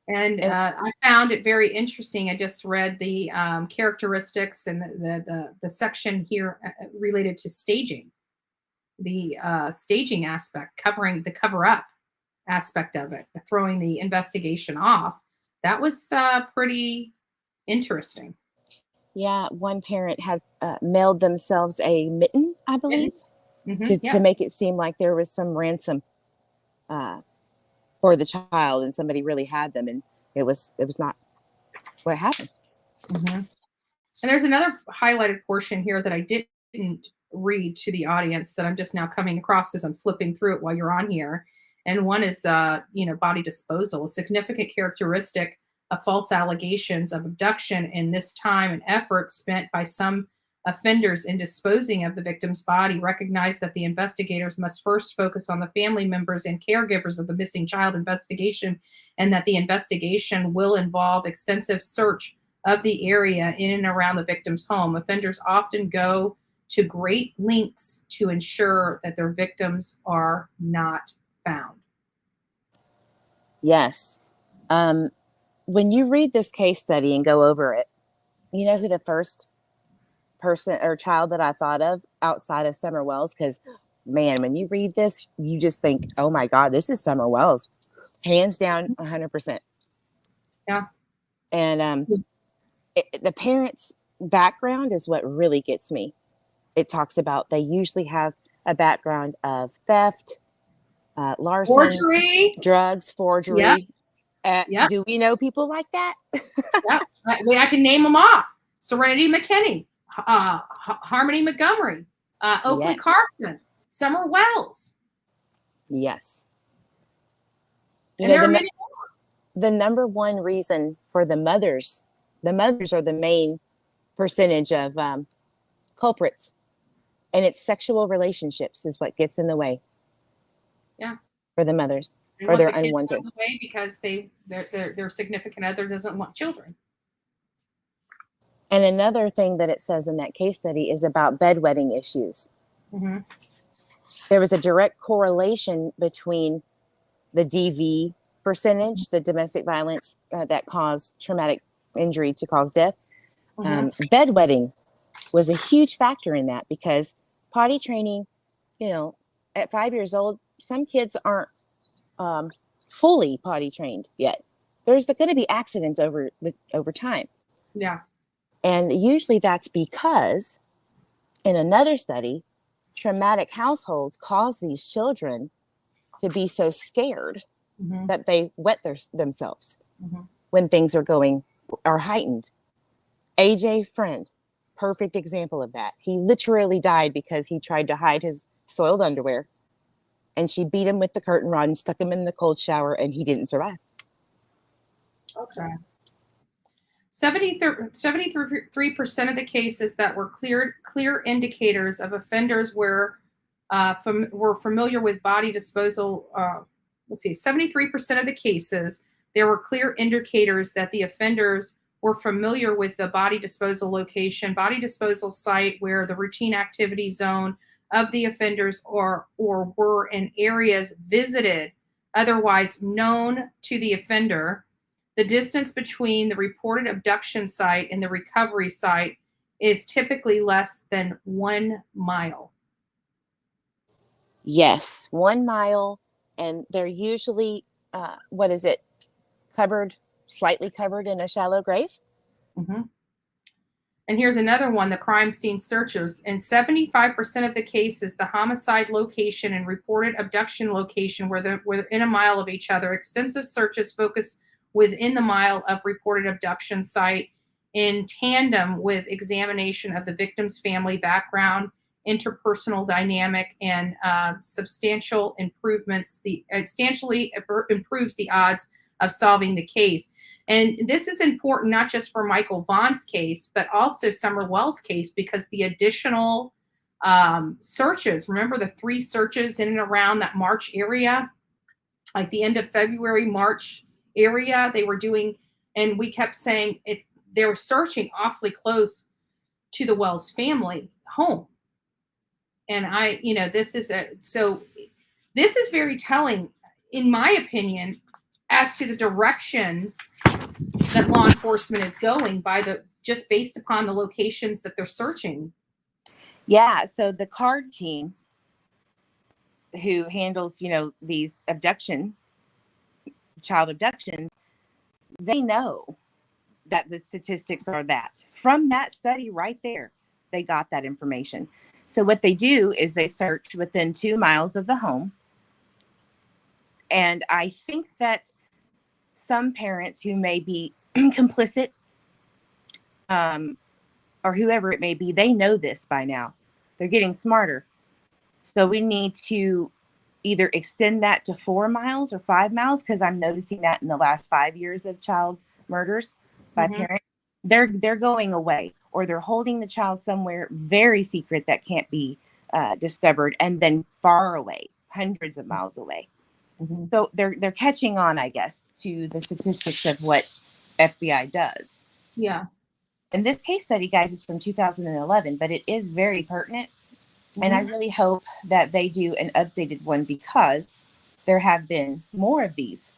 And I found it very interesting. I just read the characteristics and the section here related to staging, the staging aspect, covering the cover-up aspect of it, throwing the investigation off. That was pretty interesting. Yeah, one parent had mailed themselves a mitten, I believe, to make it seem like there was some ransom for the child, and somebody really had them, and it was not what happened. And there's another highlighted portion here that I didn't read to the audience that I'm just now coming across as I'm flipping through it while you're on here. And one is, body disposal, a significant characteristic of false allegations of abduction in this time and effort spent by some offenders in disposing of the victim's body. Recognize that the investigators must first focus on the family members and caregivers of the missing child investigation, and that the investigation will involve extensive search of the area in and around the victim's home. Offenders often go to great lengths to ensure that their victims are not found. Yes. When you read this case study and go over it, you know who the first person or child that I thought of outside of Summer Wells? Because, man, when you read this, you just think, oh my God, this is Summer Wells. Hands down, 100%. Yeah. And the parents' background is what really gets me. It talks about they usually have a background of theft, larceny, forgery, drugs, forgery. Yep. Do we know people like that? Yeah, I can name them off. Serenity McKinney, Harmony Montgomery, Oakley Carson, Summer Wells. Yes. And there are many more. The number one reason for the mothers are the main percentage of culprits. And it's sexual relationships is what gets in the way. Yeah. For the mothers. They Or they're want the kids unwanted. out of the way because their significant other doesn't want children. And another thing that it says in that case study is about bedwetting issues. There was a direct correlation between the DV percentage, the domestic violence that caused traumatic injury to cause death. Bedwetting was a huge factor in that, because potty training, at 5 years old, some kids aren't fully potty trained yet. There's going to be accidents over time. Yeah. And usually that's because, in another study, traumatic households cause these children to be so scared that they wet themselves when things are heightened. AJ Friend, perfect example of that. He literally died because he tried to hide his soiled underwear, and she beat him with the curtain rod and stuck him in the cold shower, and he didn't survive. Okay. 73% of the cases that were clear indicators of offenders were familiar with body disposal. 73% of the cases, there were clear indicators that the offenders were familiar with the body disposal location, body disposal site, where the routine activity zone of the offenders or were in areas visited, otherwise known to the offender. The distance between the reported abduction site and the recovery site is typically less than 1 mile. Yes, 1 mile, and they're usually, slightly covered in a shallow grave. Mm-hmm. And here's another one, the crime scene searches. In 75% of the cases, the homicide location and reported abduction location were within a mile of each other. Extensive searches focus within the mile of reported abduction site in tandem with examination of the victim's family background, interpersonal dynamic, and substantially improves the odds of solving the case. And this is important not just for Michael Vaughan's case, but also Summer Wells' case, because the additional searches, remember the 3 searches in and around that March area, like the end of February, March area, they were doing, and we kept saying they were searching awfully close to the Wells family home. And this is very telling, in my opinion, as to the direction that law enforcement is going just based upon the locations that they're searching. Yeah. So the CARD team who handles, these child abductions, they know that the statistics are that. From that study right there, they got that information. So what they do is they search within 2 miles of the home. And I think that some parents who may be complicit, or whoever it may be, they know this by now. They're getting smarter. So we need to either extend that to 4 miles or 5 miles, because I'm noticing that in the last 5 years of child murders by parents, they're going away, or they're holding the child somewhere very secret that can't be discovered, and then far away, hundreds of miles away. So they're catching on, I guess, to the statistics of what FBI does. Yeah. And this case study, guys, is from 2011, but it is very pertinent. And I really hope that they do an updated one, because there have been more of these.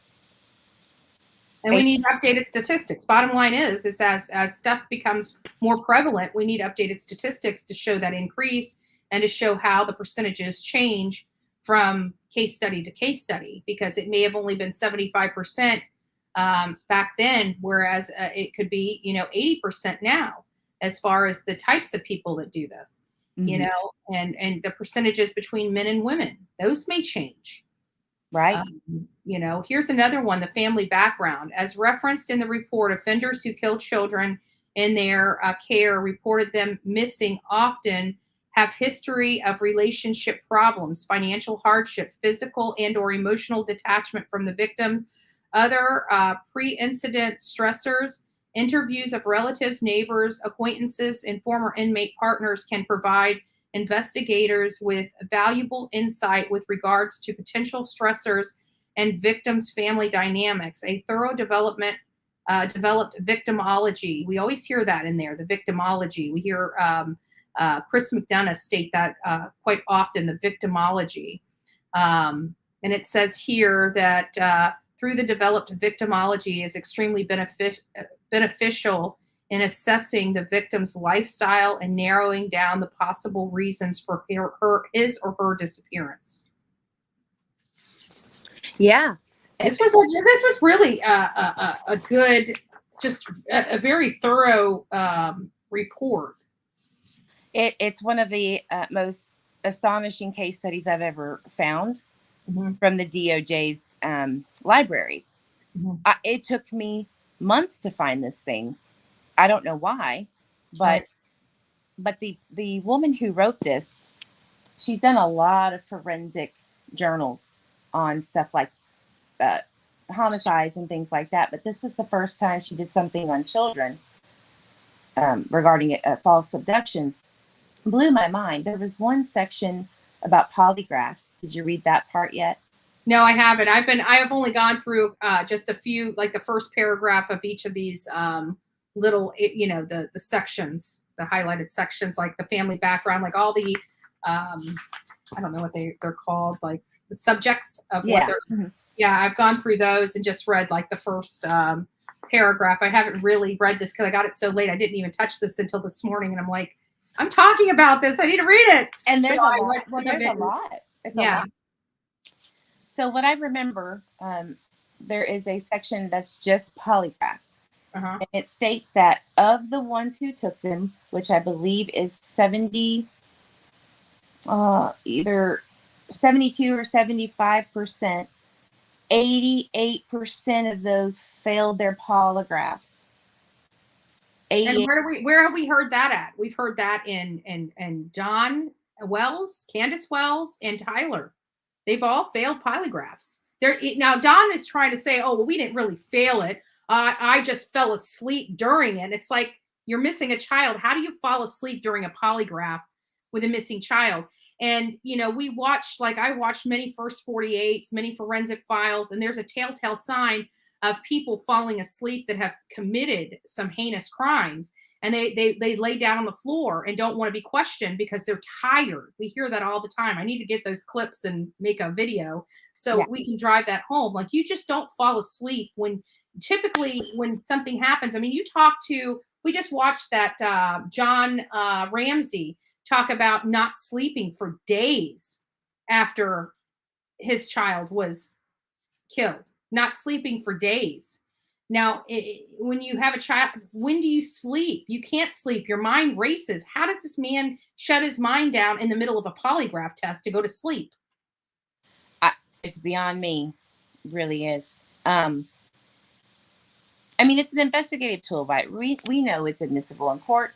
And we need updated statistics. Bottom line is as stuff becomes more prevalent, we need updated statistics to show that increase and to show how the percentages change from case study to case study, because it may have only been 75% back then, whereas it could be 80% now, as far as the types of people that do this, and the percentages between men and women, those may change. Right. Here's another one, the family background. As referenced in the report, offenders who kill children in their care reported them missing often have history of relationship problems, financial hardship, physical and or emotional detachment from the victims, other pre-incident stressors. Interviews of relatives, neighbors, acquaintances, and former inmate partners can provide investigators with valuable insight with regards to potential stressors and victims' family dynamics. A thorough developed victimology. We always hear that in there, the victimology. We hear Chris McDonough state that quite often, the victimology. And it says here that through the developed victimology is extremely beneficial in assessing the victim's lifestyle and narrowing down the possible reasons for his or her disappearance. Yeah. This was really a good, just a very thorough report. It's one of the most astonishing case studies I've ever found from the DOJ's library. It took me months to find this thing. I don't know why, but the woman who wrote this, she's done a lot of forensic journals on stuff like homicides and things like that. But this was the first time she did something on children regarding false abductions. Blew my mind. There was one section about polygraphs. Did you read that part yet? No, I haven't. I have only gone through just a few, like the first paragraph of each of these little, the sections, the highlighted sections, like the family background, like all the, I don't know what they're called, like the subjects of what they're. Yeah, I've gone through those and just read like the first paragraph. I haven't really read this because I got it so late. I didn't even touch this until this morning, and I'm like, I'm talking about this. I need to read it. And there's so a lot. Well, there's a lot. It's a Yeah. lot. So what I remember, there is a section that's just polygraphs. Uh-huh. And it states that of the ones who took them, which I believe is 70, either 72 or 75%, 88% of those failed their polygraphs. And where have we heard that at? We've heard that in John Wells, Candace Wells, and Tyler. They've all failed polygraphs. Now Don is trying to say, oh, well, we didn't really fail it. I just fell asleep during it. It's like, you're missing a child. How do you fall asleep during a polygraph with a missing child? And, we watched, like I watched many First 48s, many forensic files, and there's a telltale sign of people falling asleep that have committed some heinous crimes. And they lay down on the floor and don't want to be questioned because they're tired. We hear that all the time. I need to get those clips and make a video so we can drive that home. Like, you just don't fall asleep typically when something happens. I mean, we just watched that John Ramsey talk about not sleeping for days after his child was killed, not sleeping for days. Now, when you have a child, when do you sleep? You can't sleep. Your mind races. How does this man shut his mind down in the middle of a polygraph test to go to sleep? It's beyond me. It really is. I mean, it's an investigative tool, right? We know it's admissible in court.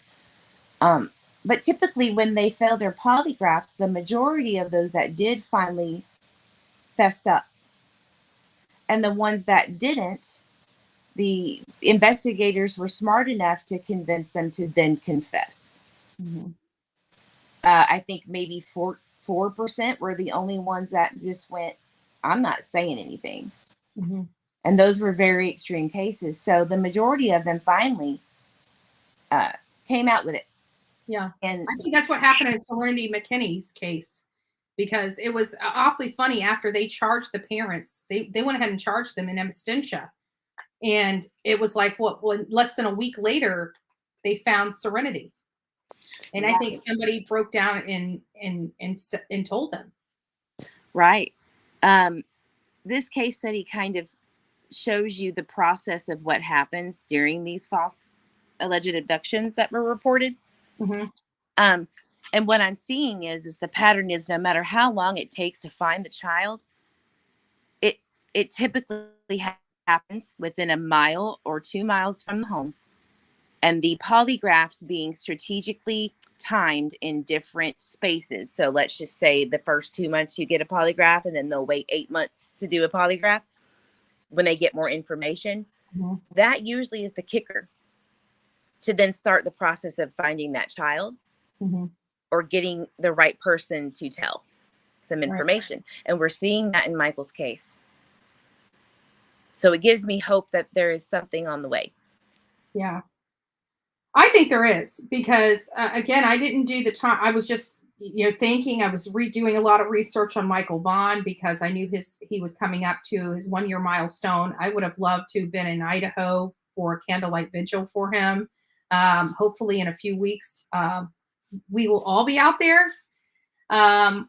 But typically when they fail their polygraphs, the majority of those that did finally fessed up. And the ones that didn't, the investigators were smart enough to convince them to then confess. Mm-hmm. I think maybe 4% were the only ones that just went, I'm not saying anything. Mm-hmm. And those were very extreme cases. So the majority of them finally came out with it. Yeah. And I think that's what happened in Serenity McKinney's case, because it was awfully funny. After they charged the parents, they went ahead and charged them in absentia. And it was like, less than a week later, they found Serenity. And I think somebody broke down and told them. Right. This case study kind of shows you the process of what happens during these false alleged abductions that were reported. Mm-hmm. And what I'm seeing is the pattern is, no matter how long it takes to find the child, it typically happens within a mile or 2 miles from the home. And the polygraphs being strategically timed in different spaces. So let's just say the first 2 months you get a polygraph, and then they'll wait 8 months to do a polygraph when they get more information. Mm-hmm. That usually is the kicker to then start the process of finding that child. Mm-hmm. Or getting the right person to tell some information. Right. And we're seeing that in Michael's case. So it gives me hope that there is something on the way. Yeah. I think there is, because again, I didn't do the time. I was just, thinking. I was redoing a lot of research on Michael Vaughan because I knew he was coming up to his 1 year milestone. I would have loved to have been in Idaho for a candlelight vigil for him. Hopefully in a few weeks, we will all be out there.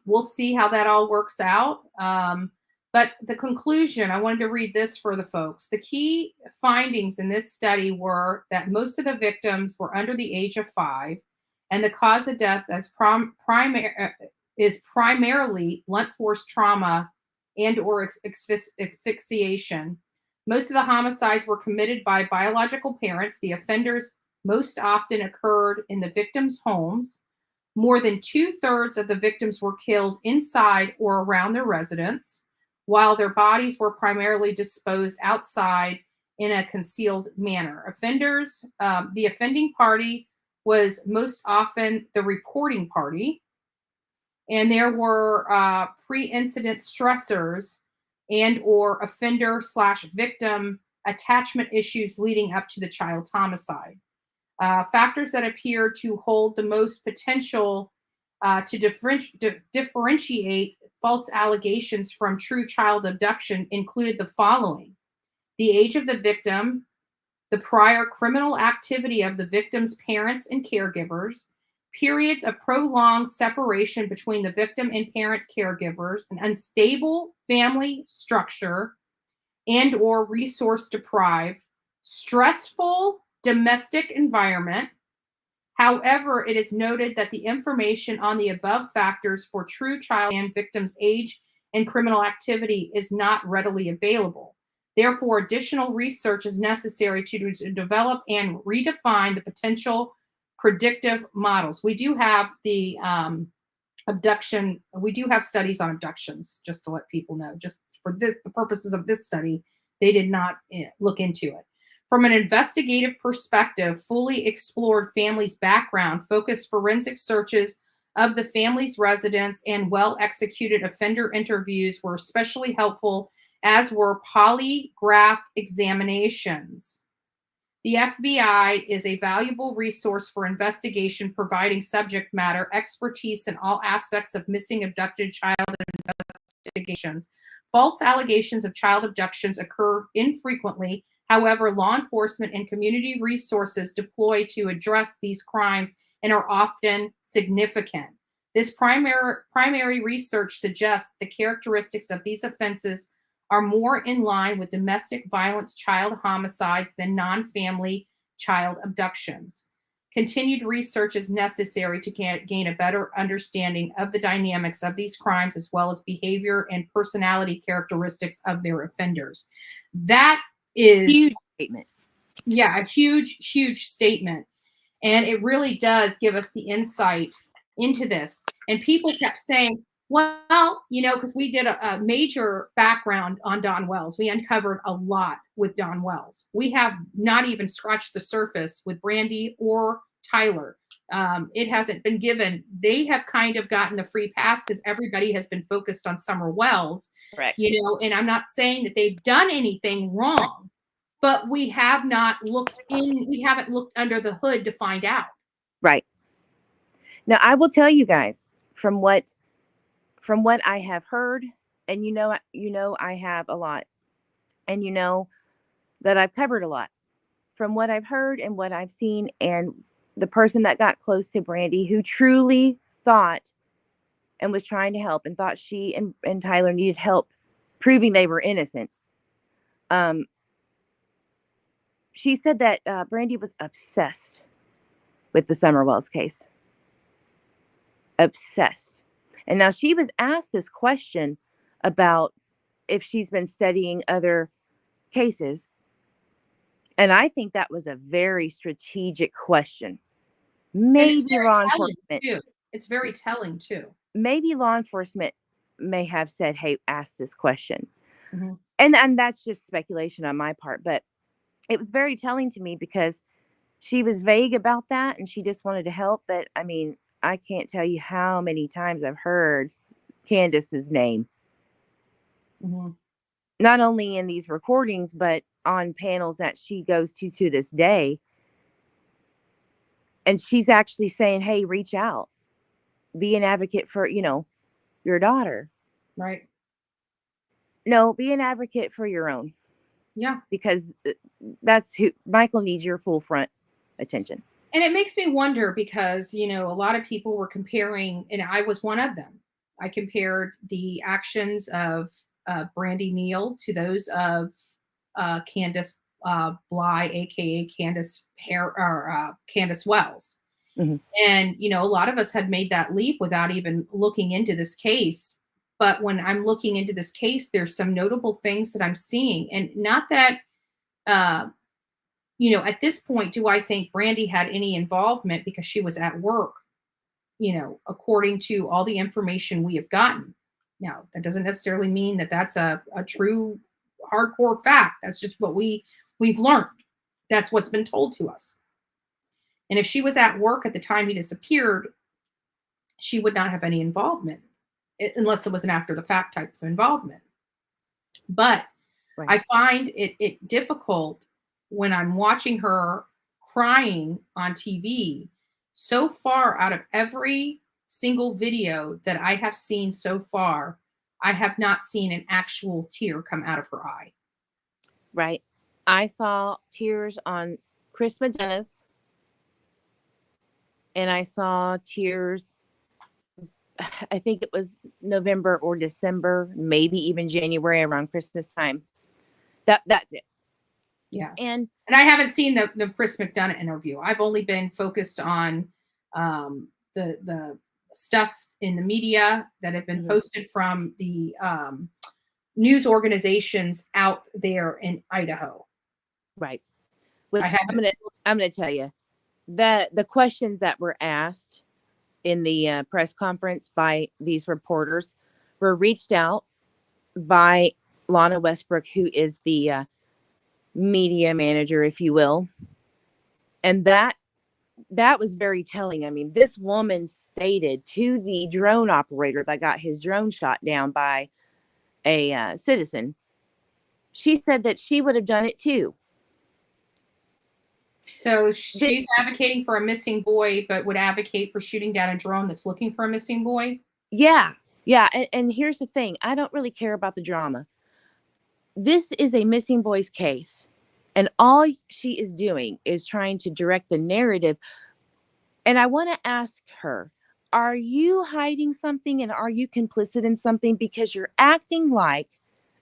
We'll see how that all works out. But the conclusion, I wanted to read this for the folks. The key findings in this study were that most of the victims were under the age of 5, and the cause of death is primarily blunt force trauma and or asphyxiation. Most of the homicides were committed by biological parents. The offenders most often occurred in the victims' homes. More than 2/3 of the victims were killed inside or around their residence, while their bodies were primarily disposed outside in a concealed manner. The offending party was most often the reporting party, and there were pre-incident stressors and or offender/victim attachment issues leading up to the child's homicide. Factors that appear to hold the most potential to differentiate false allegations from true child abduction included the following: the age of the victim, the prior criminal activity of the victim's parents and caregivers, periods of prolonged separation between the victim and parent caregivers, an unstable family structure, and or resource deprived, stressful domestic environment. However, it is noted that the information on the above factors for true child and victim's age and criminal activity is not readily available. Therefore, additional research is necessary to develop and redefine the potential predictive models. We do have the abduction, we do have studies on abductions, just to let people know. Just for the purposes of this study, they did not look into it. From an investigative perspective, fully explored family's background, focused forensic searches of the family's residence, and well-executed offender interviews were especially helpful, as were polygraph examinations. The FBI is a valuable resource for investigation, providing subject matter expertise in all aspects of missing, abducted child investigations. False allegations of child abductions occur infrequently. However, law enforcement and community resources deployed to address these crimes and are often significant. This primary research suggests the characteristics of these offenses are more in line with domestic violence child homicides than non-family child abductions. Continued research is necessary to gain a better understanding of the dynamics of these crimes, as well as behavior and personality characteristics of their offenders. That is Huge statement. Yeah, a huge statement. And it really does give us the insight into this. And people kept saying, well, because we did a major background on Don Wells. We uncovered a lot with Don Wells. We have not even scratched the surface with Brandy or Tyler. It hasn't been given. They have kind of gotten the free pass because everybody has been focused on Summer Wells. Correct. And I'm not saying that they've done anything wrong, but we have not looked in. We haven't looked under the hood to find out. Right. Now, I will tell you guys from what I have heard, and I have a lot, and that I've covered a lot. From what I've heard and what I've seen, and the person that got close to Brandy, who truly thought and was trying to help and thought she and Tyler needed help proving they were innocent. She said that Brandy was obsessed with the Summer Wells case. Obsessed. And now she was asked this question about if she's been studying other cases. And I think that was a very strategic question. Maybe law enforcement. It's very telling too. Maybe law enforcement may have said, hey, ask this question. Mm-hmm. And that's just speculation on my part. But it was very telling to me because she was vague about that and she just wanted to help. But I mean, I can't tell you how many times I've heard Candace's name. Mm-hmm. Not only in these recordings, but on panels that she goes to this day. And she's actually saying, hey, reach out. Be an advocate for, your daughter. Right. No, be an advocate for your own. Yeah. Because that's who Michael needs, your full front attention. And it makes me wonder because, a lot of people were comparing, and I was one of them. I compared the actions of Brandy Neal to those of Candace Bly, aka Candace Wells. Mm-hmm. And, a lot of us had made that leap without even looking into this case. But when I'm looking into this case, there's some notable things that I'm seeing. And not that, at this point, do I think Brandy had any involvement because she was at work, according to all the information we have gotten. Now, that doesn't necessarily mean that that's a true hardcore fact. That's just what we've learned. That's what's been told to us. And if she was at work at the time he disappeared, she would not have any involvement unless it was an after the fact type of involvement. But right. I find it difficult when I'm watching her crying on TV. So far, out of every single video that I have seen so far, I have not seen an actual tear come out of her eye. Right. I saw tears on Chris Medina's. and I saw tears. I think it was November or December, maybe even January around Christmas time. That's it. Yeah. And I haven't seen the Chris McDonough interview. I've only been focused on the stuff in the media that have been posted from the news organizations out there in Idaho. Right. Which I'm gonna tell you that the questions that were asked in the press conference by these reporters were reached out by Lana Westbrook, who is the media manager, if you will. And that was very telling. I mean, this woman stated to the drone operator that got his drone shot down by a citizen, she said that she would have done it too. So she's advocating for a missing boy, but would advocate for shooting down a drone that's looking for a missing boy? Yeah. Yeah. And here's the thing. I don't really care about the drama. This is a missing boys case. And all she is doing is trying to direct the narrative. And I want to ask her, are you hiding something and are you complicit in something? Because you're acting like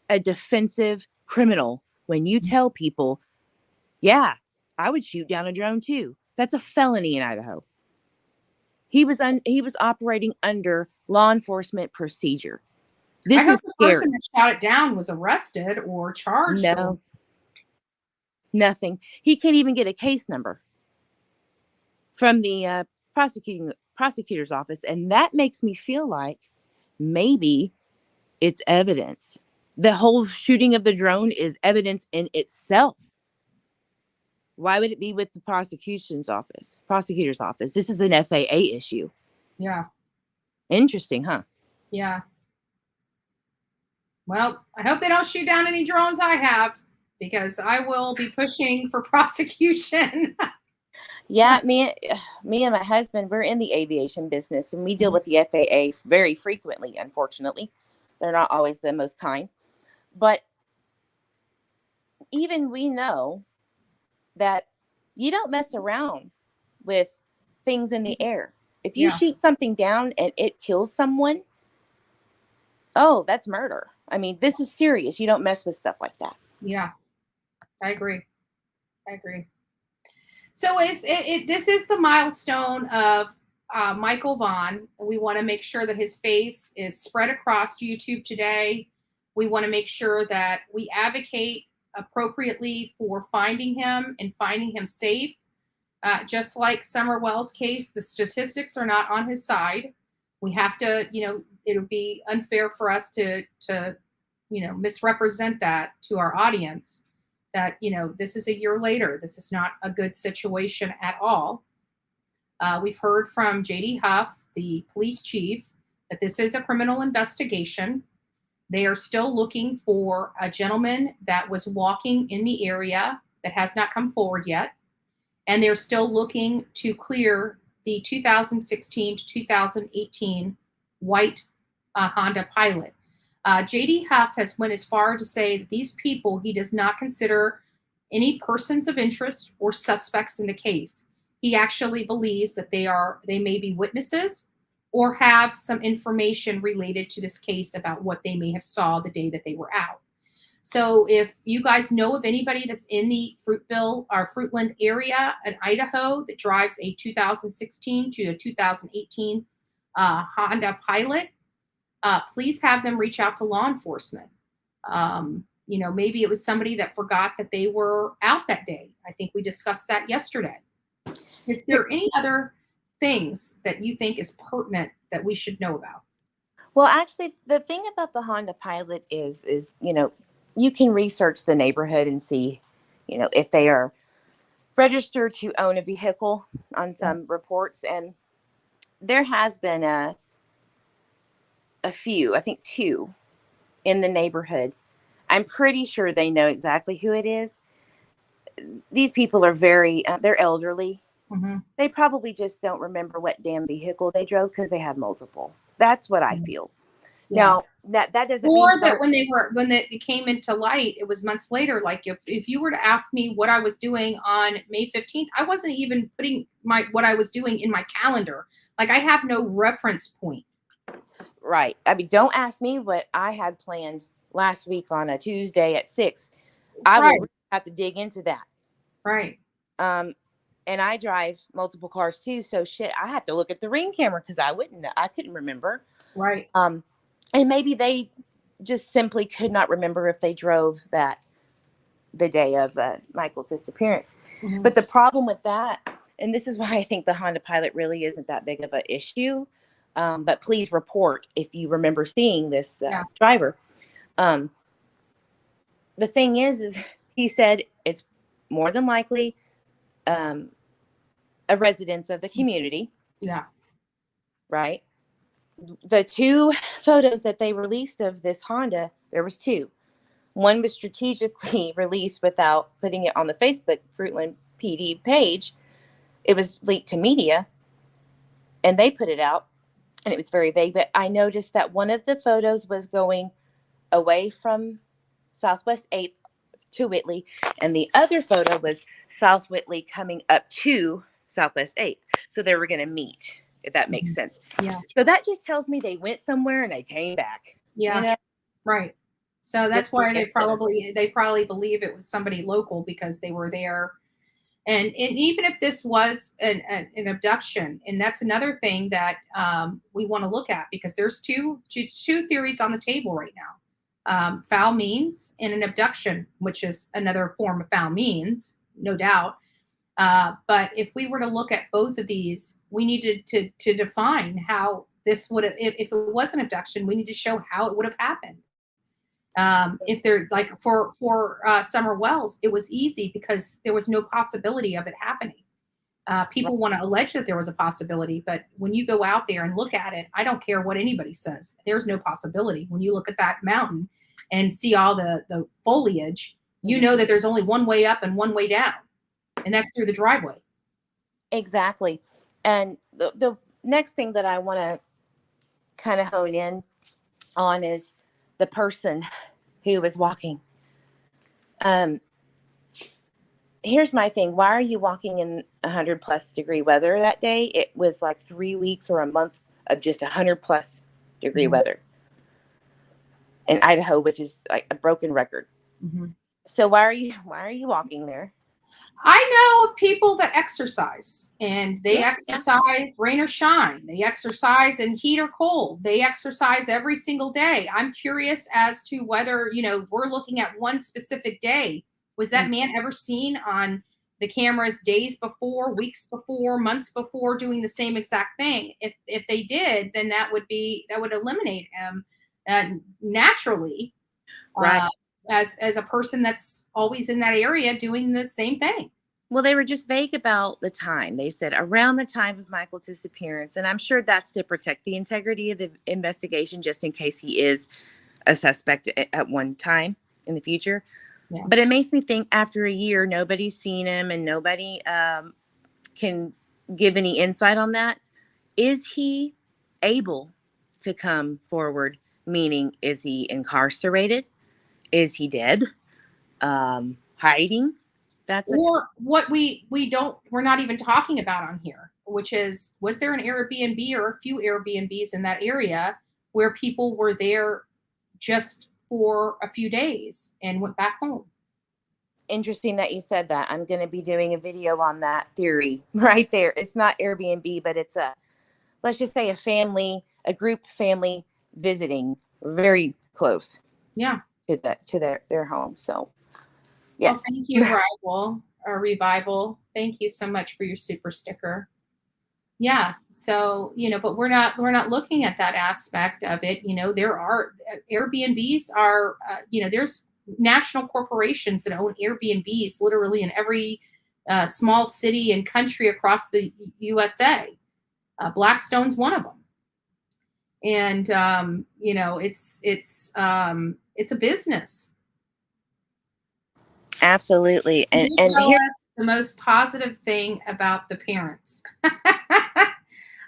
a defensive criminal when you tell people, yeah, I would shoot down a drone too. That's a felony in Idaho. He was operating under law enforcement procedure. I hope the person that shot it down was arrested or charged. No, nothing. He can't even get a case number from the prosecutor's office, and that makes me feel like maybe it's evidence. The whole shooting of the drone is evidence in itself. Why would it be with the prosecutor's office? This is an FAA issue. Yeah. Interesting, huh? Yeah. Well, I hope they don't shoot down any drones I have, because I will be pushing for prosecution. Yeah, me and my husband, we're in the aviation business, and we deal with the FAA very frequently, unfortunately. They're not always the most kind. But even we know that you don't mess around with things in the air. If you shoot something down and it kills someone, oh, that's murder. I mean, this is serious. You don't mess with stuff like that. Yeah, I agree. So this is the milestone of Michael Vaughan. We want to make sure that his face is spread across YouTube today. We want to make sure that we advocate appropriately for finding him and finding him safe. Just like Summer Wells' case, the statistics are not on his side. We have to, it would be unfair for us to misrepresent that to our audience, that, this is a year later. This is not a good situation at all. We've heard from J.D. Huff, the police chief, that this is a criminal investigation. They are still looking for a gentleman that was walking in the area that has not come forward yet. And they're still looking to clear the 2016 to 2018 white Honda Pilot. J.D. Huff has went as far to say that these people he does not consider any persons of interest or suspects in the case. He actually believes that they may be witnesses or have some information related to this case about what they may have saw the day that they were out. So if you guys know of anybody that's in the Fruitville or Fruitland area in Idaho that drives a 2016 to a 2018 Honda Pilot, please have them reach out to law enforcement. Maybe it was somebody that forgot that they were out that day. I think we discussed that yesterday. Is there any other things that you think is pertinent that we should know about? Well, actually, the thing about the Honda Pilot is you can research the neighborhood and see, if they are registered to own a vehicle on some reports. And there has been a few, I think 2 in the neighborhood. I'm pretty sure they know exactly who it is. These people are they're elderly. Mm-hmm. They probably just don't remember what damn vehicle they drove because they have multiple. That's what I feel. Yeah. Now, that doesn't Or mean that when it came into light, it was months later. Like if you were to ask me what I was doing on May 15th, I wasn't even putting what I was doing in my calendar. Like I have no reference point. Right. I mean, don't ask me what I had planned last week on a Tuesday at 6. I will really have to dig into that. Right. And I drive multiple cars too, so shit, I have to look at the ring camera because I couldn't remember. Right. And maybe they just simply could not remember if they drove the day of Michael's disappearance. Mm-hmm. But the problem with that, and this is why I think the Honda Pilot really isn't that big of an issue. But please report if you remember seeing this driver. The thing is he said it's more than likely a residence of the community. Yeah. Right. The 2 photos that they released of this Honda, there was 2. One was strategically released without putting it on the Facebook Fruitland PD page. It was leaked to media, and they put it out, and it was very vague. But I noticed that one of the photos was going away from Southwest 8th to Whitley, and the other photo was South Whitley coming up to Southwest 8th. So they were going to meet, if that makes sense. Yeah. So that just tells me they went somewhere and they came back. Yeah. You know? Right. So that's why they probably believe it was somebody local because they were there. And even if this was an abduction, and that's another thing that we want to look at, because there's two theories on the table right now. Foul means and an abduction, which is another form of foul means, no doubt. But if we were to look at both of these, we needed to define how this would have, if it was an abduction, we need to show how it would have happened. If they're like for Summer Wells, it was easy because there was no possibility of it happening. People want to allege that there was a possibility, but when you go out there and look at it, I don't care what anybody says. There's no possibility. When you look at that mountain and see all the foliage, you know that there's only one way up and one way down, and that's through the driveway. Exactly. And the next thing that I want to kind of hone in on is the person who was walking. Here's my thing. Why are you walking in 100+ degree weather that day? It was like 3 weeks or a month of just 100+ degree weather in Idaho, which is like a broken record. Mm-hmm. So why are you walking there? I know of people that exercise, and they exercise rain or shine. They exercise in heat or cold. They exercise every single day. I'm curious as to whether, we're looking at one specific day. Was that man ever seen on the cameras days before, weeks before, months before, doing the same exact thing? If they did, then that would eliminate him naturally. Right. As a person that's always in that area doing the same thing. Well, they were just vague about the time. They said around the time of Michael's disappearance. And I'm sure that's to protect the integrity of the investigation, just in case he is a suspect at one time in the future. Yeah. But it makes me think after a year, nobody's seen him and nobody can give any insight on that. Is he able to come forward? Meaning, is he incarcerated? Is he dead? Hiding? What we're not even talking about on here, which is, was there an Airbnb or a few Airbnbs in that area where people were there just for a few days and went back home? Interesting that you said that. I'm going to be doing a video on that theory right there. It's not Airbnb, but it's let's just say a group family visiting very close. Yeah. To their home. So yes. Well, thank you, Revival. Thank you so much for your super sticker. Yeah. So, but we're not looking at that aspect of it. There are Airbnbs are, there's national corporations that own Airbnbs literally in every small city and country across the USA. Blackstone's one of them. And, it's a business. Absolutely. And here's the most positive thing about the parents.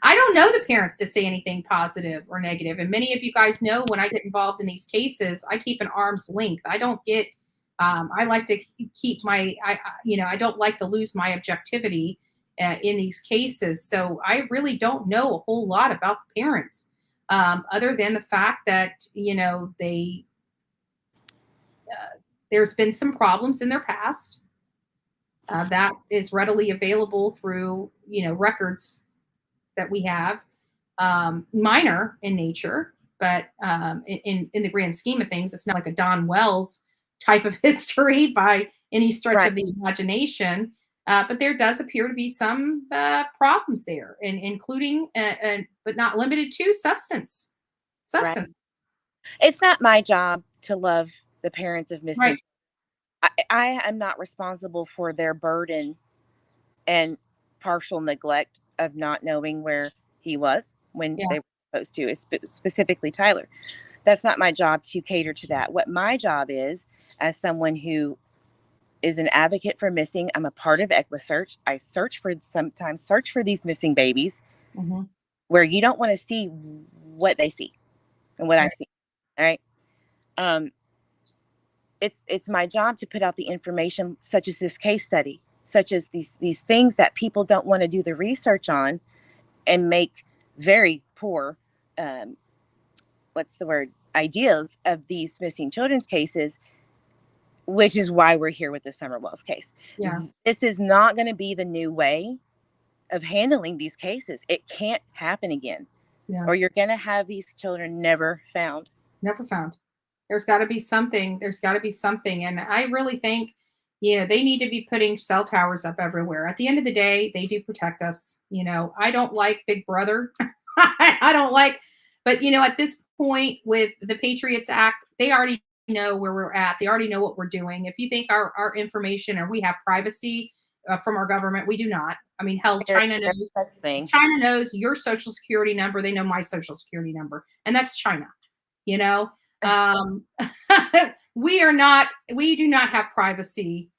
I don't know the parents to say anything positive or negative. And many of you guys know when I get involved in these cases, I keep an arm's length. I don't get, I like to keep my, I don't like to lose my objectivity in these cases. So I really don't know a whole lot about the parents, other than the fact that, there's been some problems in their past. That is readily available through, records that we have, minor in nature, but in the grand scheme of things, it's not like a Don Wells type of history by any stretch of the imagination. But there does appear to be some problems there, including, but not limited to, substance. Right. It's not my job to love the parents of missing. Right. I am not responsible for their burden and partial neglect of not knowing where he was when they were supposed to, specifically Tyler. That's not my job to cater to that. What my job is, as someone who is an advocate for missing, I'm a part of EquiSearch. I sometimes search for these missing babies, where you don't want to see what they see and what I see. All right. It's my job to put out the information, such as this case study, such as these things that people don't want to do the research on, and make very poor, ideas of these missing children's cases, which is why we're here with the Summer Wells case. Yeah. This is not going to be the new way of handling these cases. It can't happen again, or you're going to have these children never found. There's got to be something. And I really think, they need to be putting cell towers up everywhere. At the end of the day, they do protect us. I don't like Big Brother. I don't like, but at this point with the Patriots Act, they already know where we're at. They already know what we're doing. If you think our information, or we have privacy from our government, we do not. I mean, hell, China knows. China knows your social security number. They know my social security number, and that's China. We do not have privacy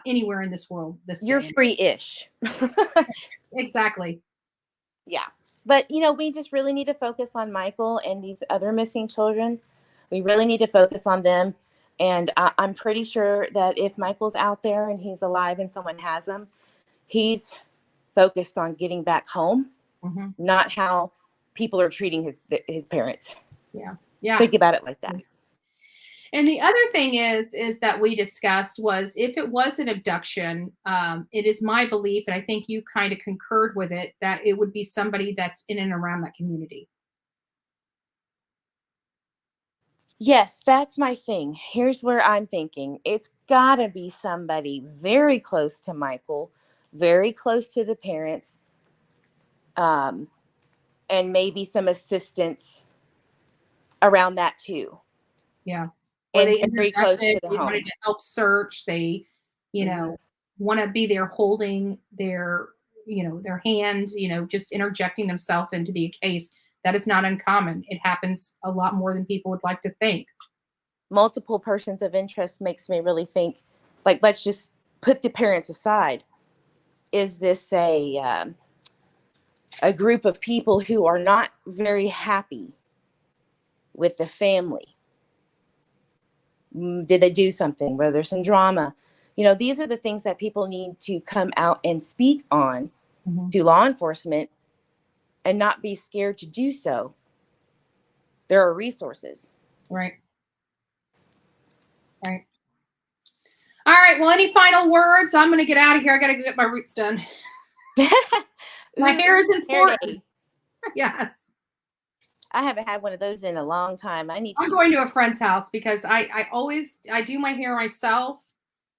anywhere in this world. You're free-ish. Exactly. Yeah. But, we just really need to focus on Michael and these other missing children. We really need to focus on them. And I'm pretty sure that if Michael's out there and he's alive and someone has him, he's focused on getting back home, not how people are treating his parents. Yeah. Think about it like that. And the other thing is that we discussed was, if it was an abduction, it is my belief, and I think you kind of concurred with it, that it would be somebody that's in and around that community. Yes, that's my thing. Here's where I'm thinking. It's got to be somebody very close to Michael, very close to the parents, and maybe some assistance around that too. Yeah. And very close to the they home. wanted to help search. They, want to be there holding their, their hand, just interjecting themselves into the case. That is not uncommon. It happens a lot more than people would like to think. Multiple persons of interest makes me really think, like, let's just put the parents aside. Is this a group of people who are not very happy with the family? Did they do something? Whether there's some drama? These are the things that people need to come out and speak on to law enforcement, and not be scared to do so. There are resources. Right. All right. Well, any final words? I'm going to get out of here. I got to go get my roots done. My hair is important. Yes. I haven't had one of those in a long time. I'm going to a friend's house because I do my hair myself,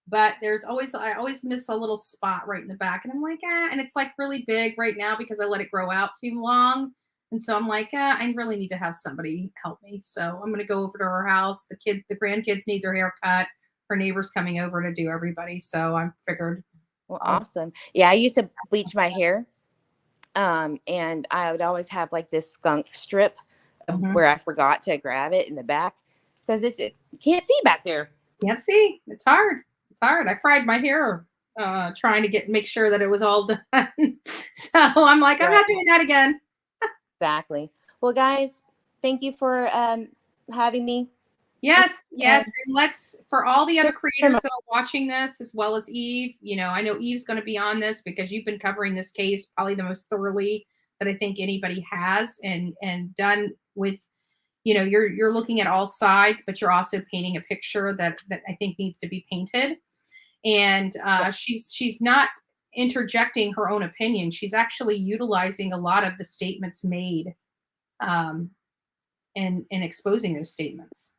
but I always miss a little spot right in the back, and I'm like, and it's like really big right now because I let it grow out too long. And so I'm like, I really need to have somebody help me. So I'm going to go over to her house. The grandkids need their hair cut. Her neighbor's coming over to do everybody. So I figured. Well, awesome. Yeah. I used to bleach my hair. And I would always have like this skunk strip where I forgot to grab it in the back, because you can't see back there. Can't see. It's hard. I fried my hair trying to make sure that it was all done. So I'm like, I'm not doing that again. Exactly. Well, guys, thank you for having me. Yes. And let's, for all the other creators that are watching this, as well as Eve, I know Eve's going to be on this because you've been covering this case probably the most thoroughly that I think anybody has, and done with, you're looking at all sides, but you're also painting a picture that I think needs to be painted. And she's not interjecting her own opinion. She's actually utilizing a lot of the statements made, and exposing those statements.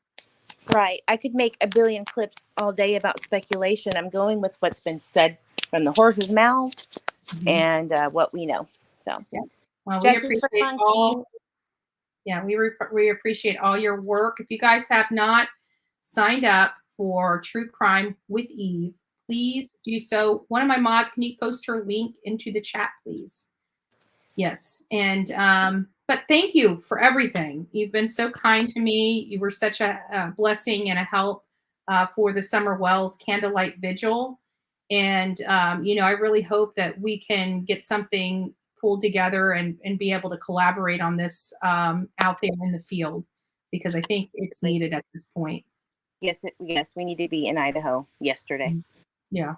Right. I could make a billion clips all day about speculation. I'm going with what's been said from the horse's mouth and what we know. So, yeah. Well, we justice for appreciate Monkey. we appreciate all your work. If you guys have not signed up for True Crime with Eve, please do so. One of my mods, can you post her link into the chat, please? Yes. And but thank you for everything. You've been so kind to me. You were such a blessing and a help for the Summer Wells Candlelight Vigil. And, I really hope that we can get something pulled together and be able to collaborate on this out there in the field, because I think it's needed at this point. Yes, we need to be in Idaho yesterday. Yeah.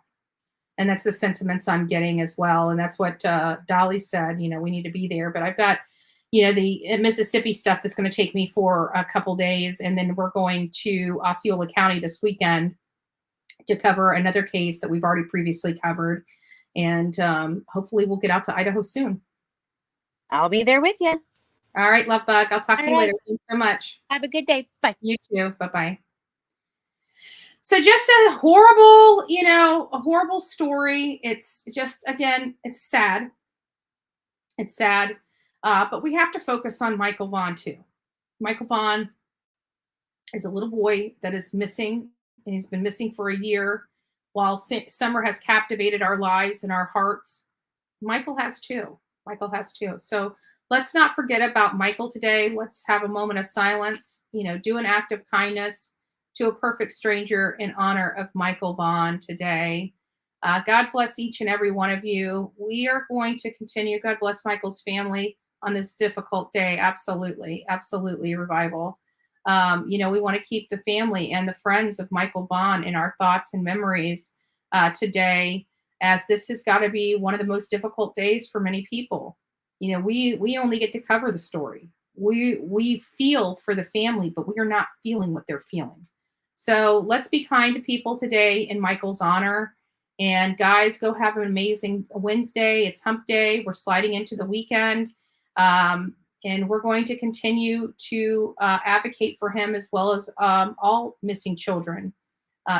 And that's the sentiments I'm getting as well. And that's what Dolly said, we need to be there. But I've got, the Mississippi stuff that's going to take me for a couple days. And then we're going to Osceola County this weekend to cover another case that we've already previously covered. And hopefully we'll get out to Idaho soon. I'll be there with you. All right, Love Bug. I'll talk to you later. Thanks so much. Have a good day. Bye. You too. Bye-bye. So just a horrible, a horrible story. It's just, again, it's sad. It's sad. But we have to focus on Michael Vaughan too. Michael Vaughan is a little boy that is missing, and he's been missing for a year. While Summer has captivated our lives and our hearts, Michael has too. So let's not forget about Michael today. Let's have a moment of silence, do an act of kindness to a perfect stranger in honor of Michael Vaughan today. God bless each and every one of you. We are going to continue. God bless Michael's family on this difficult day. Absolutely. Absolutely. Revival. We want to keep the family and the friends of Michael Vaughan in our thoughts and memories today, as this has got to be one of the most difficult days for many people. We only get to cover the story. We feel for the family, but we are not feeling what they're feeling. So let's be kind to people today in Michael's honor. And guys, go have an amazing Wednesday. It's hump day. We're sliding into the weekend. And we're going to continue to advocate for him, as well as all missing children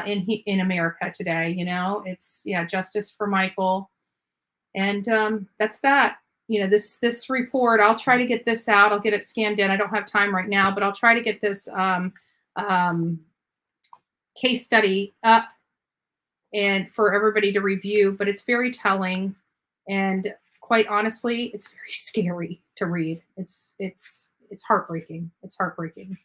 in America today. It's justice for Michael. And that's that. This report, I'll try to get this out. I'll get it scanned in. I don't have time right now, but I'll try to get this case study up and for everybody to review. But it's very telling, and quite honestly, it's very scary to read. It's heartbreaking. It's heartbreaking.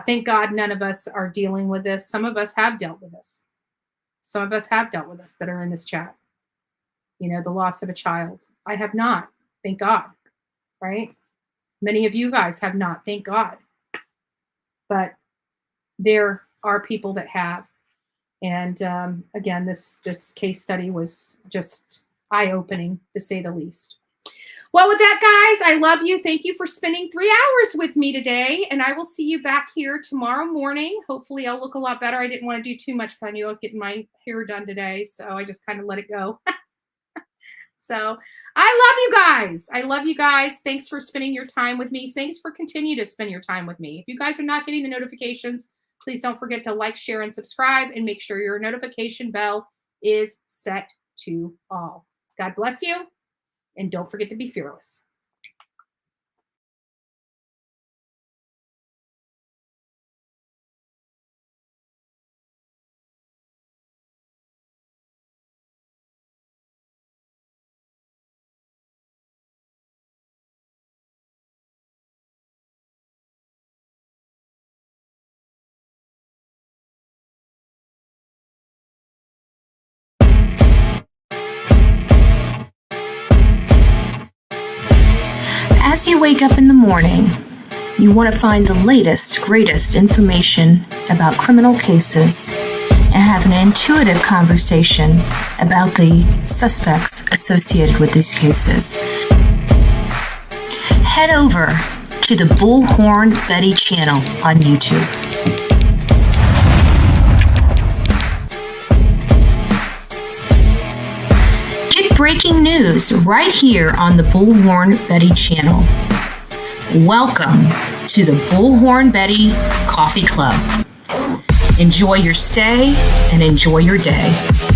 Thank God none of us are dealing with this. Some of us have dealt with this. Some of us have dealt with this that are in this chat. The loss of a child. I have not. Thank God. Right? Many of you guys have not. Thank God. But there are people that have. And again, this case study was just eye-opening, to say the least. Well, with that, guys, I love you. Thank you for spending 3 hours with me today. And I will see you back here tomorrow morning. Hopefully I'll look a lot better. I didn't want to do too much because I knew I was getting my hair done today. So I just kind of let it go. So I love you guys. I love you guys. Thanks for spending your time with me. Thanks for continuing to spend your time with me. If you guys are not getting the notifications, please don't forget to like, share, and subscribe, and make sure your notification bell is set to all. God bless you, and don't forget to be fearless. As you wake up in the morning, you want to find the latest, greatest information about criminal cases and have an intuitive conversation about the suspects associated with these cases. Head over to the Bullhorn Betty channel on YouTube. Get breaking news right here on the Bullhorn Betty channel. Welcome to the Bullhorn Betty Coffee Club. Enjoy your stay and enjoy your day.